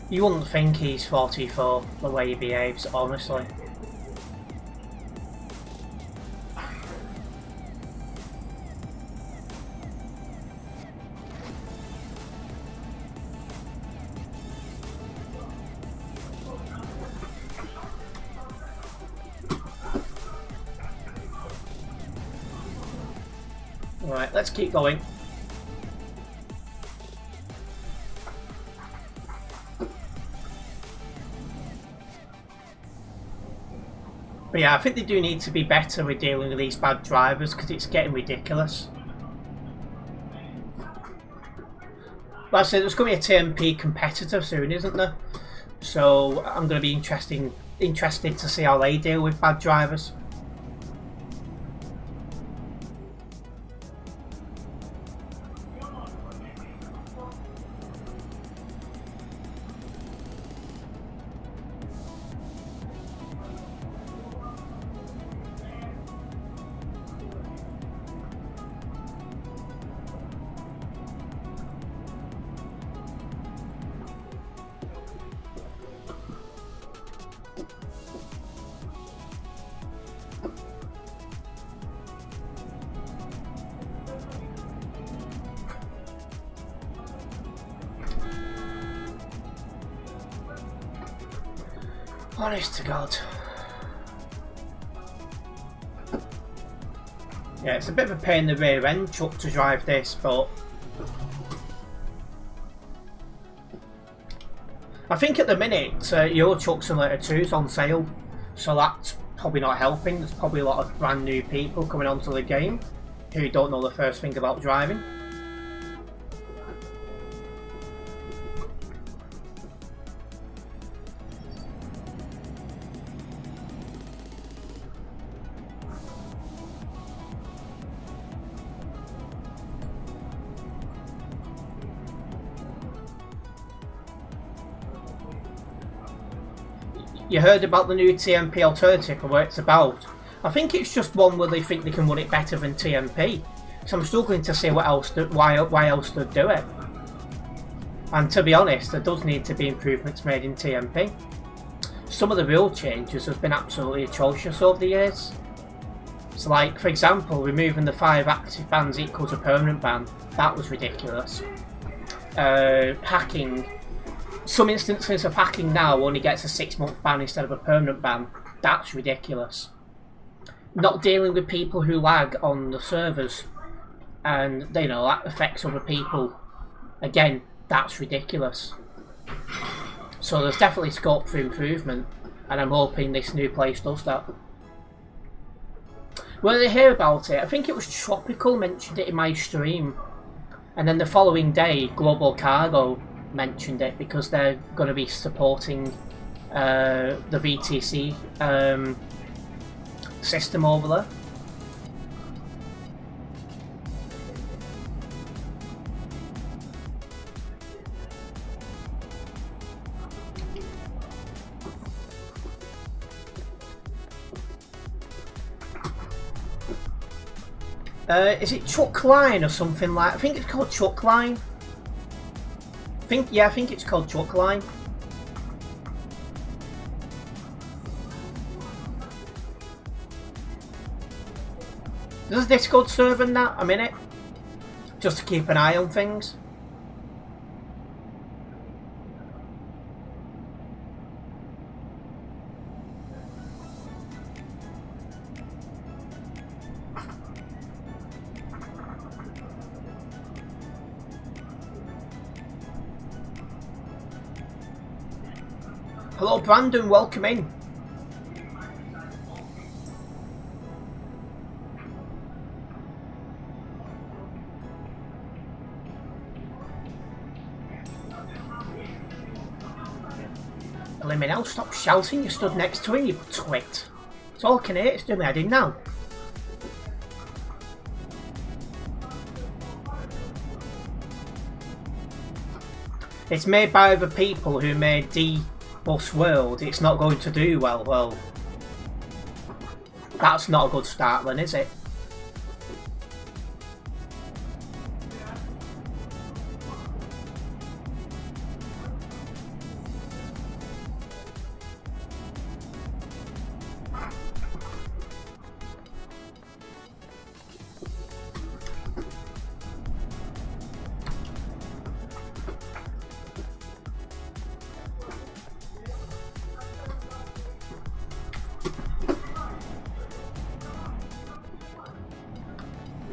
You wouldn't think he's 44, the way he behaves, honestly. Right, let's keep going. But yeah, I think they do need to be better with dealing with these bad drivers because it's getting ridiculous. Like I said, there's going to be a TMP competitor soon, isn't there? So I'm going to be interested to see how they deal with bad drivers. Honest to God. Yeah, it's a bit of a pain in the rear end truck to drive this, but I think at the minute Euro Truck Simulator 2 is on sale, so that's probably not helping. There's probably a lot of brand new people coming onto the game who don't know the first thing about driving. You heard about the new TMP alternative and what it's about? I think it's just one where they think they can run it better than TMP. So I'm struggling to see what else why else they'd do it. And to be honest, there does need to be improvements made in TMP. Some of the rule changes have been absolutely atrocious over the years. So like, for example, removing the 5 active bans equals a permanent ban. That was ridiculous. Hacking. Some instances of hacking now only gets a 6-month ban instead of a permanent ban. That's ridiculous. Not dealing with people who lag on the servers and you know that affects other people. Again, that's ridiculous. So there's definitely scope for improvement, and I'm hoping this new place does that. When I hear about it, I think it was Tropical mentioned it in my stream, and then the following day Global Cargo mentioned it because they're going to be supporting the VTC system over there. Is it Truck Line or something like? I think it's called Truck Line. I think it's called Truck Line. There's a Discord server and that, I'm in it. Just to keep an eye on things. Hello Brandon, welcome in. Let me now stop shouting, you stood next to him, you twit. It's all I can hear, it's doing my head in now. It's made by other people who made D-Bus World, it's not going to do well. Well, that's not a good start then, is it?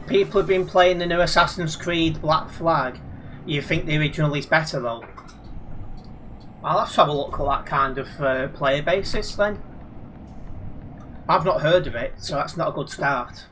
People have been playing the new Assassin's Creed Black Flag. You think the original is better though? I'll have to have a look at that kind of player basis then. I've not heard of it, so that's not a good start.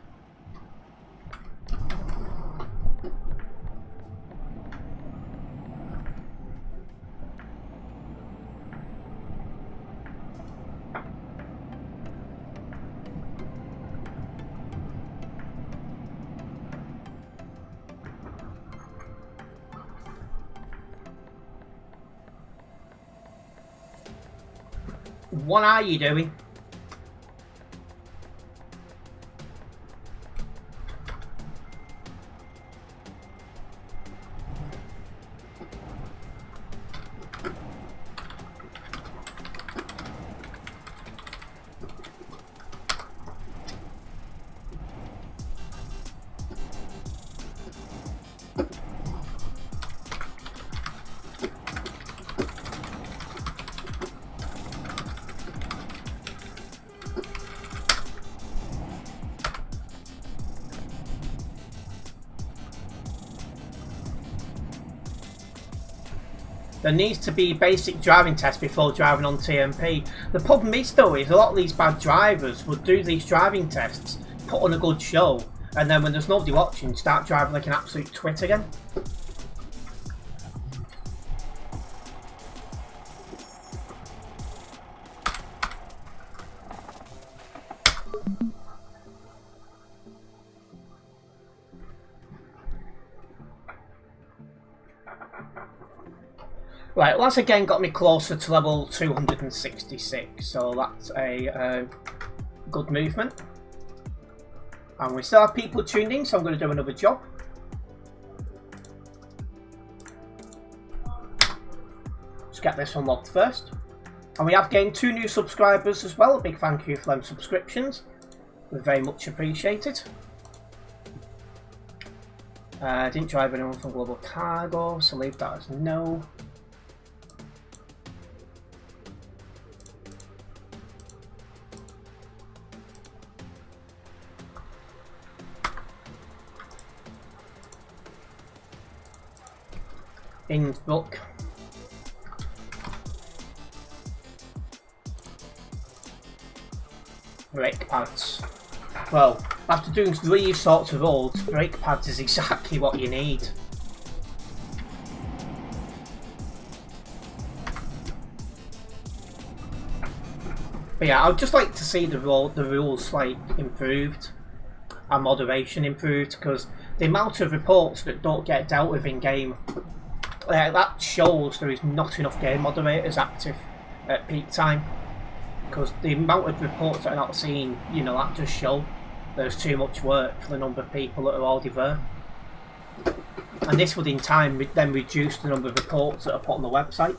What are you doing? There needs to be basic driving tests before driving on TMP. The problem is though, is a lot of these bad drivers would do these driving tests, put on a good show, and then when there's nobody watching, start driving like an absolute twit again. Right, well that's again got me closer to level 266, so that's a good movement. And we still have people tuned in, so I'm going to do another job. Let's get this unlocked first. And we have gained 2 new subscribers as well, a big thank you for them subscriptions. We're very much appreciated. Didn't drive anyone from Global Cargo, so leave that as no. Innsbruck. Brake pads. Well, after doing these sorts of roads, brake pads is exactly what you need. But yeah, I'd just like to see the rules like improved and moderation improved, because the amount of reports that don't get dealt with in game, that shows there is not enough game moderators active at peak time. Because the amount of reports that are not seen, you know, that just show there's too much work for the number of people that are already there. And this would in time then reduce the number of reports that are put on the website.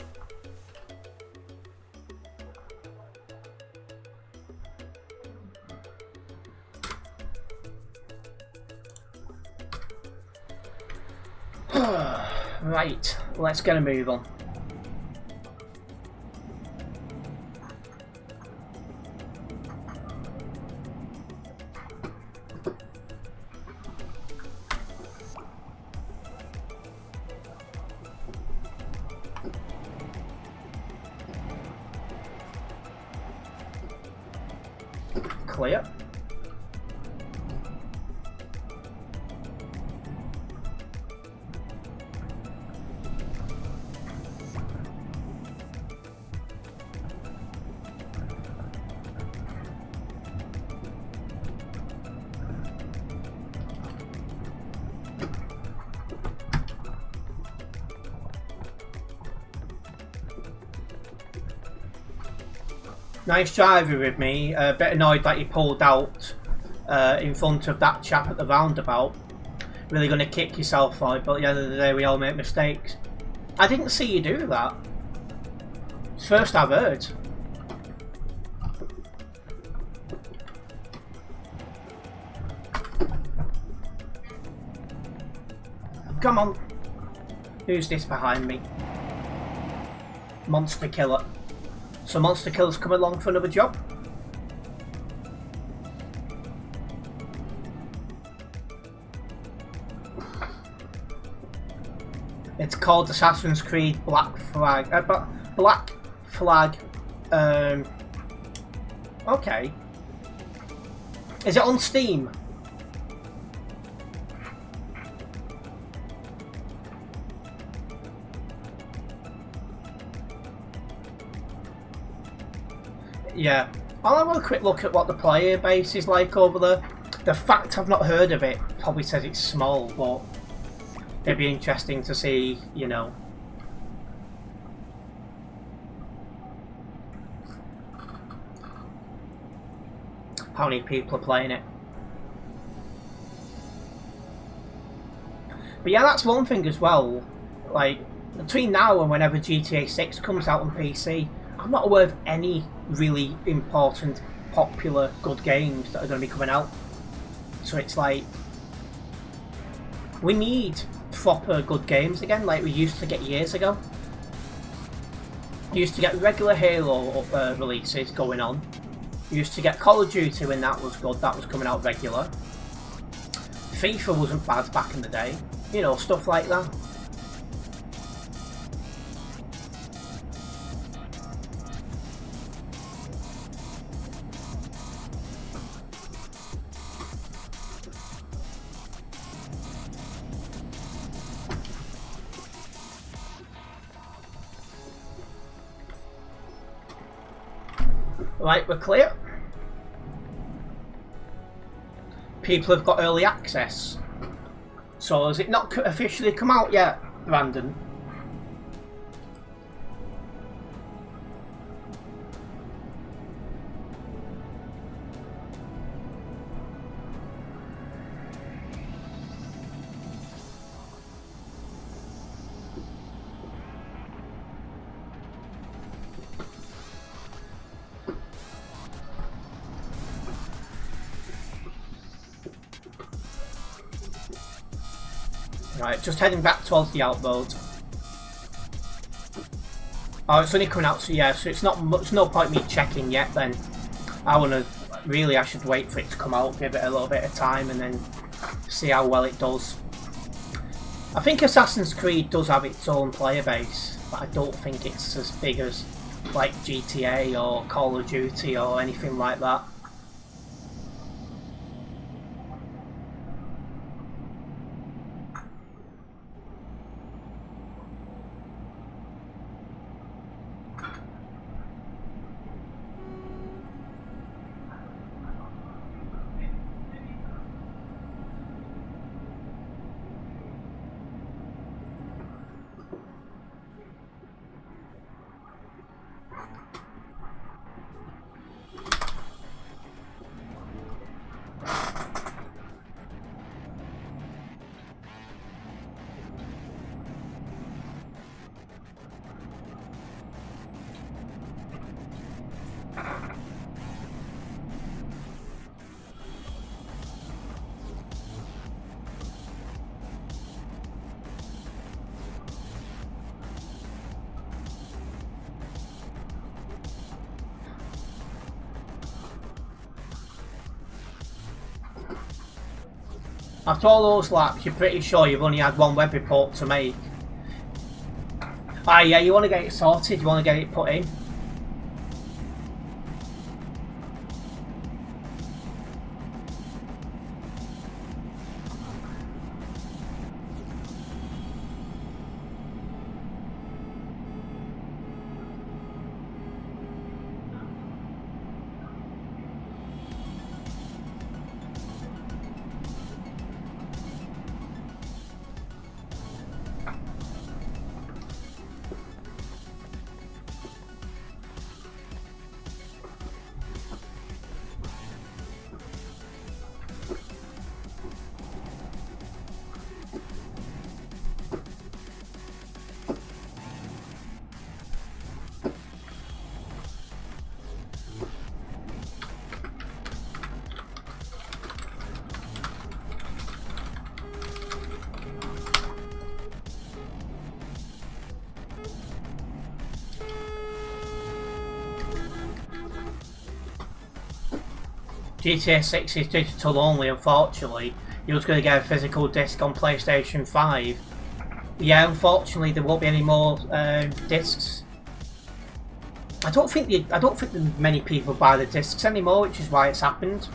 Right, let's get a move on. Clear. Nice driver with me. A bit annoyed that he pulled out in front of that chap at the roundabout. Really going to kick yourself for it, but at the end of the day we all make mistakes. I didn't see you do that. It's first I've heard. Come on. Who's this behind me? Monster Killer. So Monster Killer's come along for another job? It's called Assassin's Creed Black Flag. Black Flag. Okay. Is it on Steam? Yeah, I'll have a quick look at what the player base is like over there. The fact I've not heard of it probably says it's small, but it'd be interesting to see, you know. How many people are playing it. But yeah, that's one thing as well. Like, between now and whenever GTA 6 comes out on PC, I'm not aware of any really important, popular, good games that are going to be coming out. So it's like, we need proper good games again, like we used to get years ago. We used to get regular Halo releases going on. We used to get Call of Duty when that was good, that was coming out regular. FIFA wasn't bad back in the day, you know, stuff like that. Right, we're clear. People have got early access. So has it not officially come out yet, Brandon? Right, just heading back towards the outroad. Oh, it's only coming out, so yeah, so it's no point me checking yet then. I should wait for it to come out, give it a little bit of time and then see how well it does. I think Assassin's Creed does have its own player base, but I don't think it's as big as like GTA or Call of Duty or anything like that. After all those laps, you're pretty sure you've only had one web report to make. Ah, yeah, you want to get it sorted, you want to get it put in. GTA 6 is digital only, unfortunately. You're just going to get a physical disc on PlayStation 5. Yeah, unfortunately there won't be any more discs. I don't think that many people buy the discs anymore, which is why it's happened.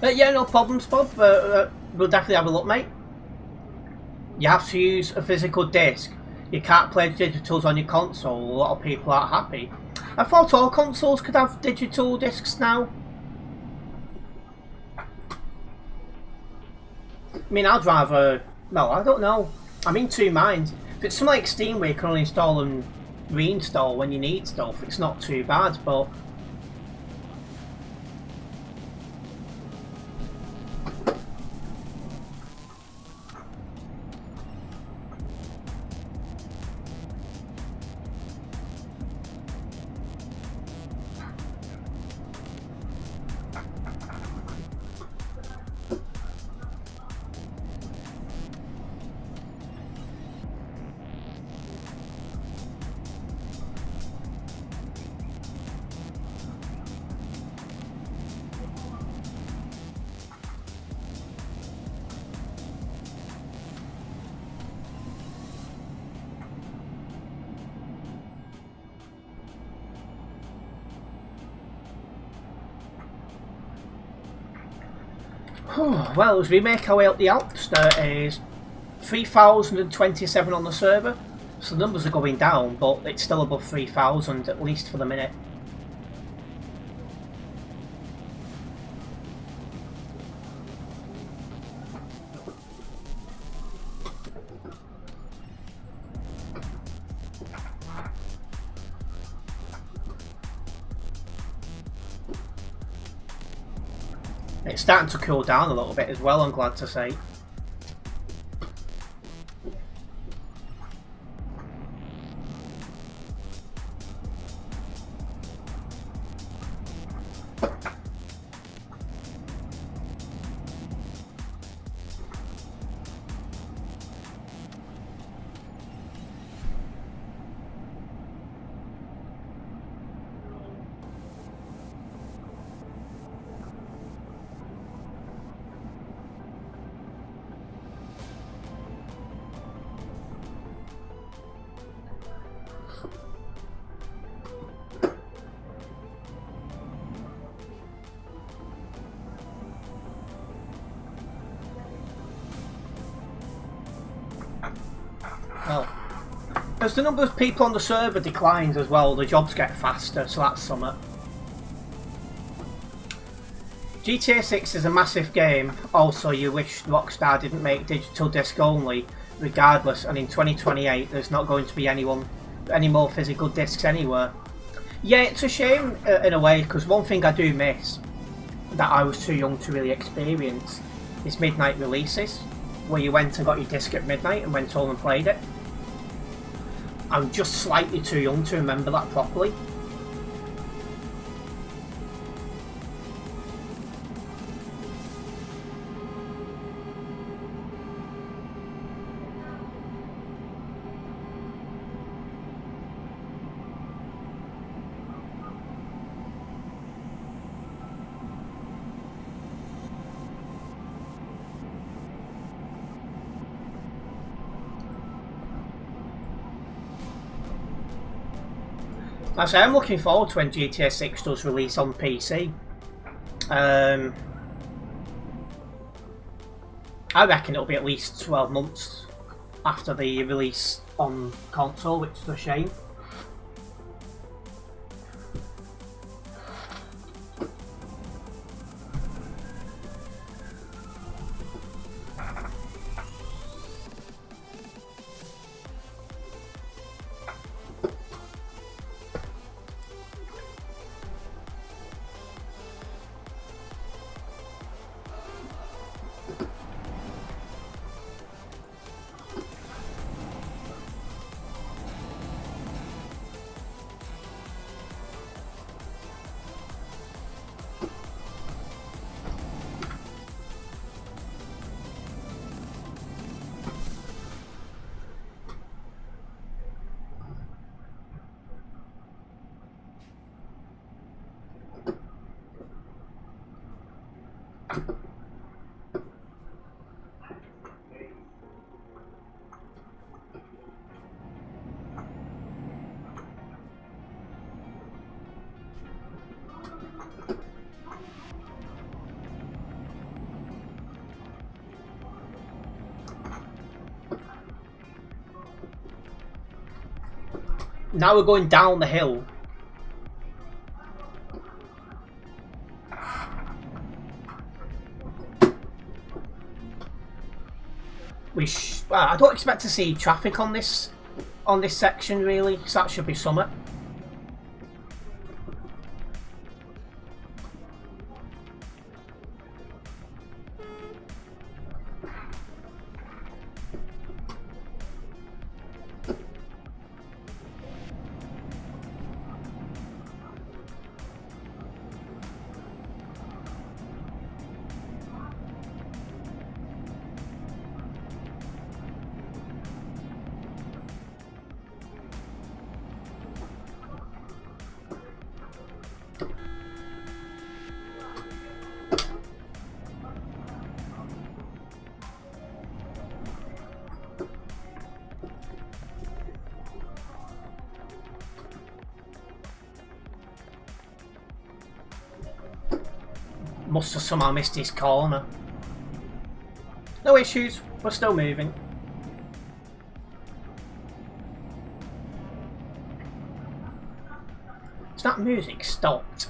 Yeah, no problems, Bob. We'll definitely have a look, mate. You have to use a physical disc. You can't play digitals on your console. A lot of people aren't happy. I thought all consoles could have digital discs now. I mean, I'd rather... No, I don't know. I'm in two minds. If it's something like Steam where you can only install and reinstall when you need stuff, it's not too bad, but... Well, as we make our way up the Alps, there is 3,027 on the server, so the numbers are going down, but it's still above 3,000, at least for the minute. It's starting to cool down a little bit as well, I'm glad to say. Well, as the number of people on the server declines as well, the jobs get faster, so that's something. GTA 6 is a massive game. Also, you wish Rockstar didn't make digital disc only, regardless, and in 2028 there's not going to be any more physical discs anywhere. Yeah, it's a shame in a way, because one thing I do miss that I was too young to really experience is midnight releases, where you went and got your disc at midnight and went home and played it. I'm just slightly too young to remember that properly. Like I say, I'm looking forward to when GTA 6 does release on PC. I reckon it'll be at least 12 months after the release on console, which is a shame. Now we're going down the hill. Well, I don't expect to see traffic on this section really, so that should be something. Must have somehow missed his corner. No issues, we're still moving. It's that music stopped.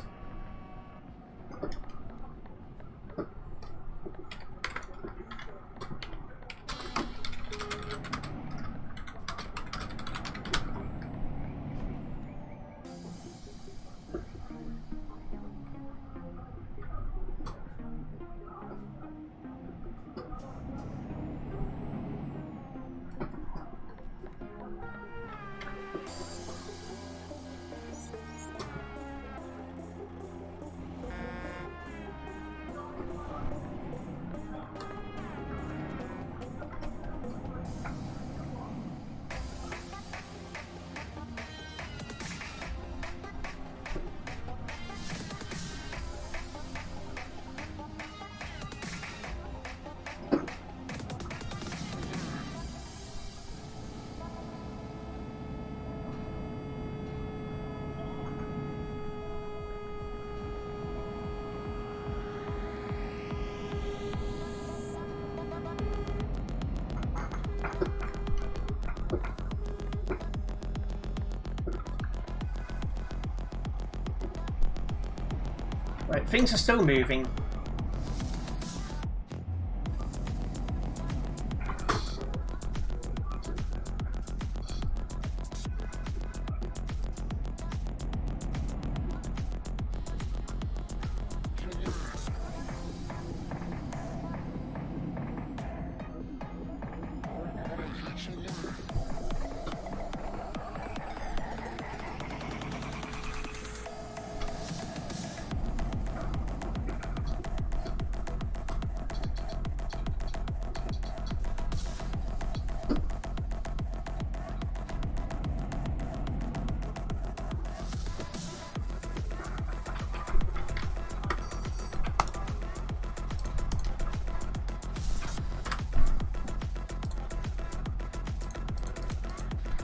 Right, things are still moving.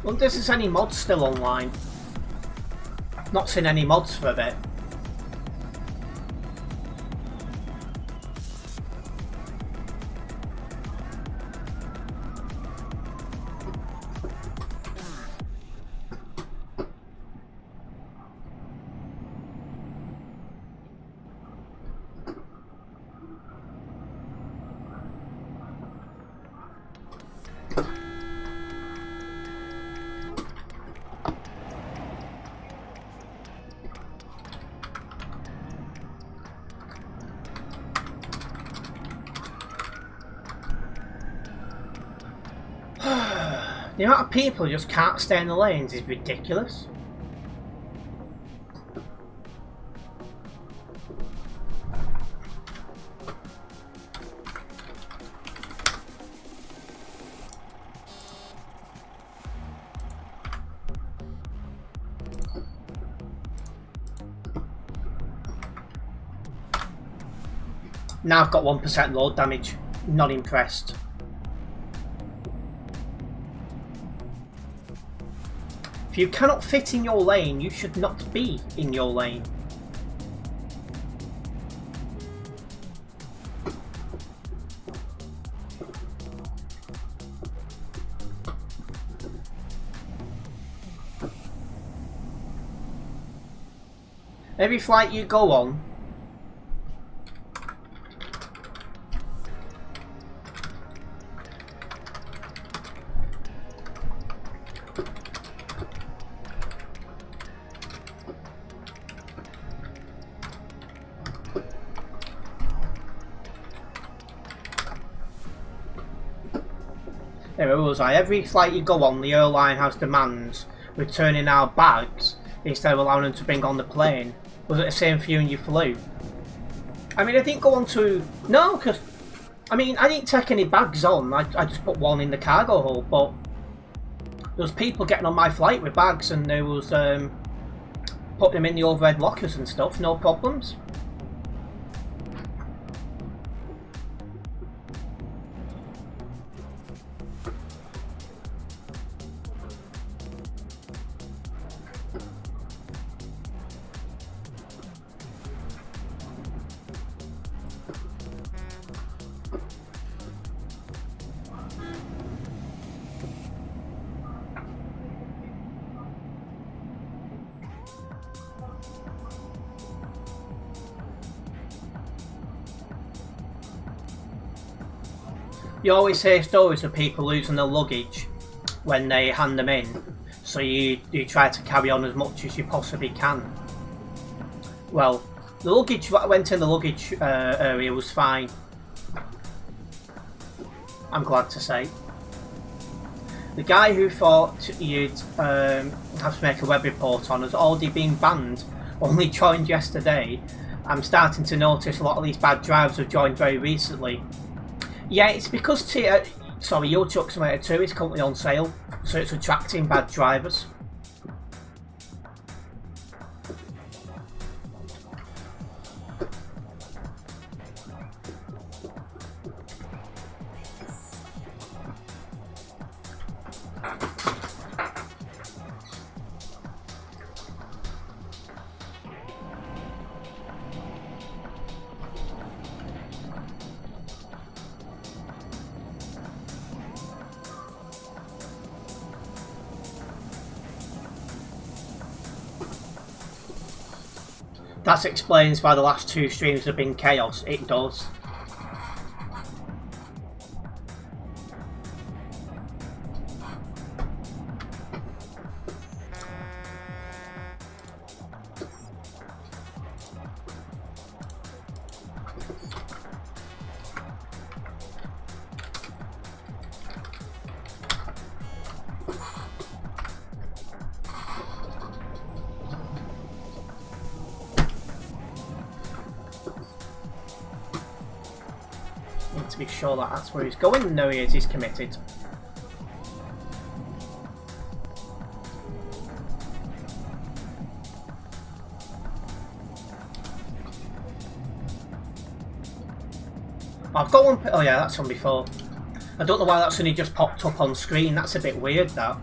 Wonder if there's any mods still online. Not seen any mods for a bit. The amount of people who just can't stay in the lanes is ridiculous. Now I've got 1% load damage. Not impressed. If you cannot fit in your lane, you should not be in your lane. Every flight you go on, every flight you go on, the airline has demands returning our bags instead of allowing them to bring on the plane. Was it the same for you when you flew? I mean, I didn't go on to... No, because... I mean, I didn't take any bags on. I just put one in the cargo hold, but... There was people getting on my flight with bags and there was... putting them in the overhead lockers and stuff, no problems. You always hear stories of people losing their luggage when they hand them in, so you try to carry on as much as you possibly can. Well, the luggage that went in the luggage area was fine, I'm glad to say. The guy who thought you'd have to make a web report on has already been banned, only joined yesterday. I'm starting to notice a lot of these bad drivers have joined very recently. Yeah, it's because Your Truck Simulator 2 is currently on sale, so it's attracting bad drivers. That explains why the last 2 streams have been chaos. It does. To be sure that that's where he's going. No, he is. He's committed. I've got one. Oh yeah, that's one before. I don't know why that's only just popped up on screen. That's a bit weird, that.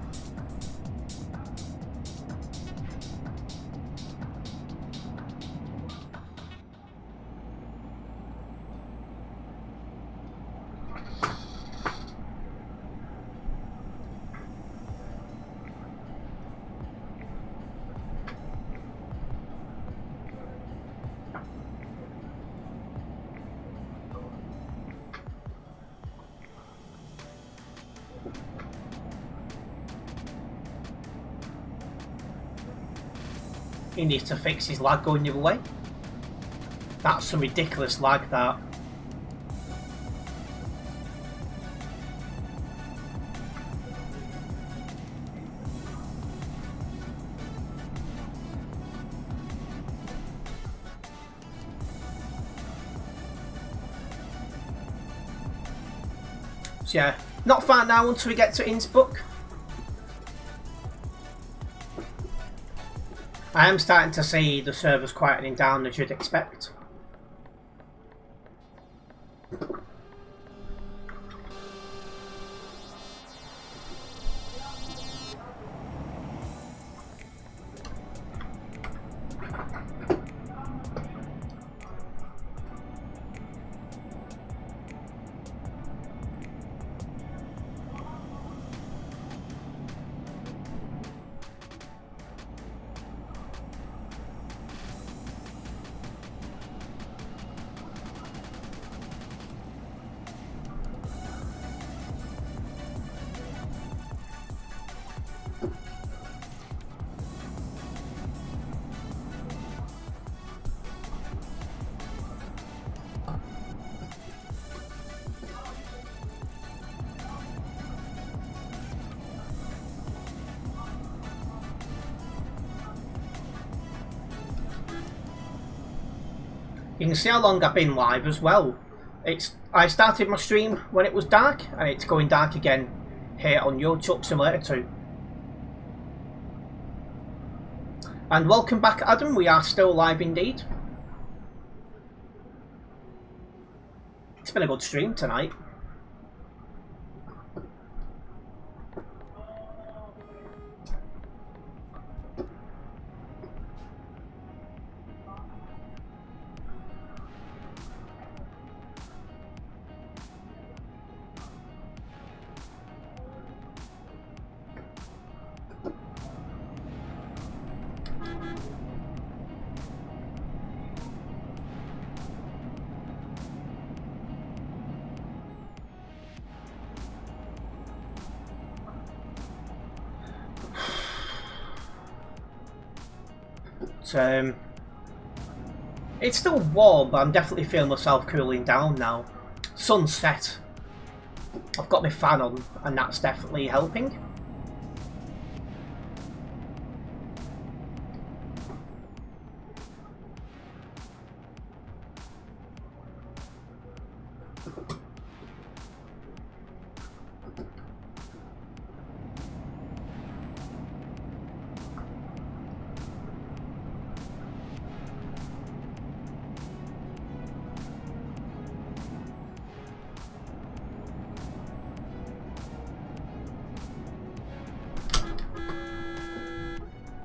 He needs to fix his lag going the other way. That's some ridiculous lag, that. So yeah, not far now until we get to Innsbruck. I am starting to see the servers quietening down as you'd expect. You can see how long I've been live as well. I started my stream when it was dark, and it's going dark again here on your Truck Simulator 2. And welcome back, Adam. We are still live indeed. It's been a good stream tonight. It's still warm, but I'm definitely feeling myself cooling down now. Sun's set. I've got my fan on, and that's definitely helping.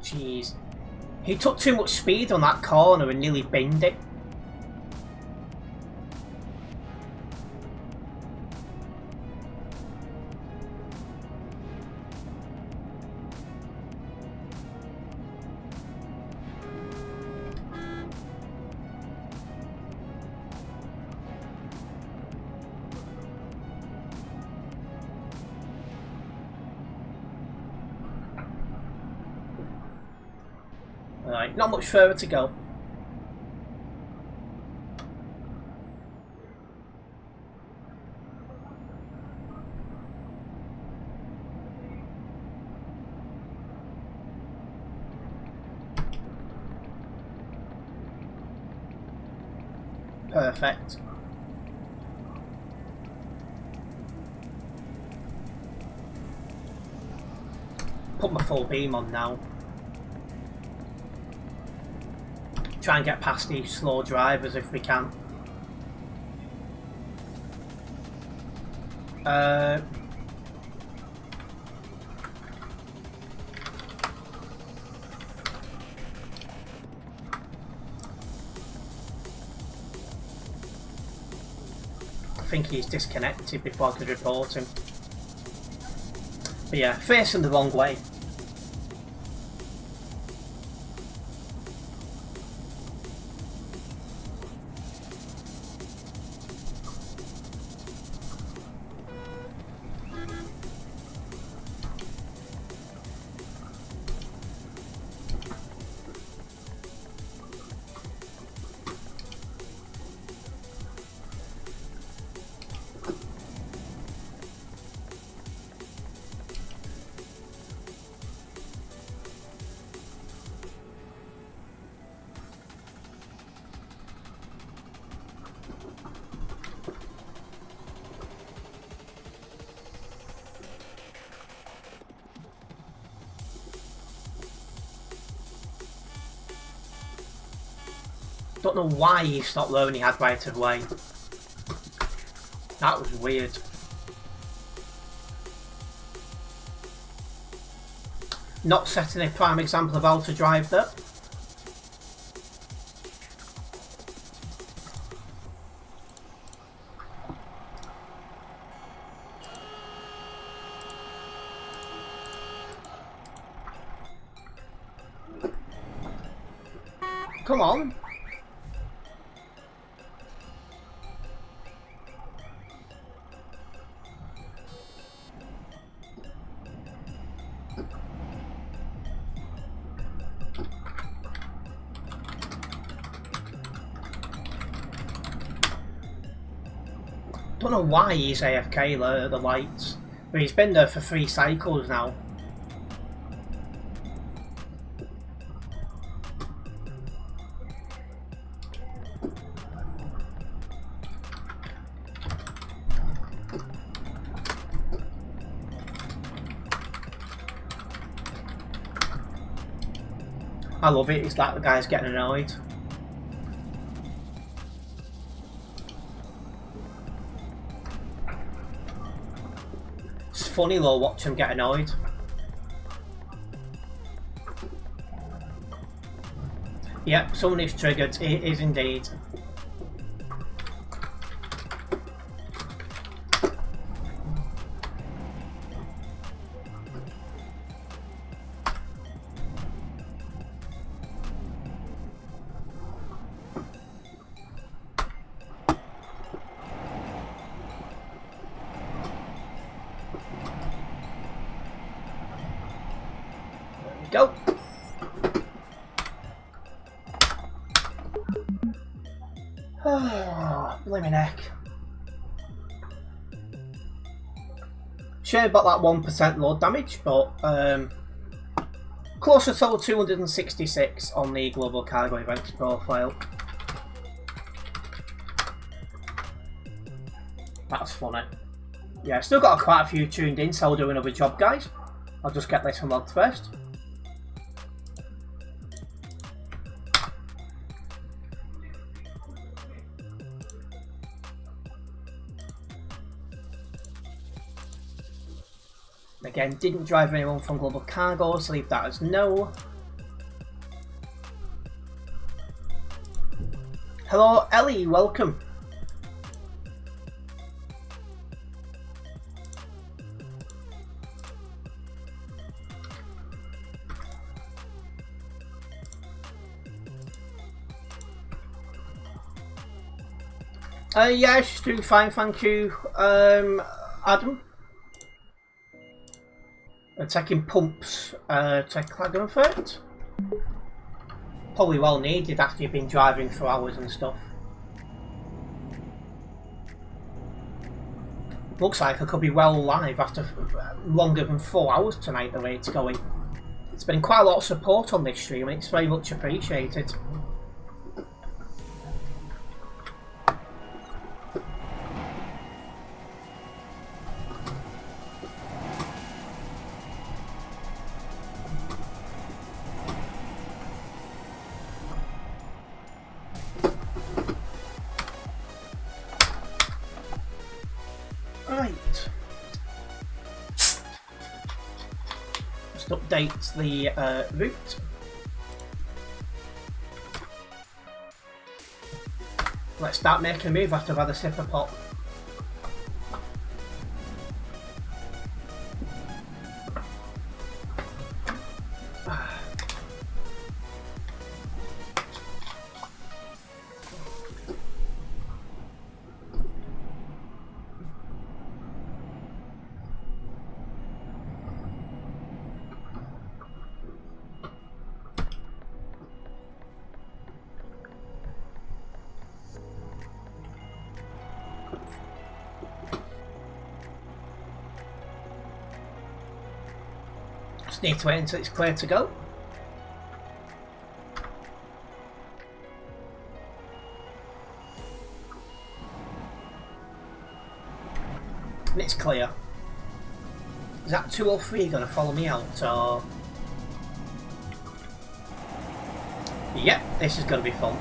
Jeez. He took too much speed on that corner and nearly binned it. Alright, not much further to go. Perfect. Put my full beam on now. Try and get past these slow drivers if we can. I think he's disconnected before I could report him. But yeah, facing the wrong way. Don't know why he stopped there when he had right of way. That was weird. Not setting a prime example of how to drive there. Come on. Don't know why he's AFK there at the lights, but he's been there for 3 cycles now. I love it, it's like the guy's getting annoyed. It's funny though, watch him get annoyed. Yep, someone is triggered, it is indeed. Go! Oh, blimey neck. Sure about that 1% load damage, but closer to 266 on the global cargo events profile. That's funny. Yeah, still got quite a few tuned in, so I'll do another job, guys. I'll just get this unlocked first. Again, didn't drive anyone from Global Cargo, so leave that as no. Hello Ellie, welcome. Yeah, she's doing fine, thank you, Adam. Taking pumps to Klagenfurt. Probably well needed after you've been driving for hours and stuff. Looks like I could be well alive after longer than 4 hours tonight the way it's going. It's been quite a lot of support on this stream and it's very much appreciated. Update the route. Let's start making a move after I've had a sip of pop. Just need to wait until it's clear to go. And it's clear. Is that 203 going to follow me out, or...? Yep, this is going to be fun.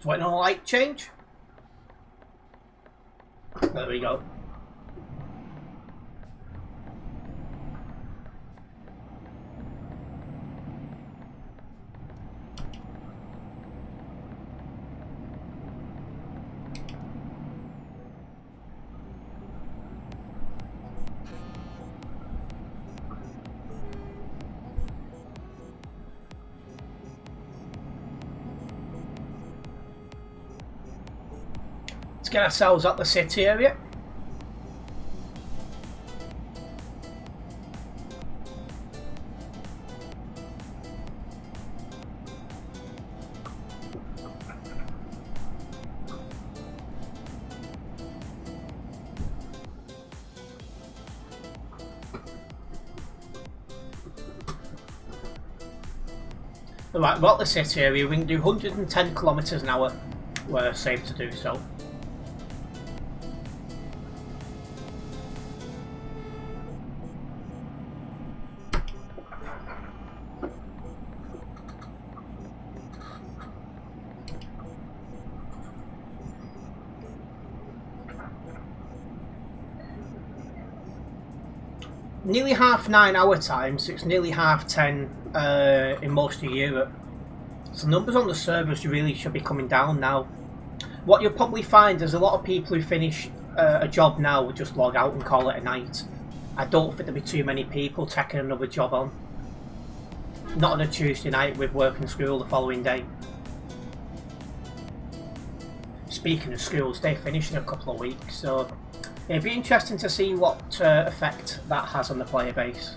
Waiting on a light change. There we go. Get ourselves up the city area. Right, well, the city area, we can do 110 kilometers an hour. We're safe to do so. Nearly 9:30 our time, so it's nearly 10:30 in most of Europe. So numbers on the servers really should be coming down now. What you'll probably find is a lot of people who finish a job now will just log out and call it a night. I don't think there'll be too many people taking another job on. Not on a Tuesday night with work and school the following day. Speaking of schools, they finish in a couple of weeks, so it'd be interesting to see what effect that has on the player base.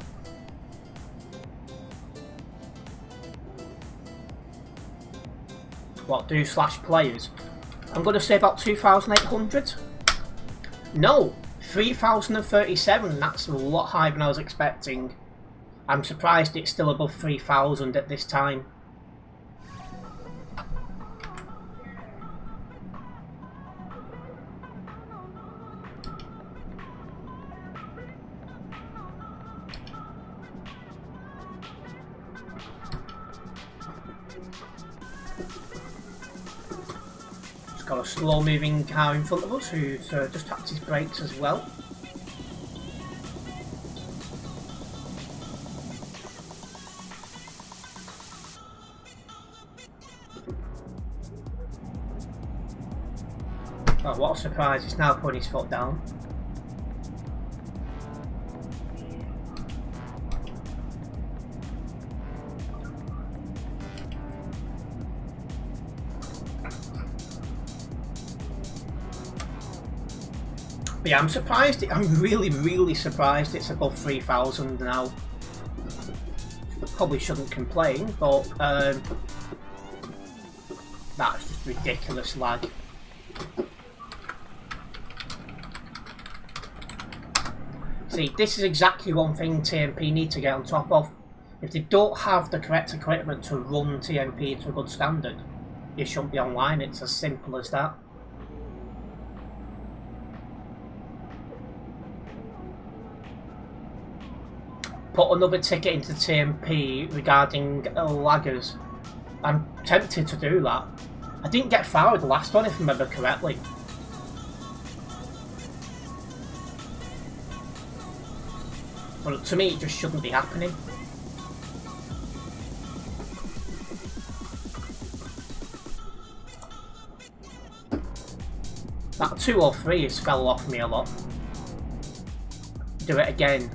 What, do slash players? I'm going to say about 2,800. No, 3,037. That's a lot higher than I was expecting. I'm surprised it's still above 3,000 at this time. Got a slow moving car in front of us who's just tapped his brakes as well. Oh, what a surprise, he's now putting his foot down. But yeah, I'm surprised. I'm really surprised it's above 3,000 now. Probably shouldn't complain, but that's just ridiculous lag. See, this is exactly one thing TMP need to get on top of. If they don't have the correct equipment to run TMP to a good standard, it shouldn't be online. It's as simple as that. Put another ticket into TMP regarding laggers. I'm tempted to do that. I didn't get far with the last one, if I remember correctly. But to me, it just shouldn't be happening. That 2 or 3 has fell off me a lot. Do it again.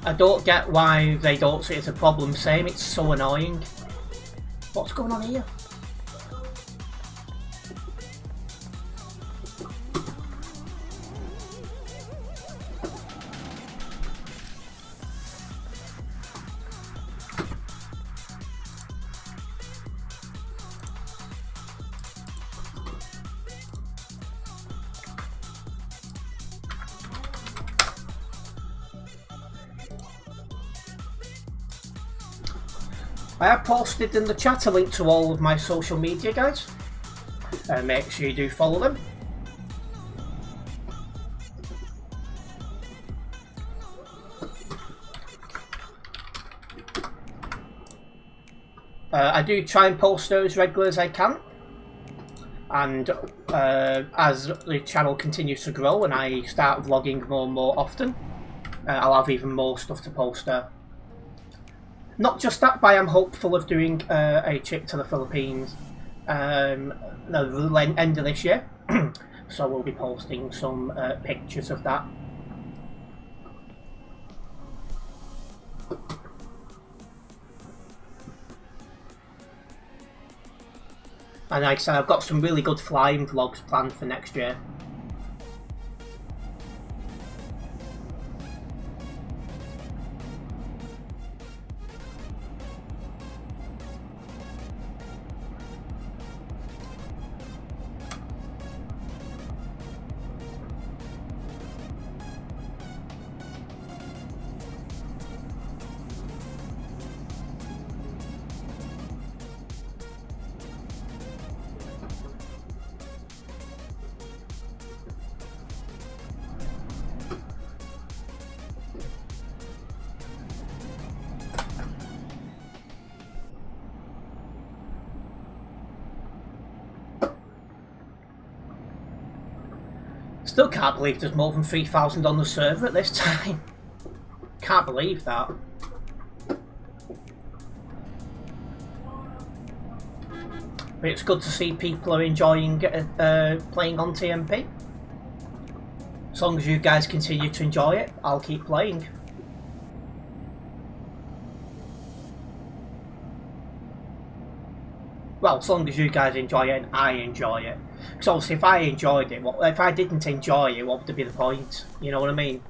I don't get why they don't see it as a problem. Same, it's so annoying. What's going on here? I have posted in the chat a link to all of my social media, guys. Make sure you do follow them. I do try and post those regular as I can. And as the channel continues to grow and I start vlogging more and more often, I'll have even more stuff to post there. Not just that, but I am hopeful of doing a trip to the Philippines the end of this year. So we'll be posting some pictures of that. And like I said, I've got some really good flying vlogs planned for next year. Still can't believe there's more than 3,000 on the server at this time. Can't believe that. But it's good to see people are enjoying playing on TMP. As long as you guys continue to enjoy it, I'll keep playing. Well, as long as you guys enjoy it and I enjoy it. Because obviously if I enjoyed it, if I didn't enjoy it, what would be the point? You know what I mean?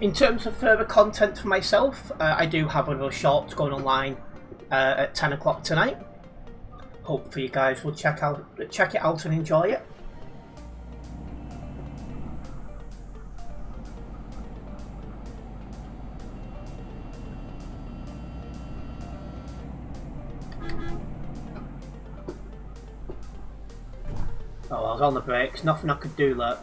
In terms of further content for myself, I do have another short going online at 10 o'clock tonight. Hopefully you guys will check it out and enjoy it. Oh, I was on the brakes, nothing I could do there.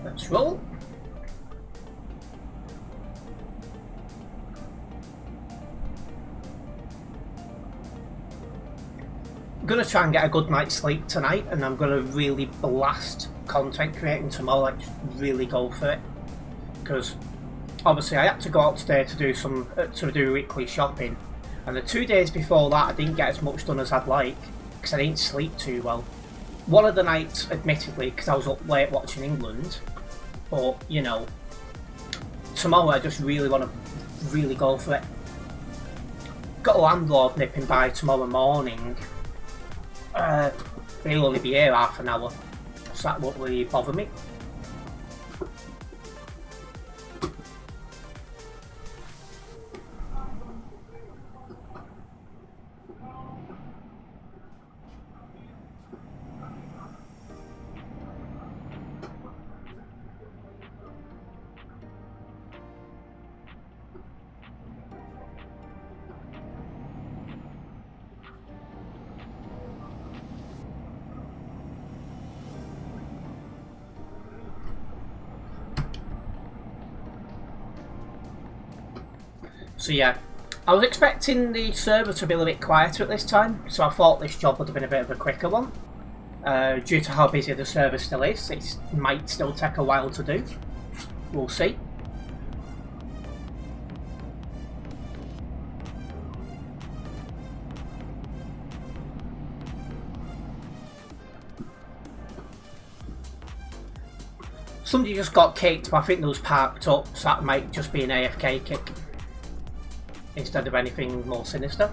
Let's roll. I'm going to try and get a good night's sleep tonight, and I'm going to really blast content creating tomorrow, like just really go for it. Because obviously I had to go out today to do weekly shopping, and the 2 days before that I didn't get as much done as I'd like because I didn't sleep too well. One of the nights, admittedly, because I was up late watching England, but you know, tomorrow I just really want to really go for it. Got a landlord nipping by tomorrow morning. He'll only be here half an hour, so that won't really bother me. So yeah, I was expecting the server to be a little bit quieter at this time, so I thought this job would have been a bit of a quicker one. Due to how busy the server still is, it might still take a while to do. We'll see. Somebody just got kicked, but I think they was parked up, so that might just be an AFK kick instead of anything more sinister.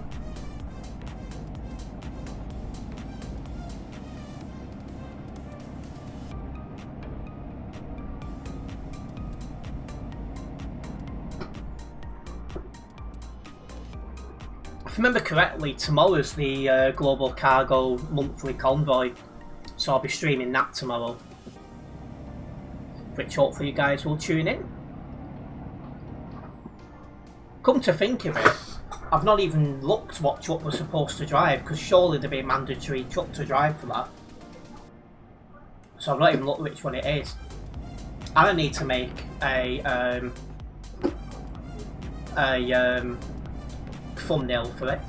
If I remember correctly, tomorrow's the Global Cargo Monthly Convoy, so I'll be streaming that tomorrow, which hopefully you guys will tune in. Come to think of it, I've not even looked what truck we're supposed to drive, because surely there'd be a mandatory truck to drive for that. So I've not even looked which one it is. And I need to make a thumbnail for it.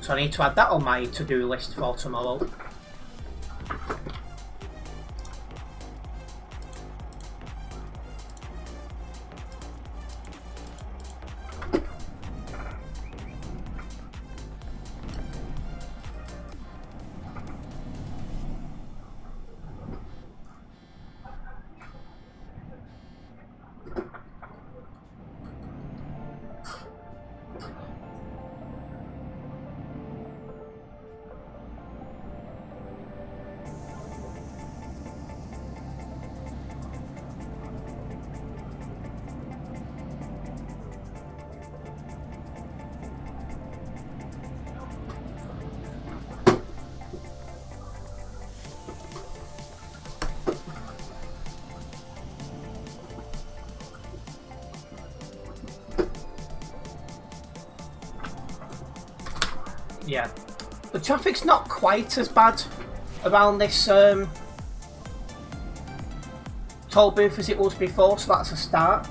So I need to add that on my to-do list for tomorrow. Yeah, the traffic's not quite as bad around this toll booth as it was before, so that's a start.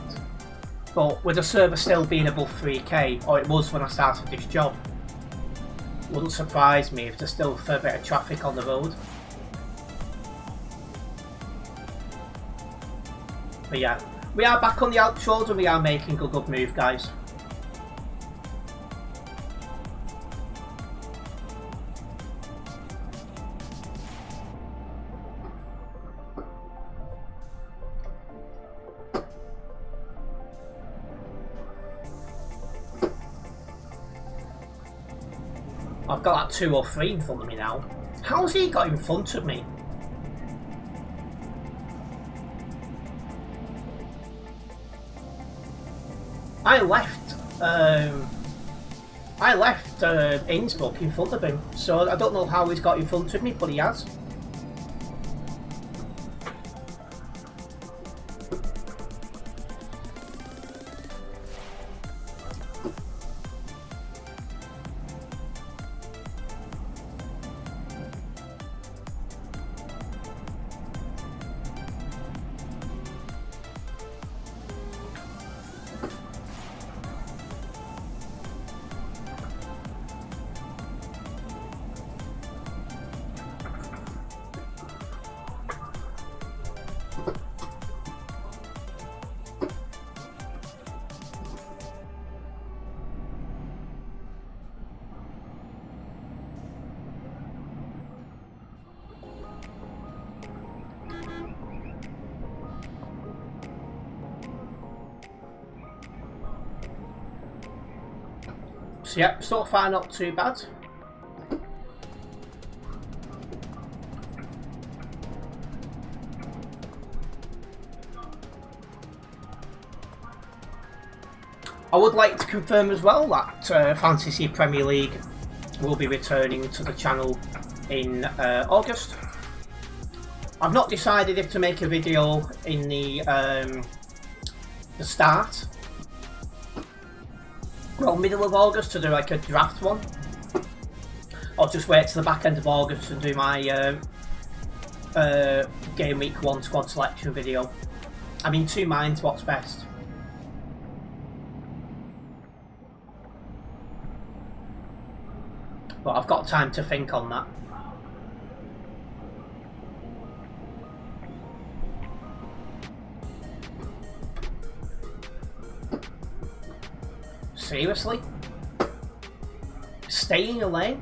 But with the server still being above 3k, or it was when I started this job, wouldn't surprise me if there's still a fair bit of traffic on the road. But yeah, we are back on the Alps road and we are making a good move, guys. I've got that 2 or 3 in front of me now. How's he got in front of me? I left Innsbruck in front of him, so I don't know how he's got in front of me, but he has. So yeah, so far not too bad. I would like to confirm as well that Fantasy Premier League will be returning to the channel in August. I've not decided if to make a video in the start, well, middle of August, to do like a draft one, or just wait to the back end of August and do my game week 1 squad selection video. I'm in 2 minds what's best. But I've got time to think on that. Seriously? Stay in your lane?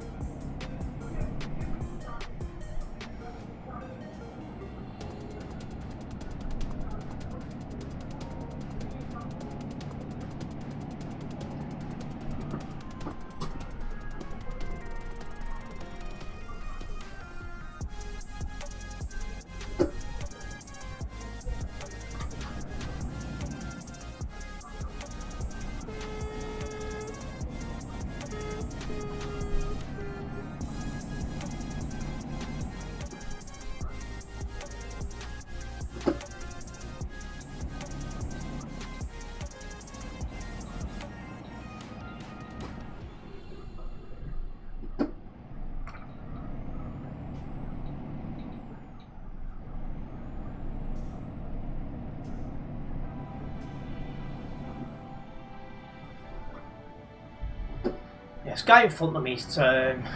This guy in front of me is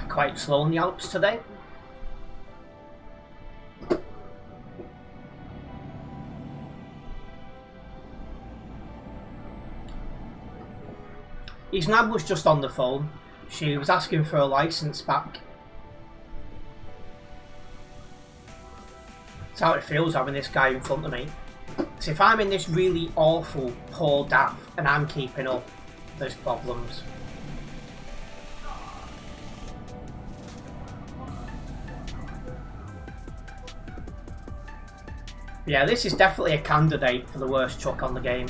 quite slow in the Alps today. His nan was just on the phone. She was asking for a licence back. That's how it feels having this guy in front of me. So if I'm in this really awful, poor DAF and I'm keeping up, there's problems. Yeah, this is definitely a candidate for the worst truck on the game.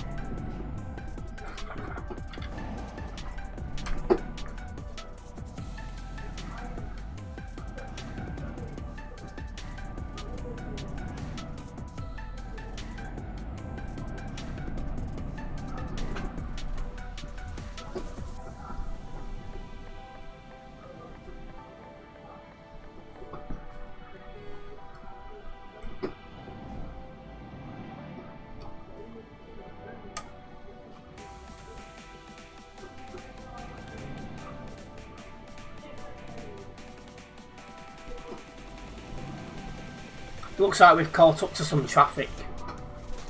Looks like we've caught up to some traffic.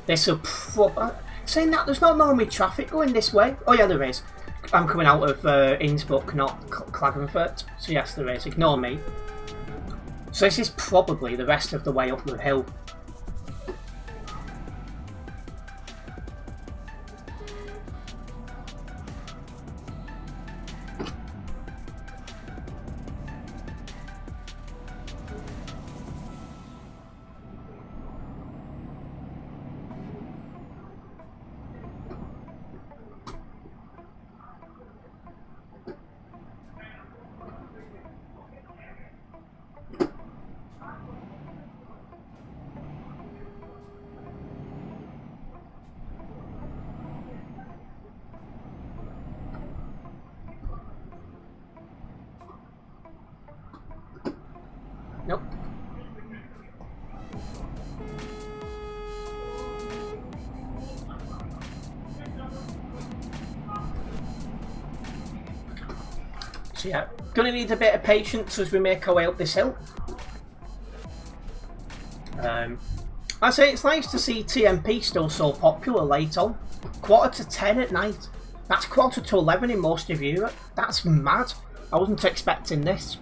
This will saying that there's not normally traffic going this way. Oh yeah, there is. I'm coming out of Innsbruck, not Klagenfurt. So yes, there is. Ignore me. So this is probably the rest of the way up the hill. Nope. So yeah, gonna need a bit of patience as we make our way up this hill. I say it's nice to see TMP still so popular late on. 10:15 at night. That's 11:15 in most of Europe. That's mad. I wasn't expecting this.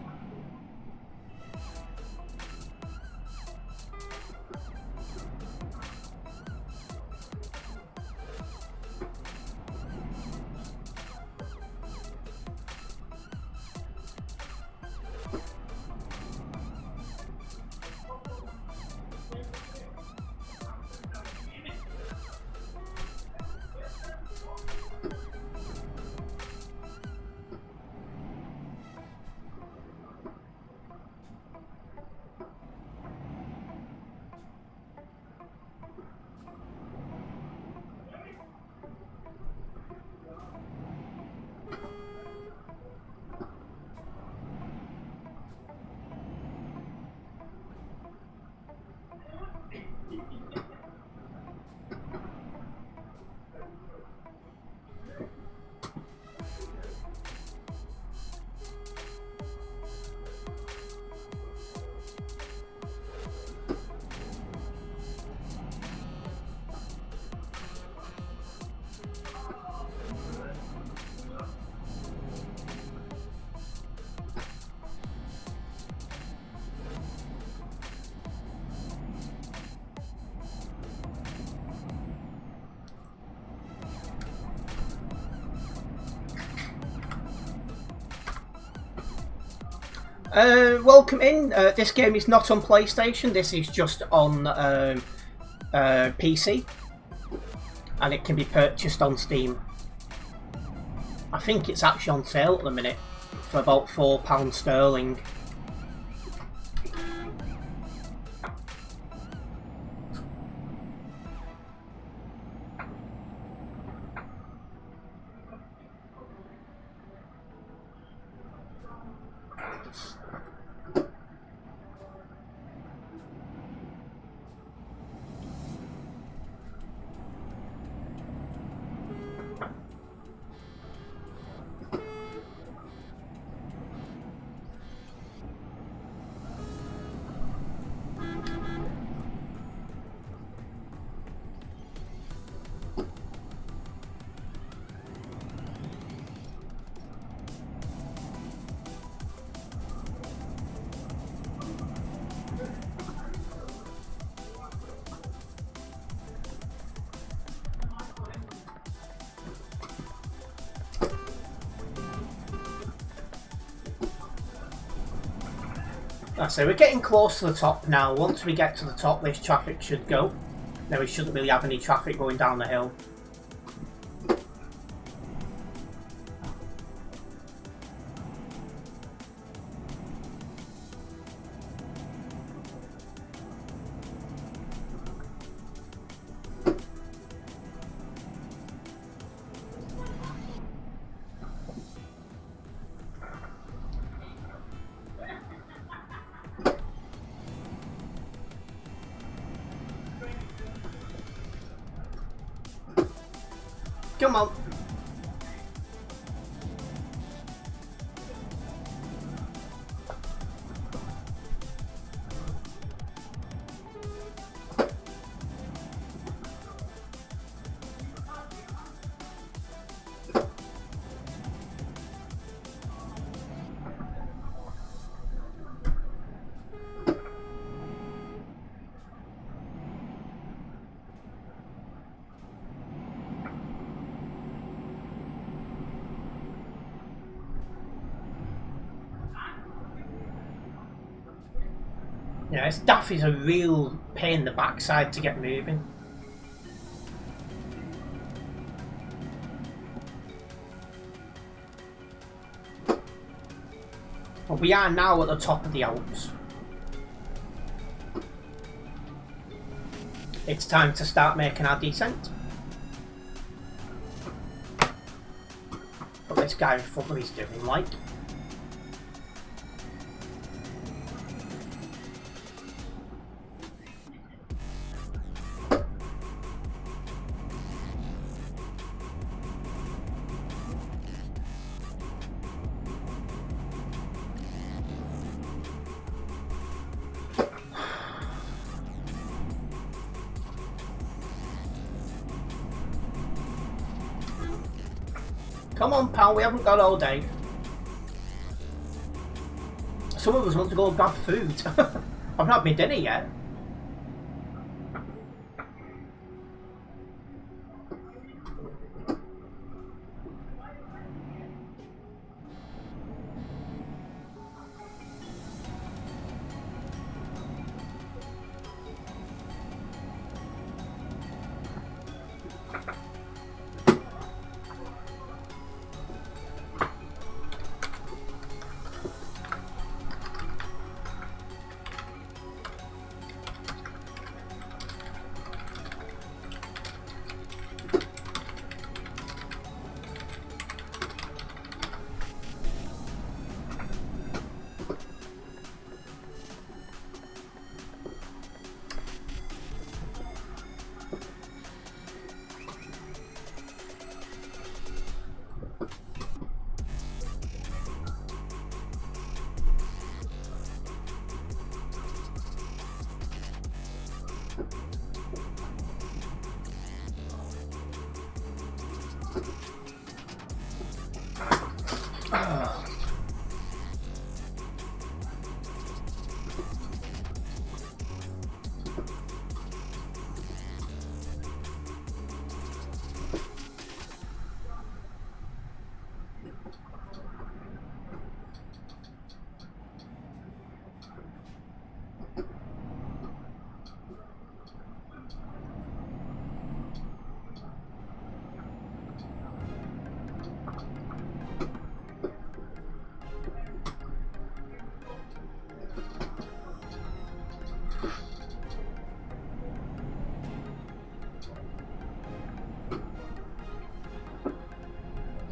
Welcome in. This game is not on PlayStation. This is just on PC, and it can be purchased on Steam. I think it's actually on sale at the minute for about £4 sterling. So we're getting close to the top now. Once we get to the top, this traffic should go. Then we shouldn't really have any traffic going down the hill. Come on. Yeah, this daff is a real pain in the backside to get moving. But we are now at the top of the Alps. It's time to start making our descent. But this guy in front of me is doing like. Come on, pal, we haven't got all day. Some of us want to go grab food. I've not had my dinner yet.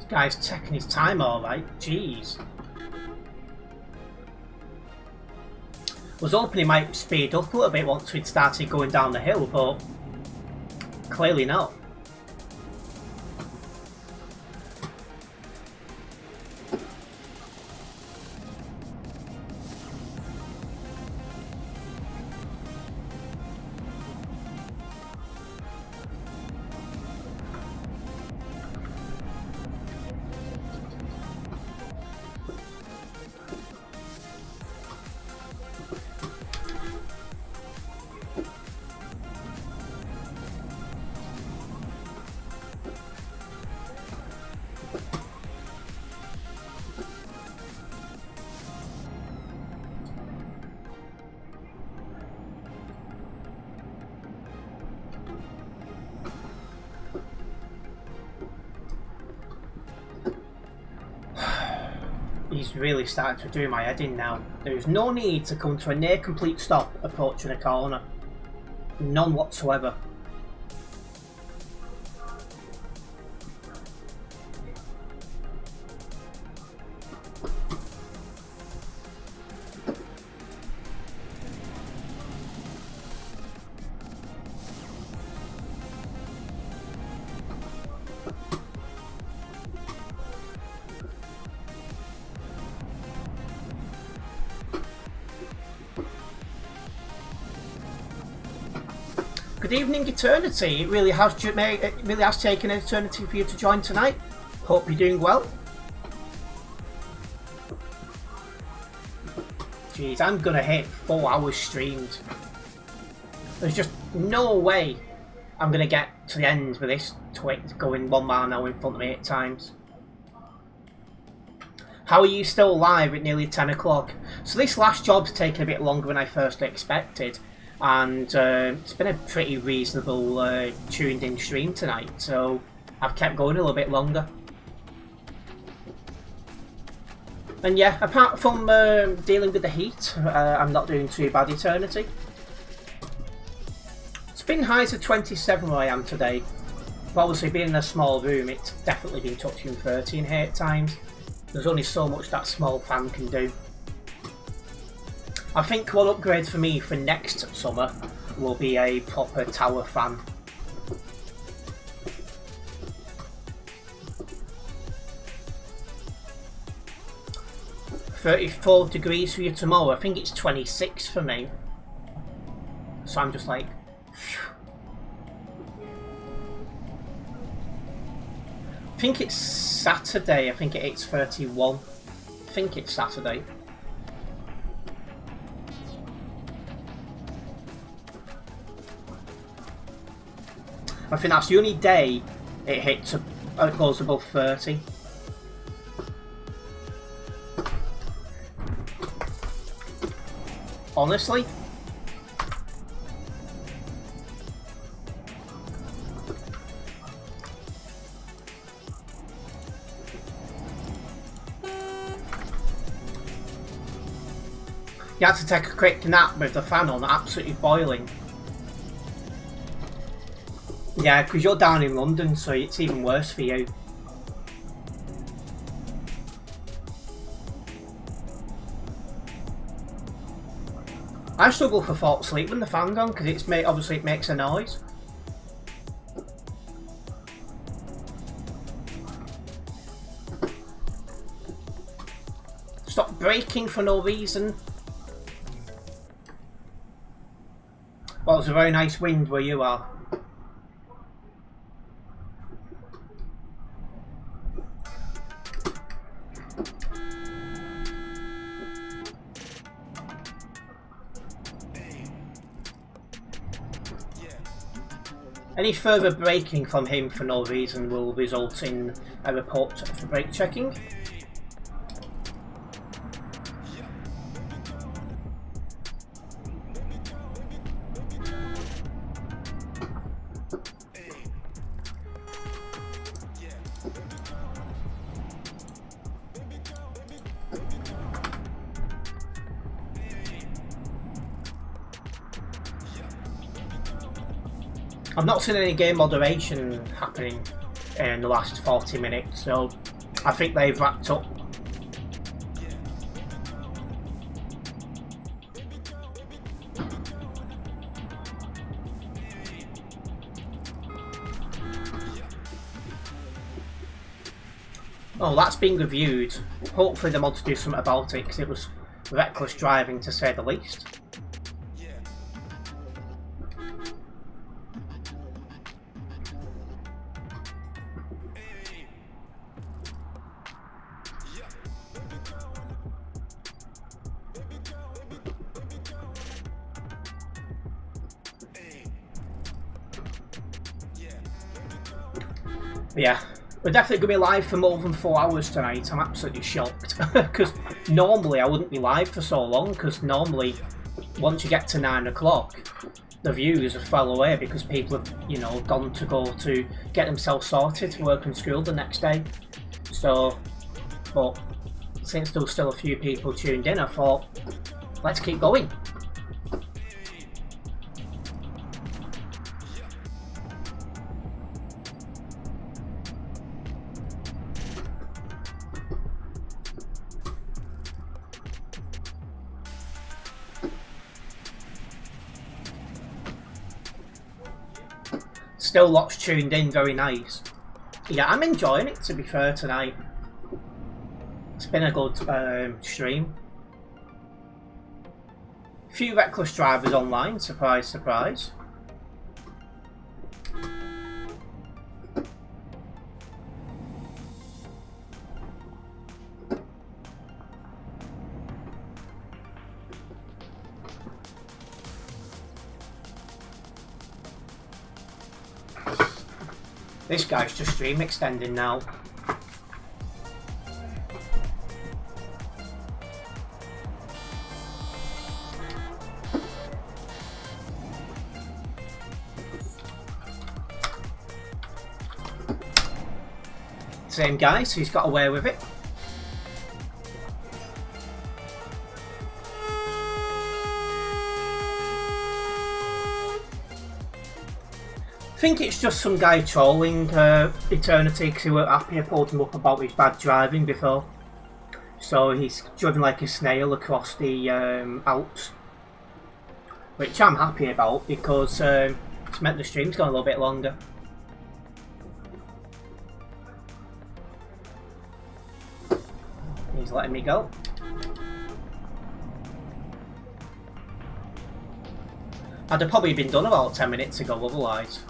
Guy's taking his time alright, jeez. Was hoping he might speed up a little bit once we'd started going down the hill, but clearly not. He's really starting to do my head in now. There is no need to come to a near complete stop approaching a corner. None whatsoever. Good evening, Eternity. It really has taken an eternity for you to join tonight. Hope you're doing well. Jeez, I'm gonna hit 4 hours streamed. There's just no way I'm gonna get to the end with this twit going 1 mile an hour in front of me 8 times. How are you still alive at nearly 10 o'clock? So this last job's taken a bit longer than I first expected. And it's been a pretty reasonable tuned in stream tonight. So I've kept going a little bit longer. And yeah, apart from dealing with the heat, I'm not doing too bad Eternity. It's been highs of 27 where I am today. But obviously being in a small room, it's definitely been touching 30 in here at times. There's only so much that small fan can do. I think one upgrade for me for next summer will be a proper tower fan. $34 degrees for you tomorrow. I think it's 26 for me. So I'm just like, phew. I think it's Saturday. I think it's 31. I think it's Saturday. I think that's the only day it hits. It goes above 30. Honestly. You had to take a quick nap with the fan on, absolutely boiling. Yeah, because you're down in London, so it's even worse for you. I struggle for fall asleep when the fan's on, because obviously it makes a noise. Stop braking for no reason. Well, it's a very nice wind where you are. Any further braking from him for no reason will result in a report for brake checking. I've not seen any game moderation happening in the last 40 minutes, so I think they've wrapped up. Oh, that's being reviewed. Hopefully the mods do something about it, because it was reckless driving to say the least. Yeah, we're definitely going to be live for more than 4 hours tonight. I'm absolutely shocked, because normally I wouldn't be live for so long, because normally once you get to 9 o'clock the views are fell away because people have, you know, gone to go to get themselves sorted, work and school the next day. So, but since there was still a few people tuned in, I thought, let's keep going. Still lots tuned in, very nice. Yeah, I'm enjoying it, to be fair, tonight. It's been a good stream. A few reckless drivers online, surprise, surprise. This guy's just stream extending now. Same guy, so he's got away with it. I think it's just some guy trolling Eternity because he weren't happy. I pulled him up about his bad driving before. So he's driven like a snail across the Alps. Which I'm happy about because it's meant the stream's gone a little bit longer. He's letting me go. I'd have probably been done about 10 minutes ago otherwise.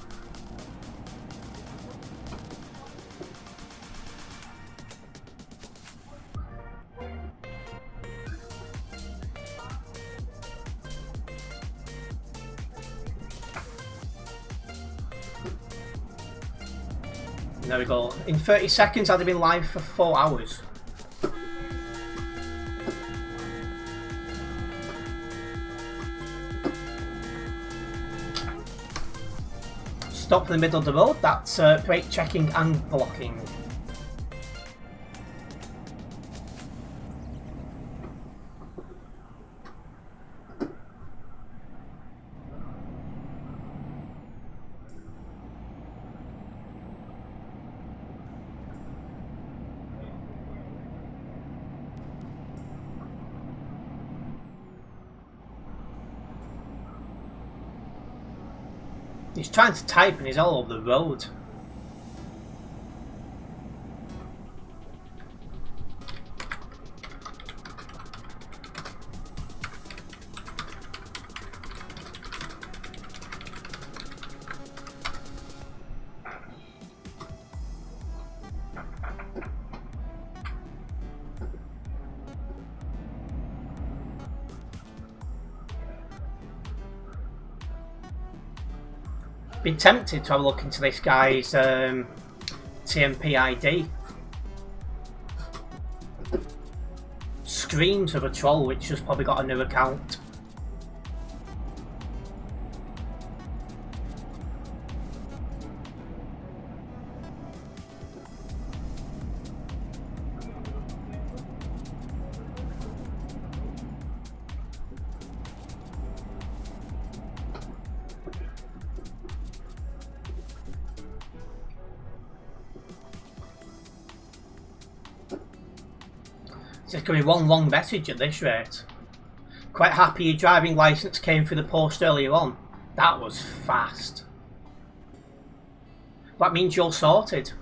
There we go. In 30 seconds I'd have been live for 4 hours. Stop in the middle of the road, that's brake checking and blocking. He's trying to type and he's all over the road. Been tempted to have a look into this guy's TMP ID. Screams of a troll which has probably got a new account. It's going to be one long message at this rate. Quite happy your driving licence came through the post earlier on. That was fast. That means you're sorted.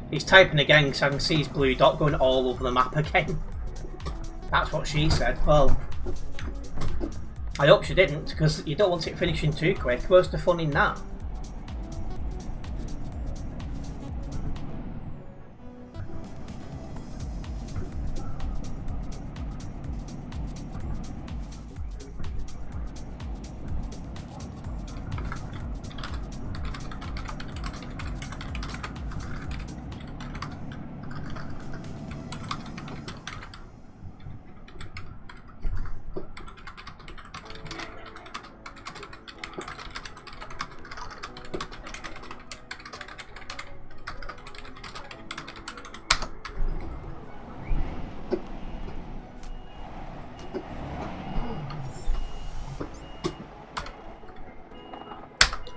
He's typing again because I can see his blue dot going all over the map again. That's what she said. Well, I hope she didn't because you don't want it finishing too quick. Where's the fun in that?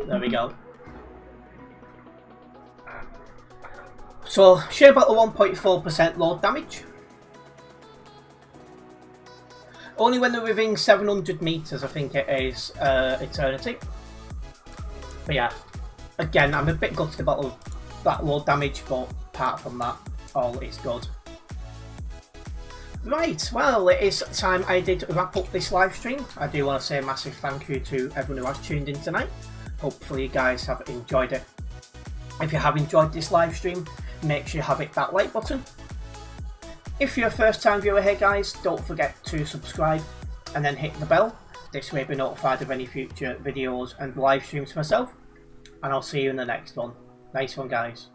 There we go. So, share about the 1.4% load damage. Only when they're within 700 meters, I think it is, Eternity. But yeah, again, I'm a bit gutted about that load damage, but apart from that, all is good. Right, well, it is time I did wrap up this live stream. I do want to say a massive thank you to everyone who has tuned in tonight. Hopefully you guys have enjoyed it. If you have enjoyed this live stream, make sure you hit that like button. If you're a first time viewer here guys, don't forget to subscribe and then hit the bell. This way you'll be notified of any future videos and live streams myself. And I'll see you in the next one. Nice one guys.